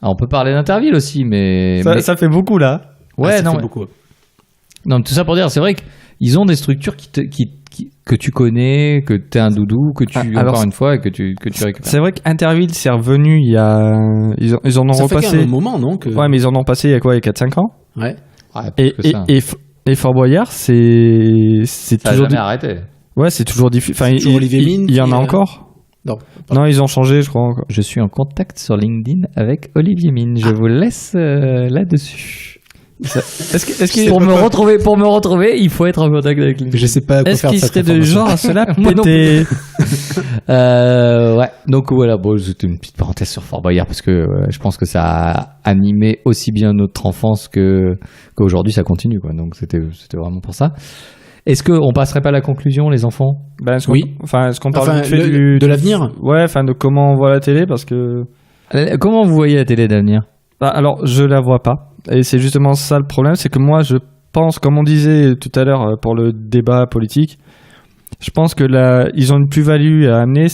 On peut parler d'Interville aussi, mais ça fait beaucoup là. Ouais, ça fait beaucoup. Non, tout ça pour dire, c'est vrai qu'ils ont des structures que tu connais, que t'es un doudou, que tu encore une fois et que tu récupères. C'est vrai qu'Interville c'est revenu il y a ils en ont repassé. Ça fait un moment, non que... Ouais, mais ils en ont passé il y a quoi, il y a 4-5 ans. Ouais. Et Fort Boyard, c'est ça toujours a jamais arrêté. Ouais, c'est toujours difficile. Enfin, il y en a encore. Non, ils ont changé, je crois. Encore. Je suis en contact sur LinkedIn avec Olivier Mine. Je vous laisse là-dessus. Pour me retrouver, il faut être en contact avec LinkedIn. Je sais pas quoi faire. Est-ce qu'il serait de genre à cela péter ouais. Donc voilà, c'était une petite parenthèse sur Fort Boyard parce que je pense que ça a animé aussi bien notre enfance qu'aujourd'hui ça continue, quoi. Donc c'était vraiment pour ça. Est-ce qu'on passerait pas à la conclusion, les enfants? Est-ce qu'on parle Enfin, vite fait de l'avenir? Ouais, enfin de comment on voit la télé, parce que... Comment vous voyez la télé d'avenir? Alors, je la vois pas. Et c'est justement ça le problème, c'est que moi, je pense, comme on disait tout à l'heure pour le débat politique, je pense que ils ont une plus-value à amener.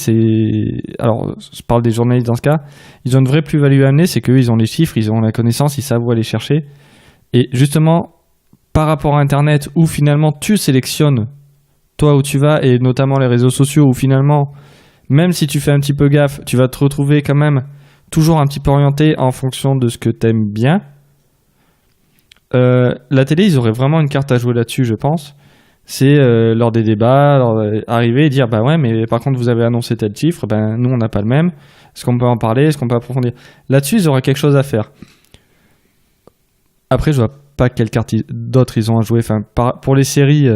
Alors, je parle des journalistes dans ce cas. Ils ont une vraie plus-value à amener, c'est qu'eux, ils ont les chiffres, ils ont la connaissance, ils savent où aller chercher. Et justement, par rapport à Internet, où finalement tu sélectionnes toi où tu vas, et notamment les réseaux sociaux, où finalement, même si tu fais un petit peu gaffe, tu vas te retrouver quand même toujours un petit peu orienté en fonction de ce que t'aimes bien. La télé, ils auraient vraiment une carte à jouer là-dessus, je pense. C'est lors des débats, arriver et dire bah ouais, mais par contre vous avez annoncé tel chiffre, nous on n'a pas le même. Est-ce qu'on peut en parler? Est-ce qu'on peut approfondir? Là-dessus, ils auraient quelque chose à faire. Après, je vois pas quelle carte d'autres ils ont à jouer. Enfin, pour les séries,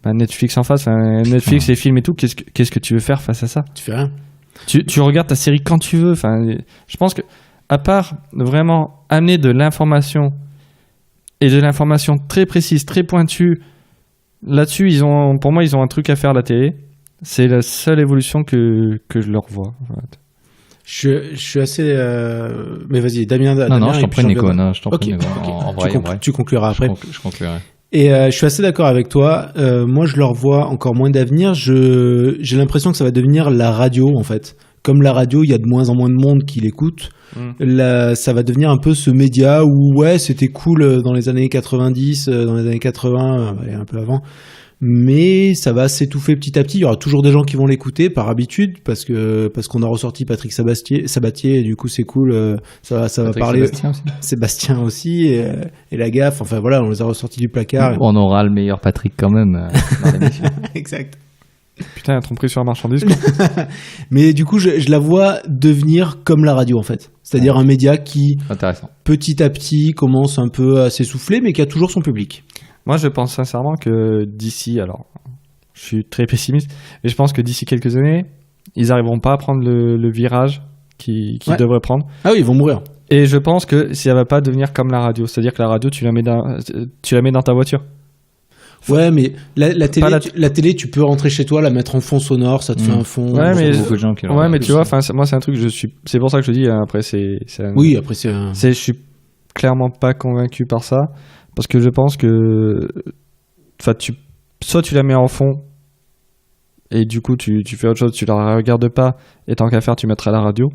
Netflix en face, Netflix, les films et tout, qu'est-ce que tu veux faire face à ça? Tu fais rien. Tu regardes ta série quand tu veux. Enfin, je pense que à part vraiment amener de l'information et de l'information très précise, très pointue, là-dessus, pour moi, ils ont un truc à faire, la télé. C'est la seule évolution que je leur vois. En fait. Je suis assez... Mais vas-y, Damien. Non, je t'en prie, Nico. Non, je t'en prie. En vrai. Tu concluras après. Je conclurai. Et je suis assez d'accord avec toi. Moi, je leur vois encore moins d'avenir. J'ai l'impression que ça va devenir la radio, en fait. Comme la radio, il y a de moins en moins de monde qui l'écoute. Ça va devenir un peu ce média où, ouais, c'était cool dans les années 90, dans les années 80, et un peu avant. Mais ça va s'étouffer petit à petit. Il y aura toujours des gens qui vont l'écouter par habitude, parce qu'on a ressorti Patrick Sabatier, et du coup c'est cool. Ça va parler. Sébastien aussi et la gaffe. Enfin voilà, on les a ressortis du placard. On aura le meilleur Patrick quand même dans l'émission. Exact. Putain, tromperie sur la marchandise, quoi. Mais du coup, je la vois devenir comme la radio, en fait. C'est-à-dire un média qui, petit à petit, commence un peu à s'essouffler, mais qui a toujours son public. Moi, je pense sincèrement que d'ici, alors, je suis très pessimiste, mais je pense que d'ici quelques années, ils n'arriveront pas à prendre le virage qu'ils devraient prendre. Ah oui, ils vont mourir. Et je pense que ça va pas devenir comme la radio. C'est-à-dire que la radio, tu la mets dans ta voiture. Ouais, mais la télé, tu peux rentrer chez toi, la mettre en fond sonore, ça te fait un fond. Ouais, mais beaucoup de gens qui mais tu vois, moi c'est un truc, c'est pour ça que je dis. Après, je suis clairement pas convaincu par ça, parce que je pense que, soit tu la mets en fond et du coup tu fais autre chose, tu la regardes pas, et tant qu'à faire, tu mettras la radio.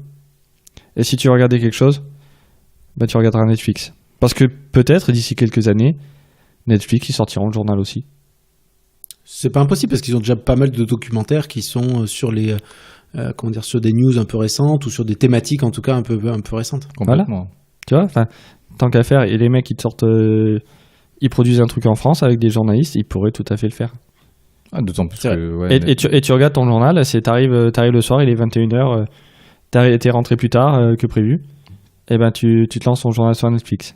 Et si tu regardais quelque chose, tu regarderas Netflix, parce que peut-être d'ici quelques années, Netflix, ils sortiront le journal aussi. C'est pas impossible, parce qu'ils ont déjà pas mal de documentaires qui sont sur sur des news un peu récentes, ou sur des thématiques en tout cas un peu récentes. Voilà. Tu vois, tant qu'à faire, et les mecs ils sortent, ils produisent un truc en France avec des journalistes, ils pourraient tout à fait le faire. D'autant plus que, ouais, et tu regardes ton journal, t'arrives le soir, il est 21h, t'es rentré plus tard que prévu, et tu te lances ton journal sur Netflix.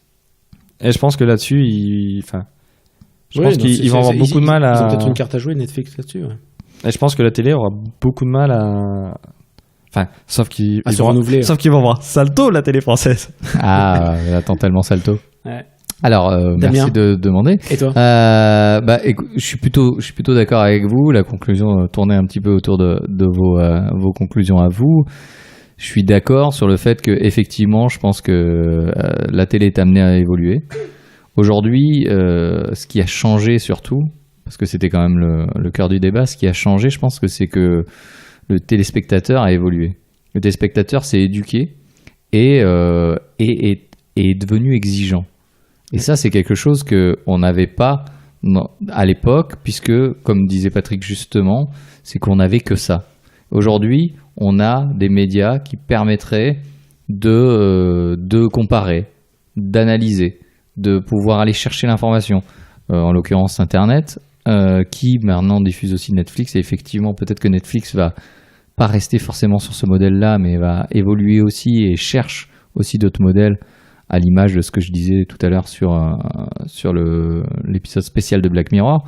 Et je pense que là-dessus, je pense qu'ils vont avoir beaucoup de mal à... Ils ont peut-être une carte à jouer, Netflix, là-dessus. Ouais. Et je pense que la télé aura beaucoup de mal à... sauf qu'ils vont voir Salto, la télé française. Ah, attends, tellement Salto. Ouais. Alors, merci de demander. Et toi? Écoute, je suis plutôt d'accord avec vous. La conclusion tournait un petit peu autour de vos conclusions à vous. Je suis d'accord sur le fait que, effectivement, je pense que la télé est amenée à évoluer. Aujourd'hui, ce qui a changé surtout, parce que c'était quand même le cœur du débat, ce qui a changé, je pense que c'est que le téléspectateur a évolué. Le téléspectateur s'est éduqué et est devenu exigeant. Et ça, c'est quelque chose qu'on n'avait pas à l'époque, puisque, comme disait Patrick justement, c'est qu'on n'avait que ça. Aujourd'hui, on a des médias qui permettraient de comparer, d'analyser, de pouvoir aller chercher l'information. En l'occurrence, Internet, qui maintenant diffuse aussi Netflix. Et effectivement, peut-être que Netflix va pas rester forcément sur ce modèle-là, mais va évoluer aussi et cherche aussi d'autres modèles, à l'image de ce que je disais tout à l'heure sur l'épisode spécial de Black Mirror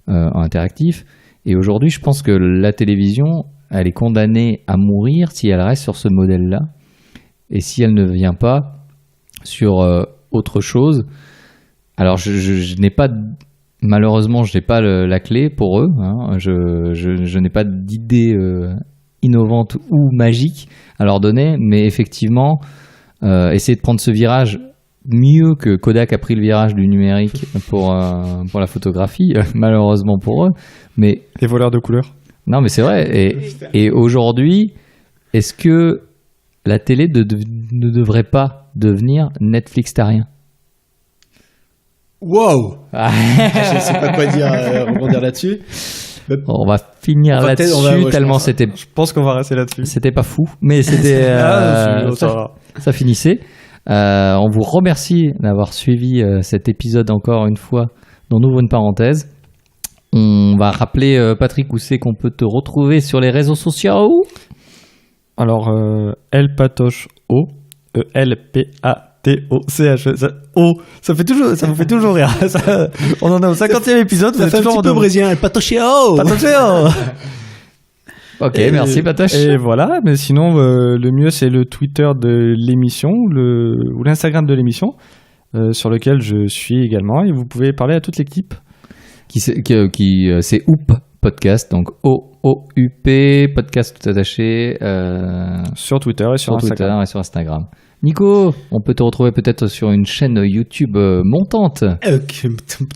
en interactif. Et aujourd'hui, je pense que la télévision, elle est condamnée à mourir si elle reste sur ce modèle-là, et si elle ne vient pas sur autre chose. Alors, je n'ai pas Malheureusement, je n'ai pas la clé pour eux. Hein. Je n'ai pas d'idée innovante ou magique à leur donner, mais effectivement, essayer de prendre ce virage mieux que Kodak a pris le virage du numérique pour la photographie, malheureusement pour eux. Mais les voleurs de couleurs. Non, mais c'est vrai. Et aujourd'hui, est-ce que la télé ne devrait pas devenir Netflixtarien? Wow. Je sais pas quoi dire, rebondir là-dessus. On va finir là-dessus tellement c'était. Je pense qu'on va rester là-dessus. C'était pas fou, mais c'était. Ça finissait. On vous remercie d'avoir suivi cet épisode encore une fois. On ouvre une parenthèse. On va rappeler Patrick où c'est qu'on peut te retrouver sur les réseaux sociaux. Alors Elpatoche O, Elpatoch. Ça vous fait toujours rire. On en est au 50e épisode. Ça fait un petit peu brésilien. Elpatoche O. Ok, merci Patoche. Et voilà, mais sinon le mieux c'est le Twitter de l'émission ou l'Instagram de l'émission sur lequel je suis également et vous pouvez parler à toute l'équipe. C'est OUP Podcast, donc OOUP Podcast tout attaché sur Twitter et sur Instagram. Nico, on peut te retrouver peut-être sur une chaîne YouTube montante.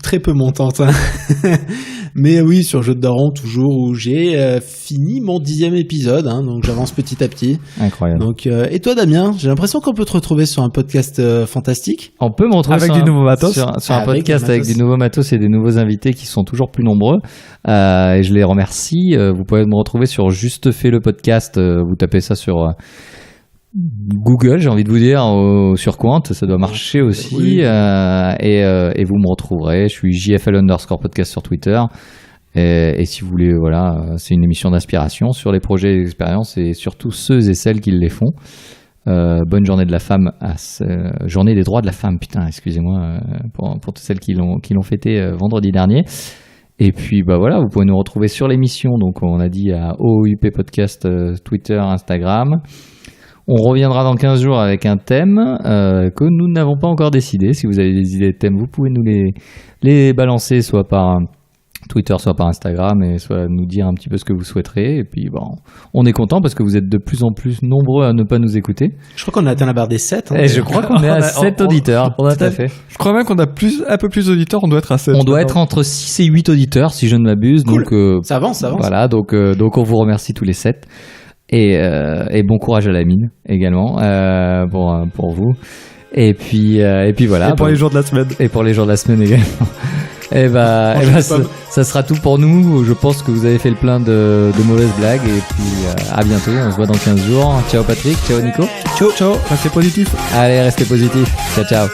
Très peu montante, hein. Mais oui, sur Jeux de Daron, toujours, où j'ai fini mon 10e épisode, hein, donc j'avance petit à petit. Incroyable. Donc, et toi, Damien, j'ai l'impression qu'on peut te retrouver sur un podcast fantastique. On peut me retrouver avec du nouveau matos. Sur un podcast avec du nouveau matos et des nouveaux invités qui sont toujours plus nombreux. Et je les remercie. Vous pouvez me retrouver sur Juste fait le podcast. Vous tapez ça sur Google, j'ai envie de vous dire, sur Quant, ça doit marcher aussi. Oui. Et vous me retrouverez. Je suis JFL_podcast sur Twitter. Et si vous voulez, voilà, c'est une émission d'inspiration sur les projets et les expériences et surtout ceux et celles qui les font. Bonne journée de la femme, journée des droits de la femme, putain, excusez-moi, pour toutes celles qui l'ont fêté vendredi dernier. Et puis bah voilà, vous pouvez nous retrouver sur l'émission. Donc on a dit à OUP Podcast, Twitter, Instagram. On reviendra dans 15 jours avec un thème que nous n'avons pas encore décidé. Si vous avez des idées de thèmes, vous pouvez nous les balancer soit par Twitter, soit par Instagram, et soit nous dire un petit peu ce que vous souhaiterez. Et puis bon, on est content parce que vous êtes de plus en plus nombreux à ne pas nous écouter. Je crois qu'on a atteint la barre des 7. Hein, et je crois qu'on est à 7 auditeurs. Tout à fait. Je crois même qu'on a un peu plus d'auditeurs, on doit être à 7. On doit être entre 6 et 8 auditeurs, si je ne m'abuse. Cool. Donc, ça avance. Voilà, donc on vous remercie tous les 7. Et bon courage à la mine également pour vous. Et puis voilà. Et pour les jours de la semaine. Et pour les jours de la semaine également. Ça sera tout pour nous. Je pense que vous avez fait le plein de mauvaises blagues. Et puis à bientôt. On se voit dans 15 jours. Ciao Patrick. Ciao Nico. Ciao. Restez positifs. Allez, restez positifs. Ciao.